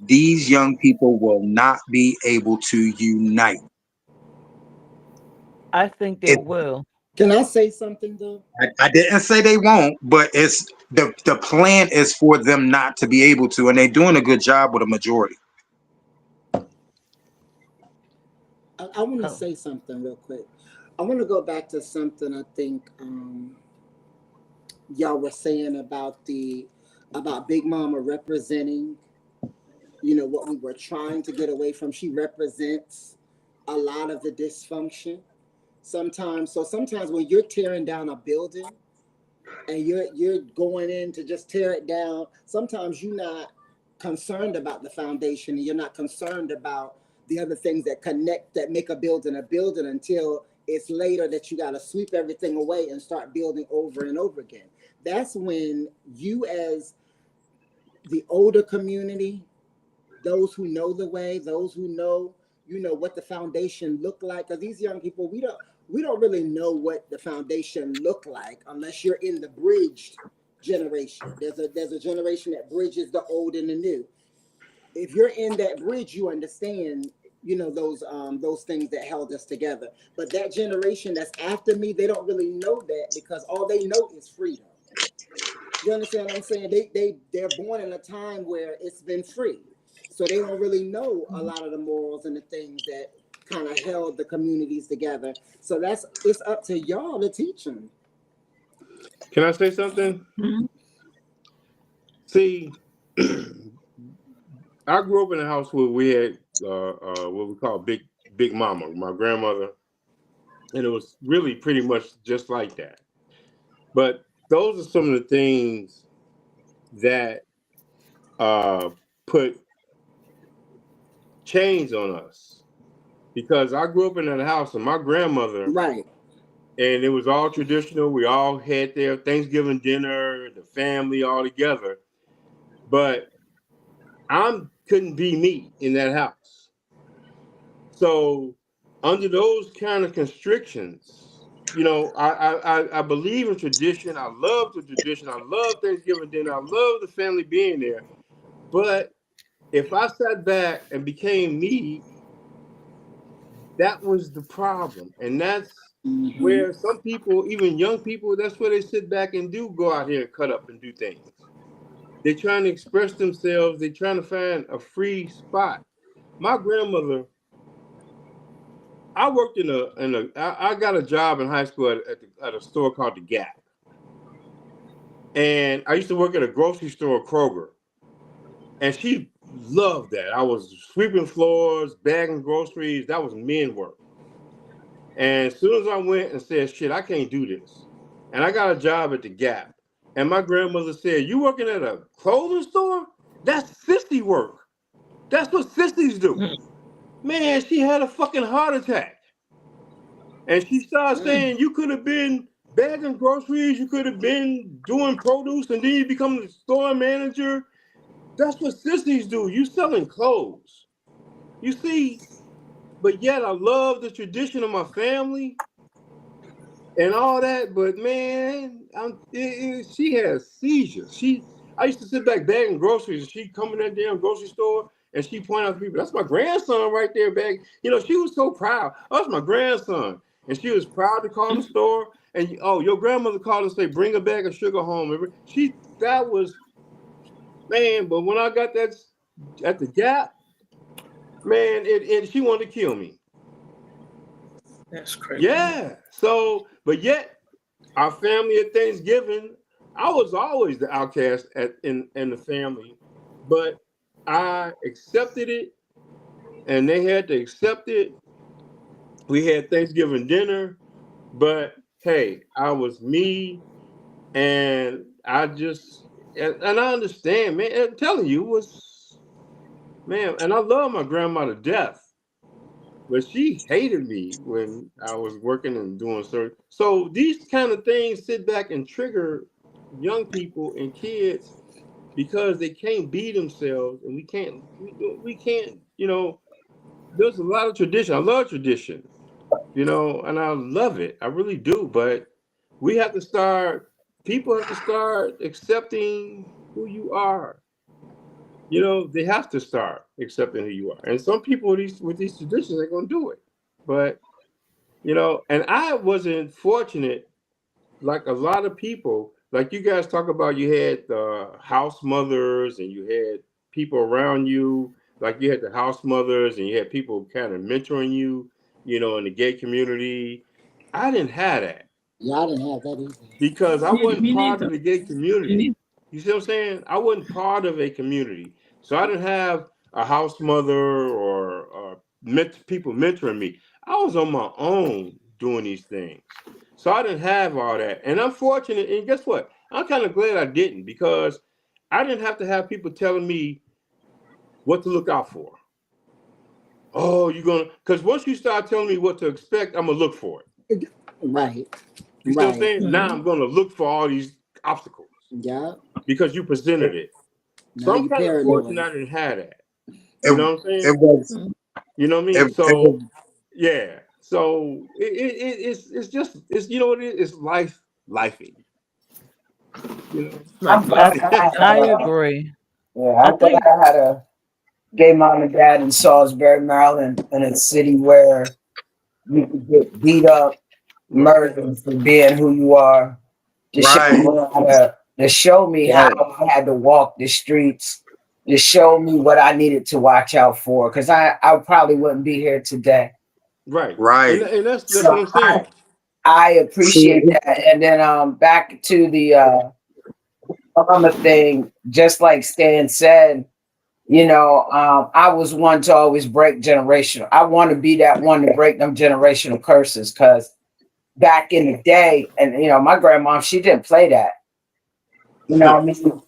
these young people will not be able to unite. I think they It, will. Can I say something though? I didn't say they won't, but it's the plan is for them not to be able to, and they're doing a good job with a majority. I want to Oh, say something real quick. I want to go back to something I think y'all were saying about the about Big Mama representing, what we were trying to get away from. She represents a lot of the dysfunction. Sometimes when you're tearing down a building and you're going in to just tear it down, sometimes you're not concerned about the foundation and you're not concerned about the other things that connect that make a building until it's later that you got to sweep everything away and start building over and over again. That's when you, as the older community, those who know the way, those who know, what the foundation look like. Because these young people, we don't really know what the foundation look like unless you're in the bridged generation. There's a generation that bridges the old and the new. If you're in that bridge, you understand, those things that held us together. But that generation that's after me, they don't really know that because all they know is freedom. You understand what I'm saying? They're born in a time where it's been free, so they don't really know a lot of the morals and the things that kind of held the communities together. So it's up to y'all to teach them. can I say something? See, I grew up in a house where we had what we call Big Mama, my grandmother, and it was really pretty much just like that. But those are some of the things that uh, put chains on us because I grew up in that house and my grandmother, Right. and it was all traditional. We all had their Thanksgiving dinner, the family all together. But I couldn't be me in that house. So under those kind of constrictions, I believe in tradition. I love the tradition. I love Thanksgiving dinner. I love the family being there. But if I sat back and became me, that was the problem. And that's Mm-hmm. where some people, even young people, that's where they sit back and do go out here and cut up and do things. They're trying to express themselves. They're trying to find a free spot. My grandmother, I worked I got a job in high school at a store called the Gap. And I used to work at a grocery store, Kroger. And she loved that. I was sweeping floors, bagging groceries. That was men work. And as soon as I went and said, shit, I can't do this. And I got a job at the Gap. And my grandmother said, "You working at a clothing store? That's sissy work. That's what sissies do." Man, she had a fucking heart attack. And she started saying, "You could have been bagging groceries, you could have been doing produce, and then you become the store manager. That's what sissies do. You selling clothes." You see, but yet I love the tradition of my family and all that. But man, she has seizures. I used to sit back bagging groceries, and she'd come in that damn grocery store and she point out to people, "That's my grandson right there back." She was so proud. "Oh, that's my grandson," and she was proud to call the store. And oh, your grandmother called and say, "Bring a bag of sugar home." That was, man. But when I got that at the Gap, man, she wanted to kill me. That's crazy. Yeah. So, but yet our family at Thanksgiving, I was always the outcast in the family, but I accepted it, and they had to accept it. We had Thanksgiving dinner, but hey, I was me, and and I understand, man. I'm telling you, it was, man, and I love my grandma to death. But she hated me when I was working and doing certain. So these kind of things sit back and trigger young people and kids because they can't be themselves, and we can't. There's a lot of tradition. I love tradition, and I love it. I really do. But we have to start. People have to start accepting who you are. They have to start accepting who you are. And some people with these traditions are going to do it. But, and I wasn't fortunate like a lot of people. Like you guys talk about, you had house mothers and you had people around you. Like you had the house mothers and you had people kind of mentoring you, in the gay community. I didn't have that. Yeah, I didn't have that either. Because I wasn't Me part neither. of the gay community. You see what I'm saying? I wasn't part of a community. So I didn't have a house mother or people mentoring me. I was on my own doing these things. So I didn't have all that. And I'm fortunate. And guess what? I'm kind of glad I didn't, because I didn't have to have people telling me what to look out for. Oh, because once you start telling me what to expect, I'm going to look for it. Right. You see what I'm Right. saying? Now I'm going to look for all these obstacles Yeah. because you presented it. So Now I'm you kind of fortunate paranoid. I didn't have that. You know It what I'm saying? it was You know what I mean? it So was yeah. So it's just what it is. It's lifing. Like I, life. I agree. Yeah, I I thought think I had a gay mom and dad in Salisbury, Maryland, in a city where you could get beat up, murdered for being who you are. To show right. me how that I had to walk the streets, to show me what I needed to watch out for, because I probably wouldn't be here today. Right. And Right. and that's what So I'm saying. I appreciate See, that. And then back to the mama thing, just like Stan said, I was one to always break generational. I want to be that one to break them generational curses, because back in the day, and my grandma, she didn't play that. I mean,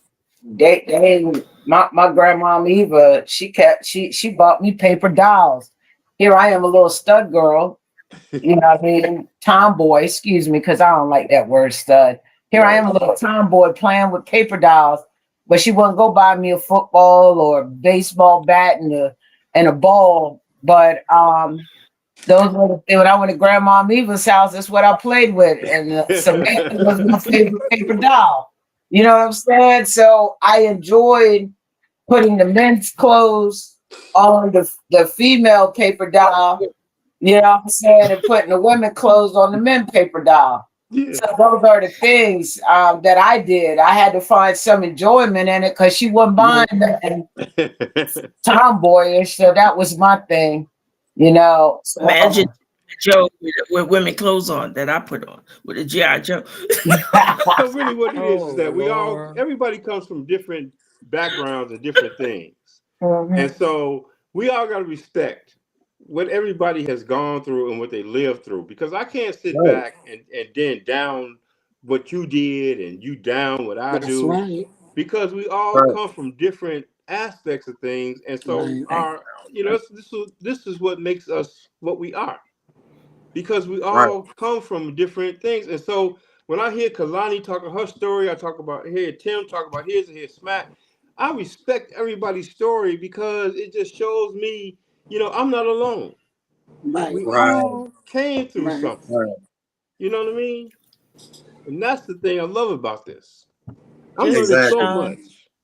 my grandma Eva, she bought me paper dolls. Here I am, a little stud girl, what I mean, tomboy, excuse me, because I don't like that word stud. Here I Right. am, a little tomboy playing with paper dolls, but she wouldn't go buy me a football or baseball bat and a ball. But those were when I went to Grandma Eva's house, that's what I played with. And Samantha was my favorite paper doll. You know what I'm saying? So I enjoyed putting the men's clothes on the female paper doll, you know what I'm saying, and putting the women clothes on the men paper doll. Yeah. So those are the things that I did. I had to find some enjoyment in it because she wasn't buying nothing tomboyish. So that was my thing. Imagine So, Joe with women clothes on that I put on with a GI Joe. So really what it is oh that Lord. everybody comes from different backgrounds and different things. And Mhm. so we all got to respect what everybody has gone through and what they lived through, because I can't sit right. back and then what you did and you down what I That's do, right. because we all Right. come from different aspects of things, and so Right. Thank our, this is what makes us what we are, because we Right. all come from different things. And so when I hear Kalani talking her story, I talk about, hear Tim talk about his, and hear Smack, I respect everybody's story, because it just shows me, I'm not alone. Right. We Right. all came through Right. something. Right. You know what I mean? And that's the thing I love about this. I'm just to learning Exactly. so chime much.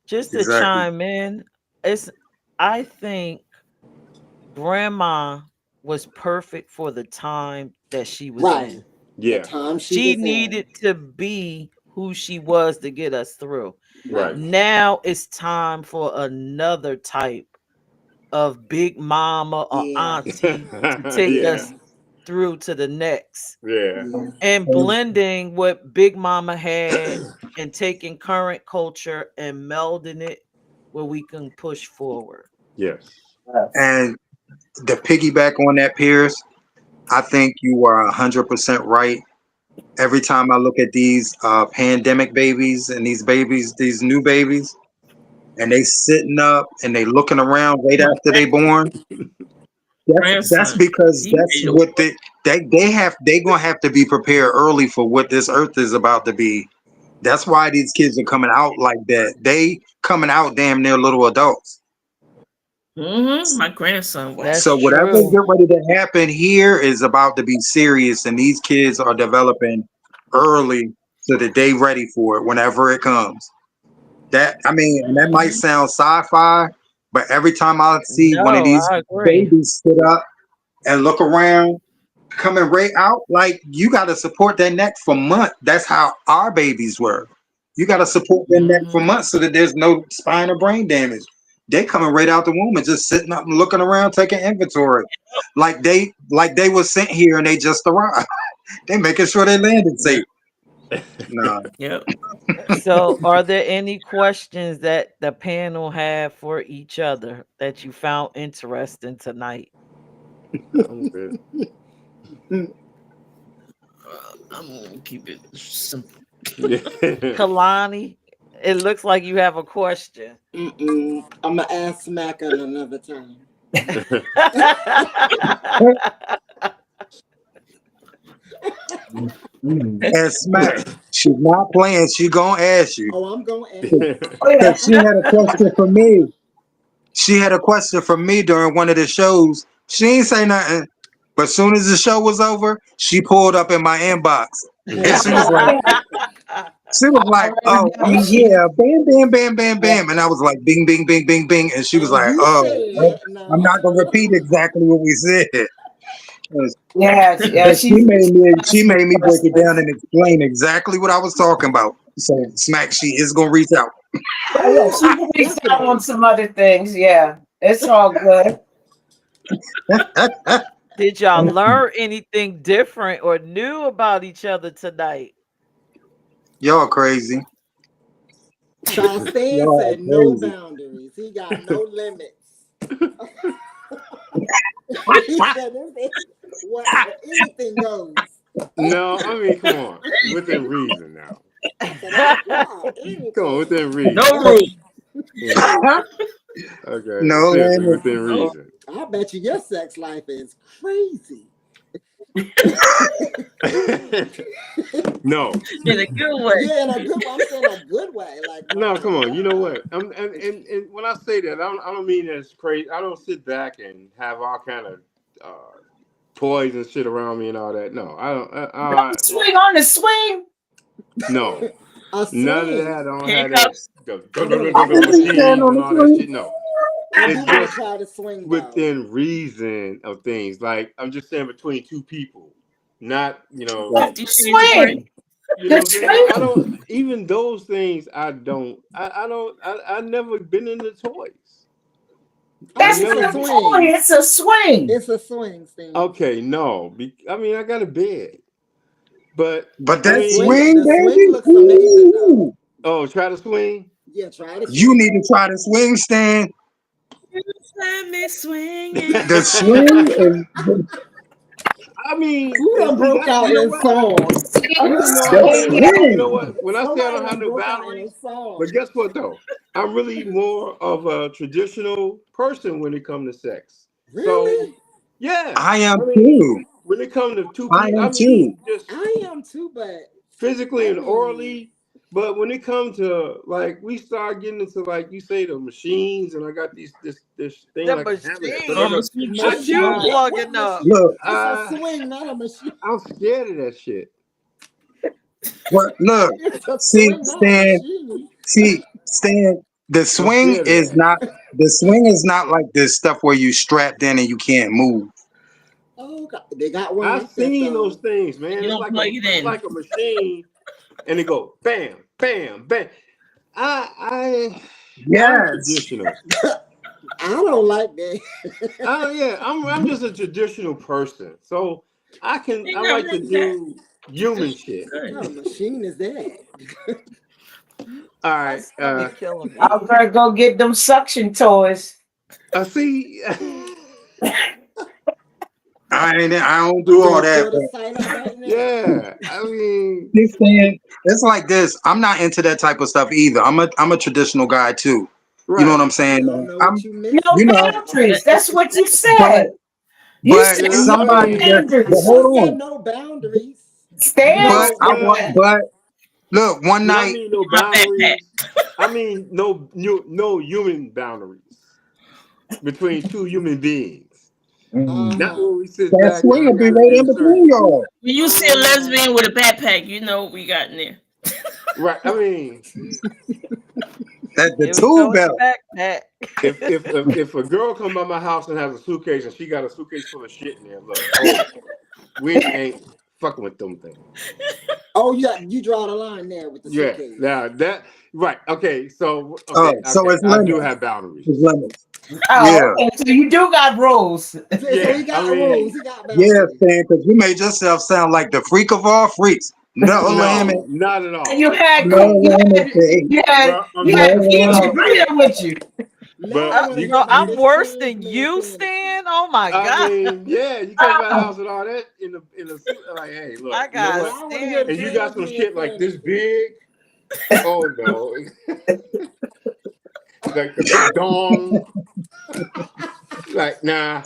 just to Exactly. chime in, it's I think grandma was perfect for the time that she was Right. in. The Yeah, time she She was in. needed to be who she was to get us through. Right. right. Now it's time for another type of big mama or Yeah. auntie to take Yeah, us Yeah. through to the next. yeah, Yeah. And blending what Big Mama had and taking current culture and melding it where we can push forward. yes. And the piggyback on that, Pierce, I think you are 100% right. Every time I look at these pandemic babies and these babies, these new babies, and they sitting up and they looking around right my after they born, that's grandson. because He that's made a what they gonna have to be prepared early for what this earth is about to be. That's why these kids are coming out like that. They coming out damn near little adults. my grandson. What? That's So whatever true. get ready to happen here is about to be serious, and these kids are developing early so that they ready for it whenever it comes. That I mean, and that might Mhm. sound sci-fi, but every time I see one of No, these I agree. babies sit up and look around, coming right out, like you got to support their neck for months. That's how our babies were. You got to support their neck for Mhm. months so that there's no spine or brain damage. They coming right out the womb and just sitting up and looking around, taking inventory, like they was sent here and they just arrived. They making sure they landed Yep. safe. No, Yep. So, are there any questions that the panel have for each other that you found interesting tonight? I'm good. I'm gonna keep it simple. Kalani, it looks like you have a question. I'm gonna ask Smack at another time. and smack. She's not playing. She gonna ask you Oh, I'm gonna ask. Oh yeah. because she had a question for me. She had a question for me during one of the shows. She ain't say nothing, but as soon as the show was over, she pulled up in my inbox and Well, she was like, I already "Oh know she. yeah, bam, bam, bam, bam, bam," and I was like, "Bing, bing, bing, bing, bing," and she was and like, you "Oh, said I'm no. not gonna repeat exactly what we said." Yeah, yeah. But She she asked me made me break it down questions. and explain exactly what I was talking about. So smack, she is gonna reach out. Oh yeah, Oh, she reached out on definitely. some other things. Yeah, it's all good. Did y'all learn anything different or new about each other tonight? Y'all crazy. Chastain Y'all said no crazy. boundaries. He got no limits. He said what anything goes. No, I mean, come on, within reason now. He said, "Oh yeah, Come on, anything." within No reason. rule. You know. Okay, No seriously, limit. within No. reason. I bet you your sex life is crazy. No, In a good way. Yeah, in a good way. I'm saying a good way. Like, oh no, my come on. You know God. what? And when I say that, I don't mean that it's crazy. I don't sit back and have all kind of toys and shit around me and all that. No, I don't. Swing on the swing. No, A none of that. I swing. don't have that Handcuffs. I can be stand machines on and the all that swing. shit. No, I it's do want to just try the swing though. within reason of things. Like I'm just saying between two people, not 50 Shades of Grey. Swing. you know The what I'm saying. I swing. don't even those things. I don't. I never been into toys. I That's It's a not never. a toy. swing. It's a swing. It's a swing, Steve. Okay, no. I mean, I got a bed, but But I The that mean, swing, swing, the swing baby. looks amazing though. Ooh. oh, try to swing. Yeah, try the You swing. need to try the swing stand. Let me swing. The swing is I mean, Who and done see broke that. out You know in what? song? I really know I The don't. You know swing. what? When I say I don't have no broke out in a boundaries, song. but guess what though? I'm really more of a traditional person when it comes to sex. So Really? yeah, I am I mean, too. when it comes to two I people, I am too. mean, just I am too, but physically I and mean, orally. But when it comes to like, we start getting into like you say the machines, and I got this thing The like a hammer that, machine. What you machine. plugging What up? machine? Look, It's a swing, not a machine. I'm scared of that shit. what? Look, It's a see, swing, not a Stan. machine. See, Stan. I'm scared of that. The swing is not like this stuff where you strapped in and you can't move. Oh, God. They got one I've like that seen those though. things, man. You It's don't like plug it in. a machine, and they go bam, bam, bam. I'm Yes. traditional. I don't like that. Yeah, I'm just a traditional person. So Ain't I nothing like to wrong with that. do human shit. What kind of Good. machine is that? All My right. stomach killing me. I better go get them suction toys. I see. I don't I'm do all gonna that. fill the site up right now. Yeah. I mean, This thing, it's like this. I'm not into that type of stuff either. I'm a traditional guy too. You know right. what I'm I saying? don't know what I'm, you No you missing. know, boundaries. That's what you but said. You but said You know, no I somebody mean, that, but boundaries. I hold said on. no boundaries. Stan But no, said I want, well, that. but look, one when I night, mean no My backpack. boundaries, I mean no human boundaries between two human beings. Not Mhm. Uh-huh. when we sit that back swing and will we be got to right do in between certain. y'all. When you see a Uh-huh. lesbian with a backpack, you know what we got in there. Right. I mean, That the Here we go tool with the belt. backpack. if a girl come by my house and has a suitcase and she got a suitcase full of shit in there, look, hold it. We ain't fucking with them things. Oh yeah, you draw the line there with the Yeah. suitcase. Now that right. Okay. So Oh, okay. so Okay. it's I do limits. have boundaries. It's limits. Oh, Yeah, okay. So you do got rules. So Yeah. he I got rules. mean, He got yeah, boundaries. Stan, because you made yourself sound like the freak of all freaks. No limit, no, not at And all. you had no limit, babe. Well, I'm you No not. had I'm Peach not. limit. agreeing with you. Now I But want to you, hear So about I'm you. this worse trans than man you, saying it. Stan. Oh my I god. mean, yeah. You come to my house and all that in the suit. Like, hey, look. I You know got what? Now I want to hear the Stan And you beat. got trans some man shit like saying this it. big. Oh no. Like the big dong. Like, nah,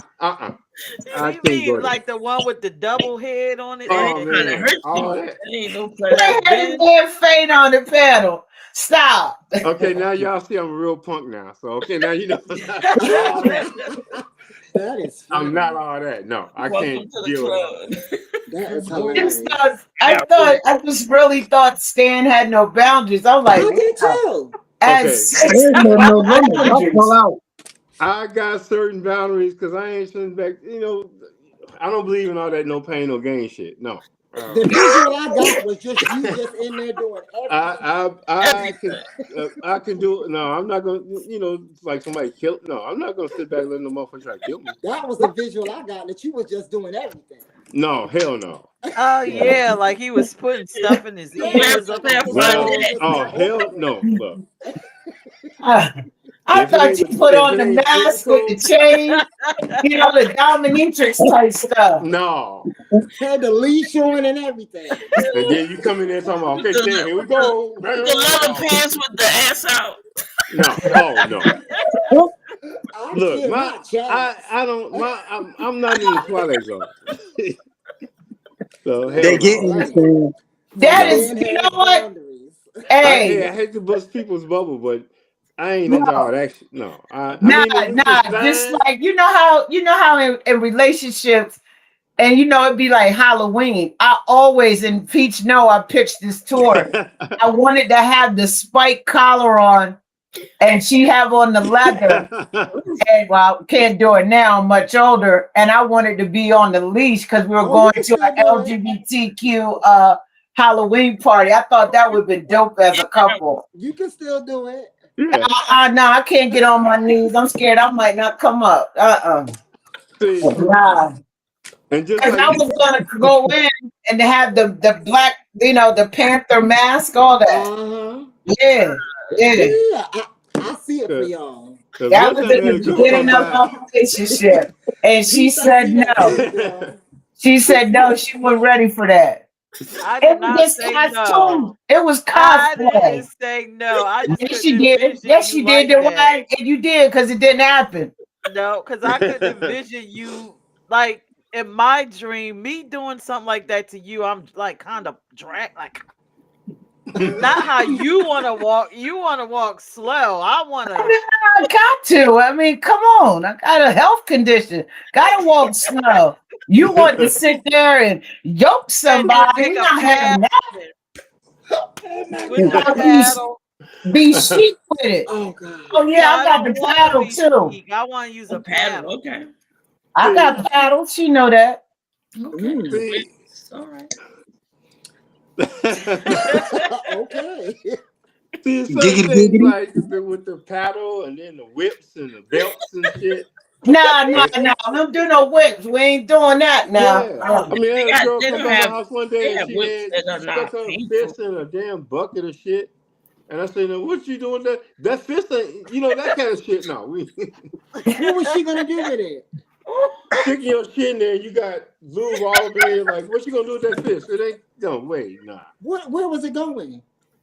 I You can't mean go there. like the one with the double head on it? Man, Oh they Like trying to man, hurt all you. that. That ain't no They pleasure. that had his bend? head faint on the pedal. Stop. Okay, now y'all see I'm a real punk now. So okay, now you know I'm not all that. That is I'm not funny. all that. No, I Welcome can't to the deal with all club. That is that. hilarious. I just really thought Stan had no boundaries. I was like, I did wow. too. At Okay, Stan six, had no no limit. I'll pull boundaries. out. I got certain boundaries because I ain't sitting back. You know, I don't believe in all that no pain no gain shit. No. The visual I got was just you just in there doing everything. Everything. I can do it. No, I'm not gonna. You know, like somebody kill. No, I'm not gonna sit back and let no motherfucker try to kill me. That was the visual I got, that you was just doing everything. No, hell no. Oh No. yeah, like he was putting stuff in his Yeah, ears it's or like a something. Well, pistol, just oh about hell no. everything. Look, Uh, I if it thought ain't you put if on it the ain't mask with the physical, chain, the dominatrix type stuff. no. Had the leash on and everything. And then you come in there talking about, With okay, Stan, here we go. the leather No, pants with the ass out. no, oh no. I Look, kid not, Chaz. I don't I'm not in the Twilight Zone. So They hell That's no. getting you, funny. Stan. So That No. is, Stan you has know what? boundaries. Hey, I hate to bust people's bubble, but I ain't into no, all that shit. No. I nah, mean, if it's nah. Just fine. like you know how in relationships, and it'd be like Halloween. I always, and Peach know I pitched this tour. I wanted to have the spike collar on, and she have on the leather. And well, can't do it now. I'm much older, and I wanted to be on the leash because we were Oh, you going can to still an do it. LGBTQ Halloween party. I thought that would be dope as a couple. You can still do it. Yeah. No, I can't get on my knees. I'm scared I might not come up. See, Nah. and just Because like I you was gonna go in and have the black, the Panther mask, all that. Uh-huh. Yeah, yeah. Yeah, I see it for because y'all. That one was time in I had the a girl beginning come of by. our relationship. And she Peace, I said see that for no. you, girl. She said no, she wasn't ready for that. I It did was not just say costume. no. It was I didn't cosplay. say no. I just Yes, couldn't you did. envision Yes, you you did. like The that. right, and you did because it didn't happen. No, because I couldn't envision you like in my dream, me doing something like that to you. I'm like kind of drag, like not how you want to walk. You want to walk slow. I want I to. mean, I got to. I mean, come on. I got a health condition. Got to walk slow. You want to sit there and yoke And then somebody? take You're a not paddle having that. Oh my with You the gotta God. paddle. be chic with it. Oh God. Oh Yeah, yeah, I I got don't the want to paddle be too. chic. I want to use A a paddle. paddle. Okay. I got paddles. You know that. Okay. Mm. All right. Okay. See, certain Giggity things giggity. like with the paddle and then the whips and the belts and shit. Nah, nah, And, nah. We don't do no whips. We ain't doing that now. yeah, Uh, I mean, I had a girl They come don't by my have. house one They day and have whips that she are stuck not her painful. fist in a damn bucket of shit. And I said, "Now, what you doing? That fist ain't, that kind of shit. No, we What was she gonna do with it? sticking your shit in there. You got lube all up in there. Like, what you gonna do with that fist? It ain't. No, wait, nah. Where was it going? It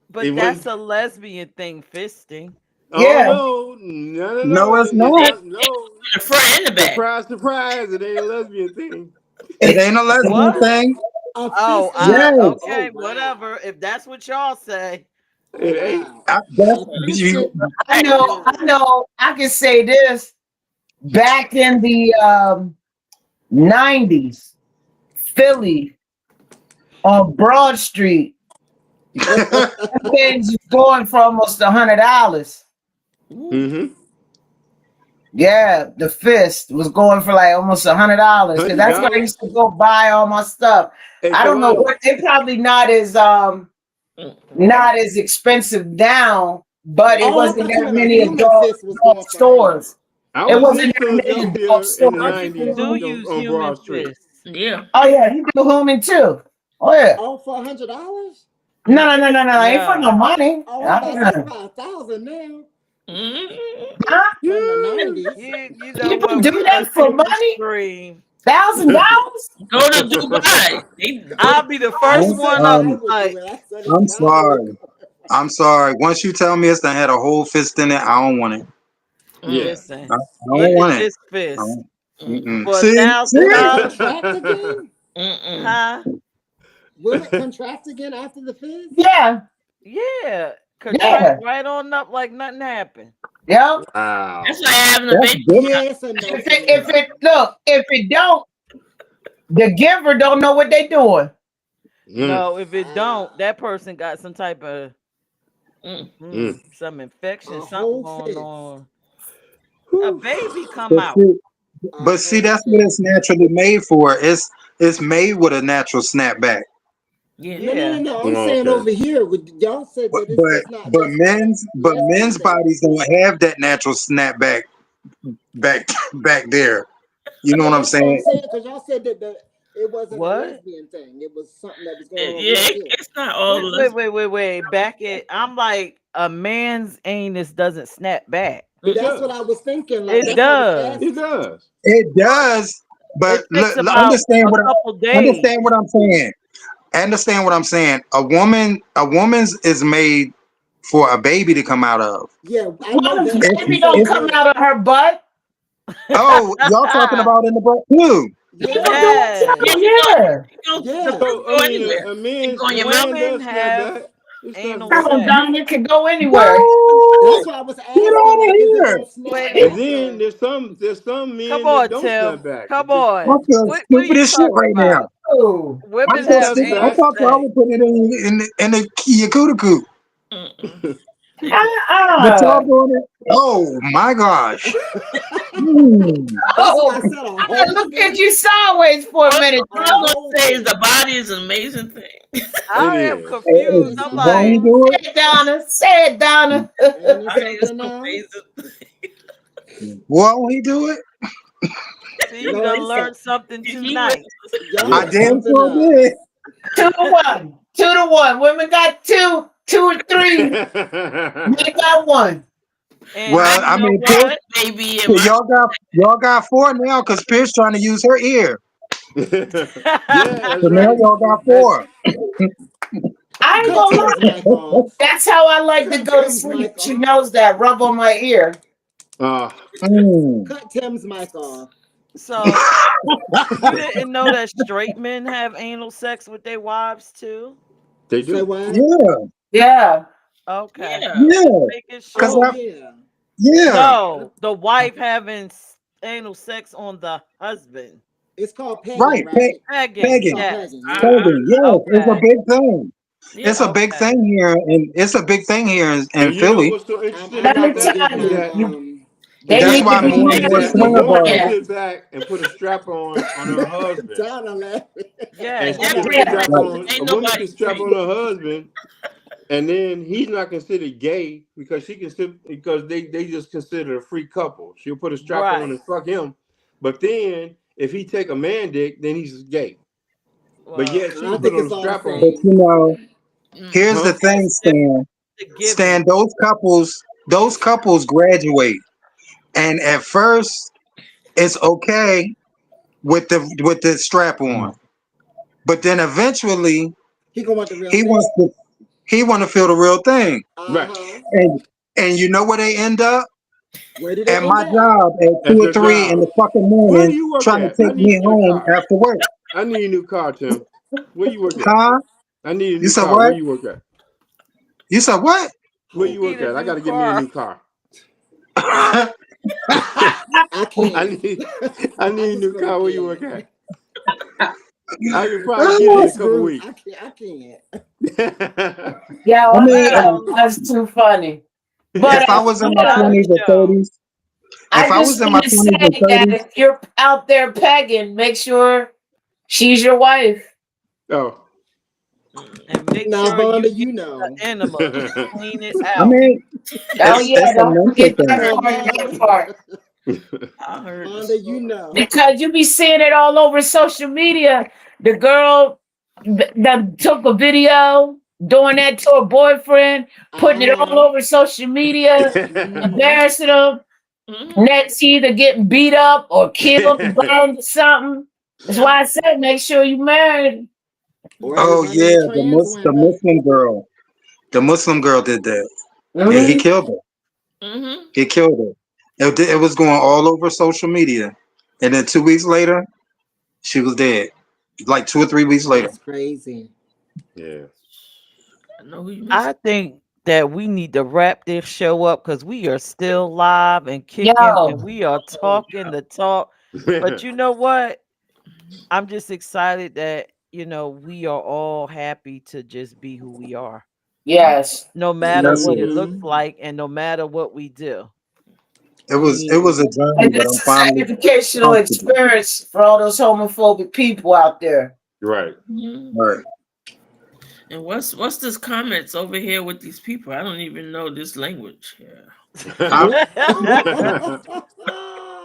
But that's wasn't. a lesbian thing, fisting. Oh yeah. no, no, no, No, no! it's It's not. not. No, The front and the back. surprise, surprise! It ain't a lesbian thing. It ain't a lesbian What? thing. A Oh, fist in the Yes. oh okay, wow. whatever. If that's what y'all say. Oh It ain't. wow. That's A fist you. in I Right. know. wow. I know. I can say this. Back in the 90s, Philly on Broad Street, things was going for almost $100. Ooh. Mm-hmm. Yeah, the fist was going for like almost $100 because that's where I $100. used to go buy all my stuff. Hey, I don't know Tawana. what they probably Mm-mm. not as expensive now, but it Oh, I wasn't thought you that meant a many human fist was adult going for 100. stores. I It was wasn't in that many adult Philadelphia in the Some stores. people 90s do use on human Broad Street. fists. Yeah. Oh yeah, you do human too. Oh yeah. Oh, for $100? No, no, no, no, no. Ain't for no No. money. Oh, I'm about to say about 1,000 now. Mm-mm. Huh? From the Yeah. 90s. You know People what? do We that must for hit the money? stream. $1,000? Go to Dubai. They go I'll to be the I first ain't I'm, say one that up. I um, would do Like, it. I said it's I'm probably sorry. I'm sorry. Once you tell me it's done had a whole fist in it, I don't want it. Mm, Yeah. listen, I don't get the want it. disc I fist don't- mm, Mm-mm. for a See, thousand Will it see. dollars, contract again? mm. huh? Will it contract again after the fist? Yeah. Yeah, contract Yeah. right on up like nothing happened. Yep. Wow. That's like having a That's baby. good. Yes and no If to it me. if it don't, the giver don't know what they doing. Mm, No, if it don't, Wow. that person got some type of Mm. mm. some infection, A something whole going fist. on. A Whew. baby come But out. see, A but see, whole that's what it's fist. naturally made for. It's made with a natural snapback. Yeah. No, no, no, Yeah. no. I'm Oh, saying okay. over here, y'all said But that but it's not but just for men's lesbian things. bodies don't have that natural snapback back back there. You know Yeah, what I'm that's what I'm saying? saying. Because y'all said that it wasn't a What? lesbian thing. It was something that was going on over Yeah. here. It's not all Wait, wait, lesbian. wait, wait, wait. Back it. I'm like a man's anus doesn't snap back. It That's what does. I was thinking. Like It that's why I was does. It asking. does. It does, but It takes about understand a couple days. understand what I'm saying. Understand what I'm saying. A woman's is made for a baby to come out of. Yeah, I know Woman's that. It's, I'm baby don't saying it's come when. out of her butt. oh, y'all talking about in the butt too. People do Yeah, it Yeah, too. Yes. Yeah. the yeah. pus So I go mean, anywhere. a It man go in a your mouth. man Women does snap have back. It snaps anal back. Come on, sex. Dominic, can go anywhere. What? That's why I was Get asking. out of Like, is it here! gonna snap Wait a And minute. back then or? there's some Come men that on, don't snap Tim. back. It Come just I on. feel What are stupid you as shit talking right now. about? Oh, I Women it feel have snaps stupid. I back. anal thought y'all sex. would put it in the Yakuta. Mm-mm. They put But y'all uh-uh. doing it. Oh my gosh. Hmm. That's why I Oh, said a I whole looked at fist. you sideways for a all, minute, A all I'm bro. gonna whole say is fist. the body is an amazing thing. It I am is. confused. Ain't it I'm Won't something he like, else? do Say it, Donna. Say it, Donna. Ain't it Body is something an else? amazing thing. it? Won't he do it? see, you No, done it's learned so. something He was tonight. Y'all I Yeah. are damn something sure did. else. 2-1. 2-1. Women got two or three. Men got one. And I Well, you I know mean, had what? a baby in Peirce, my y'all got four now because Pierce trying to use her ear. Yeah, that's So now right. y'all got That, 4. I ain't Cut gonna Tim's mic lie. off. That's how I like to Cut go to Tim's sleep. mic She off. knows that. Rub on my ear. uh, Mm. Cut Tim's mic off. So you didn't know that straight men have anal sex with their wives too? they Say do. what? Yeah, Yeah. Okay, Yeah. yeah, making cause Oh sure. I, yeah. yeah, No, the wife having anal sex on the husband. It's called pegging, right, right? Pegging, It's pegging, called yes. pegging. Yeah. pegging. Yes, it's a Okay, big thing. It's Yeah. a big okay. thing here, and it's a big thing here in And you know Philly. what's so interesting I'm Let me about not gonna that give tell is you, my that they That's need my to why be more and is more that married. a swinger woman can bars. Yeah. sit back and put a strap on her husband, Donna laughing. and Yes. she I'm can not put a gonna Yeah. give strap Right. on. A Ain't woman nobody can strap free. on her husband, and then he's not considered gay because she can because they just consider a free couple. She'll put a strap on Right. and fuck him, but then if he take a man dick, then he's gay. But Well, yet she I can put think on it's a all the strap But on, same. you know, here's the huh? thing, it's different Stan. to Stan, giving. those couples graduate, and at first it's okay with the strap on, but then eventually He gonna want the real he thing. wants to he want to feel the real thing, Right Uh-huh. and you know where they end up Where did at they end my up? job at at 2 or 3 in your the job. fucking Where do morning, you work trying to at? I take need me a new home car. after work. I need a new car, Tim. Where you work at? Huh? I need a You new said car. what? Where you work at? You said what? Where He you need work a at? I new got to get me a car. new car. I I can't. need I I need a just new really car. Where you work can't. at? I can probably get it in a Miss couple Ruth, weeks. I can't. Yo, I mean, Well, that's too funny. But if I was in my another 20s or show. 30s, if I I was just in my want to 20s or say that 30s, if you're out there pegging, make sure she's your wife. Oh. And make Now, sure you Vonda, get you know. the enema and clean it I out. mean, Oh it's yeah, it's a don't mental forget thing. that Now, part. That Vonda, part. I heard the Vonda, you story. know. Because you be seeing it all over social media. The girl that took a video doing that to her boyfriend, putting it all Uh-huh. over social media, Mm-hmm. embarrassing him. Mhm. Next, either getting beat up or killed, burned, or something. That's Yeah. why I said make sure you married. Or Mhm. any Oh one of yeah, them trans the women. Muslim girl, did that, and he Mhm. killed her. Mhm. He killed her. It was going all over social media, and then 2 weeks later, she was dead. Like 2 or 3 weeks later. That's crazy. Yeah. I know who you miss. I think that we need to wrap this show up because we are still live and kicking Yo, and we are talking the talk. But you know what? I'm just excited that, we are all happy to just be who we are, yes. no matter That's what it. it looks Mm-hmm. like and no matter what we do. It was a journey, And but this I'm is an finally educational comfortable. experience for all those homophobic people out there. Right. Mhm. Right. And what's this comments over here with these people? I don't even know this language. Yeah. Huh?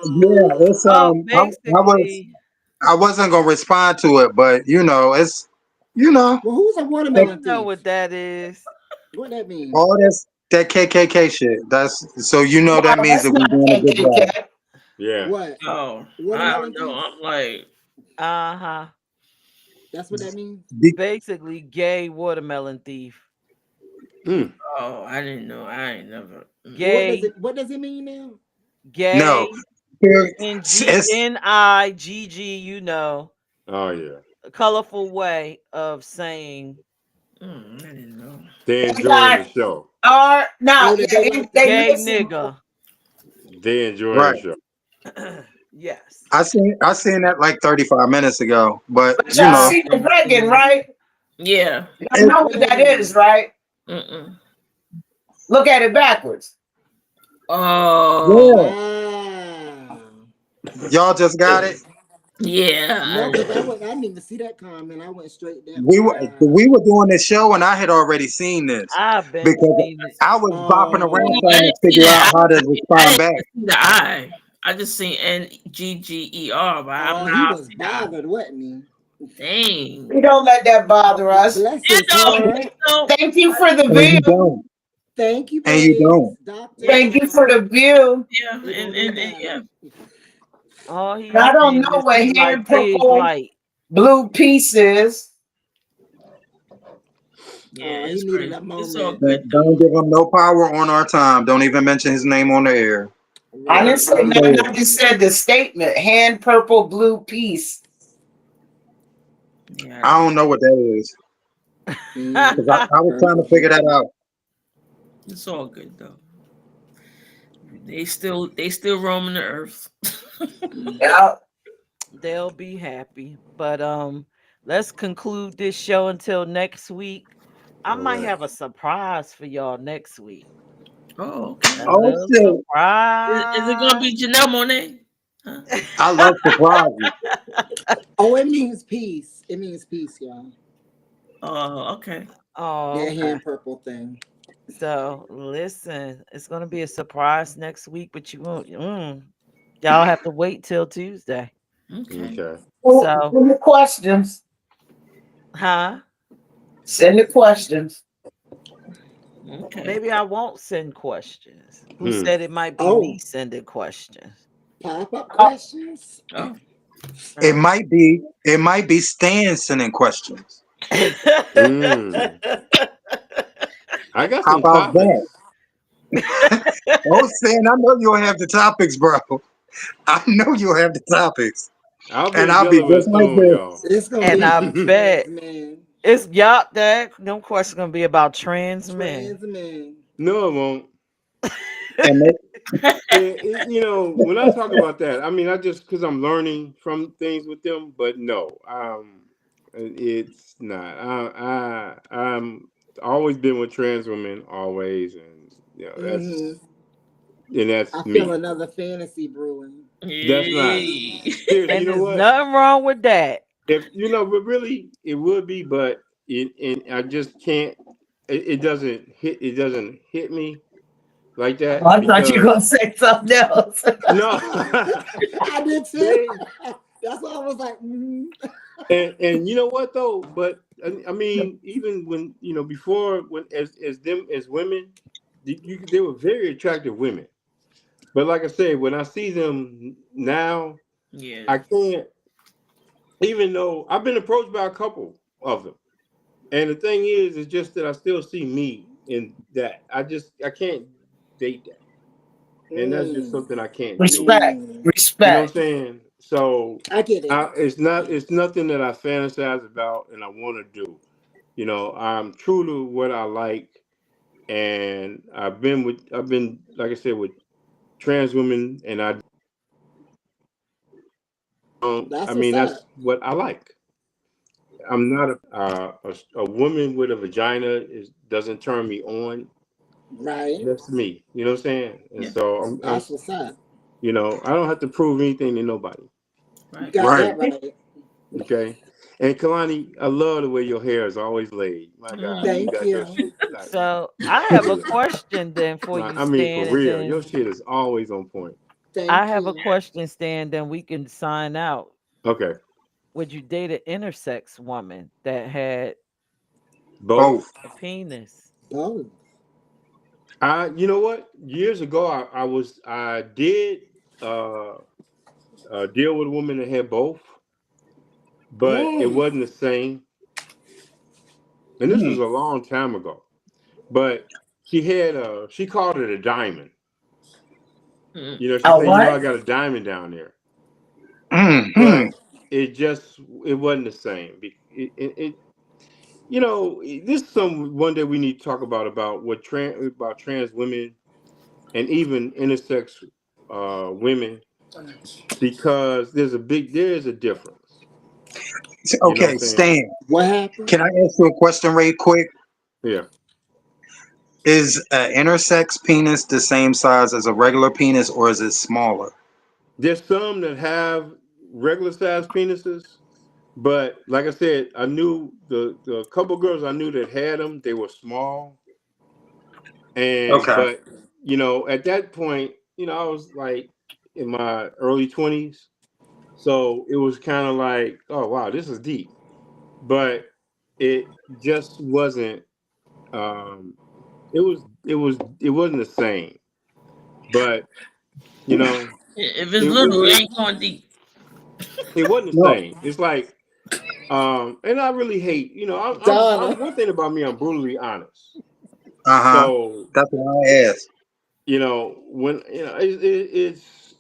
Yeah. It's Well, I basically, wasn't gonna respond to it, but it's you know Well, who's a that, you watermelon know thief? what that is. What that mean? all that KKK shit. That's so No, that means that's that we're not doing a good job. KKK. Yeah. What? Oh, I Watermelon don't know. thief? I'm like, Uh-huh. That's what that means? Be- Basically, gay watermelon thief. Mm. oh, I didn't know. I ain't never. Well, Gay, what does it mean now? gay, no, here, it's Niggg, Oh yeah. a colorful way of saying I didn't know. They They enjoying the got show. no, Oh, that they yeah, like the they show? gay listen. nigga. They enjoying the right. show. Yes. I seen that like 35 minutes ago, but But y'all I see the didn't see Reagan, it. right? Yeah. Y'all know What what that that is, mean? right? Mm-mm. Look at it backwards. Oh, yeah, Ah. y'all just got it. yeah. No, because I didn't even see that comment. I went straight that We were way. we were doing this show, and I had already seen this I've been because seeing it. I was bopping around Oh, Oh. I trying to didn't see figure out that. how to I respond didn't back. even see the I. I just seen NGGER, but I'm Oh, he not was see the I. bothered, wasn't he? We Dang. don't let that bother us. Bless You his know, heart. Thank you for the And you view. don't. Thank you, And you praise. don't. Doctor, yeah, Thank you for the view. yeah, it don't and, even and, and matter. yeah. All he And is I don't saying know is what he hair like pig purple. light. Blue Pieces. Yeah, He it's needed great. a It's all moment. good though. Don't give him no power on our time. Don't even mention his name on the air. I Right, didn't say Uh-uh. nothing. right. I just said the statement. Hand purple blue piece. Yeah, I don't know what that is. Because I was trying to Purple figure that blue. out. it's all good though. They still roaming the earth. Yeah. They'll be happy. But let's conclude this show until next week. I All might right. have a surprise for y'all next week. Oh, okay. A Oh little shit! Is it gonna surprise. be Janelle Monae? Huh? I love surprises. Oh, it means peace. It means peace, y'all. Oh, okay. Oh, That okay. hand purple thing. So listen, it's gonna be a surprise next week, but you won't. Y'all have to wait till Tuesday. Okay. Okay. Well, So, send the questions. huh? Send the questions. Okay. Maybe I won't send questions. Who Hmm. said it might be me Oh, sending questions? pop up Uh, questions. Oh. So, It might be Stan sending questions. Hmm. I got How some about that? topics. Oh, Stan, I know you'll have the topics, bro. I know you'll have the topics, I'll be and a I'll be gentleman just like soon, this. y'all. It's gonna and be I about and bet trans men. it's yup that them questions gonna be about trans men. Trans men. no, it won't. And it, When I talk about that, I mean, I just because I'm learning from things with them, but no, it's not. I'm always been with trans women, always, and Hmm. I that's feel me. another fantasy brewing. That's not Yay. serious. You And know there's what? nothing wrong with that. If but really, it would be, but I just can't. It doesn't hit. It doesn't hit me like oh, that I thought you were because gonna say something else. no, I did too. they That's why I was like, and you know what though, but I mean, even when before when as them as women, they were very attractive women. But like I said, when I see them now, Yeah. I can't. Even though I've been approached by a couple of them, and the thing is, it's just that I still see me in that. I can't date that, and that's just mm, something I can't do. Respect. mm. You know what I'm Respect. saying? So I get it. it's nothing that I fantasize about and I want to do. I'm true to what I like, and I've been like I said with trans women, and I That's mean what's up. that's what I like. I'm not a woman with a vagina is doesn't turn me on. Right. That's me. You know what I'm saying? And Yeah. so That's what's up. I don't have to prove anything to nobody. You Right. got right. that right. Okay. And Kalani, I love the way your hair is always laid. My God, you Thank got your you. shit like So I for have a real. question then for you, I mean, for Stan, and real, your then shit is always on point. I Thank have a you. question, Stan, then we can sign out. Okay, Would you date an intersex woman that had both. Both. a penis? Both. You know what? Years ago, I did uh, deal with a woman that had both, but it Mm. wasn't the same. And this was Mm. a long time ago. But she called it a diamond. Mm. She Oh, said, I what? got a diamond down there. Mm. But Mm. it wasn't the same. This is some one day we need to talk about what trans women and even intersex women because there is a difference. You know what I'm Okay, saying? Stan. What happened? Can I ask you a question, Ray? Quick. Yeah. Is an intersex penis the same size as a regular penis, or is it smaller? There's some that have regular sized penises, but like I said, I knew the couple girls I knew that had them. They were small, and Okay. but at that point, I was like in my early 20s, so it was kind of like, oh wow, this is deep, but it just wasn't. Um, it wasn't the same, but you know, If it's it, it, little, it it ain't going deep. it wasn't the No. same. It's like And I really hate, Donna. I'm one thing about me, I'm brutally honest. Uh-huh. So, That's what I asked. when it's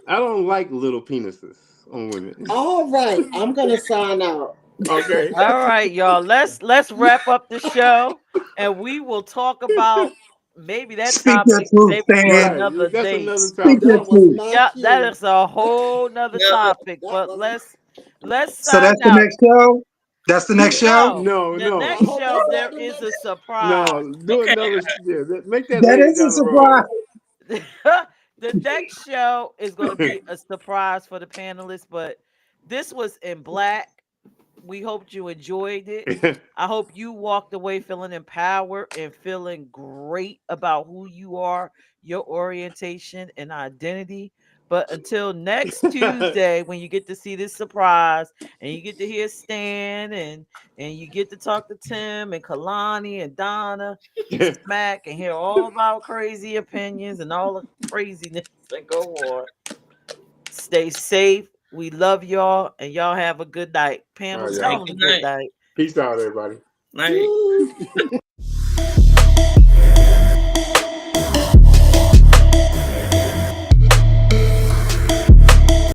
I don't like little penises on women. All right, I'm gonna sign out. Okay. All right, y'all. Let's wrap up the show, and we will talk about maybe that Speak your topic truth, maybe for Stan. another That's date. another Speak your topic. That was truth. my Yeah, that cue. is a whole nother No, topic. That But was let's So sign that's the out. next show? That's the next show? No, No, the no, I next hope show that's there not the is a next. surprise. no. Do okay. another. Yeah, make that That later is a down the surprise. road. The next show is going to be a surprise for the panelists, but this was in black. We hoped you enjoyed it. I hope you walked away feeling empowered and feeling great about who you are, your orientation and identity. But until next Tuesday, when you get to see this surprise and you get to hear Stan and you get to talk to Tim and Kalani and Donna and Smack and hear all of our crazy opinions and all the craziness that go on. Stay safe. We love y'all and y'all have a good night. All right, Panels, tell Hey, y'all. them good good night. night. Peace out, everybody. Night. Woo.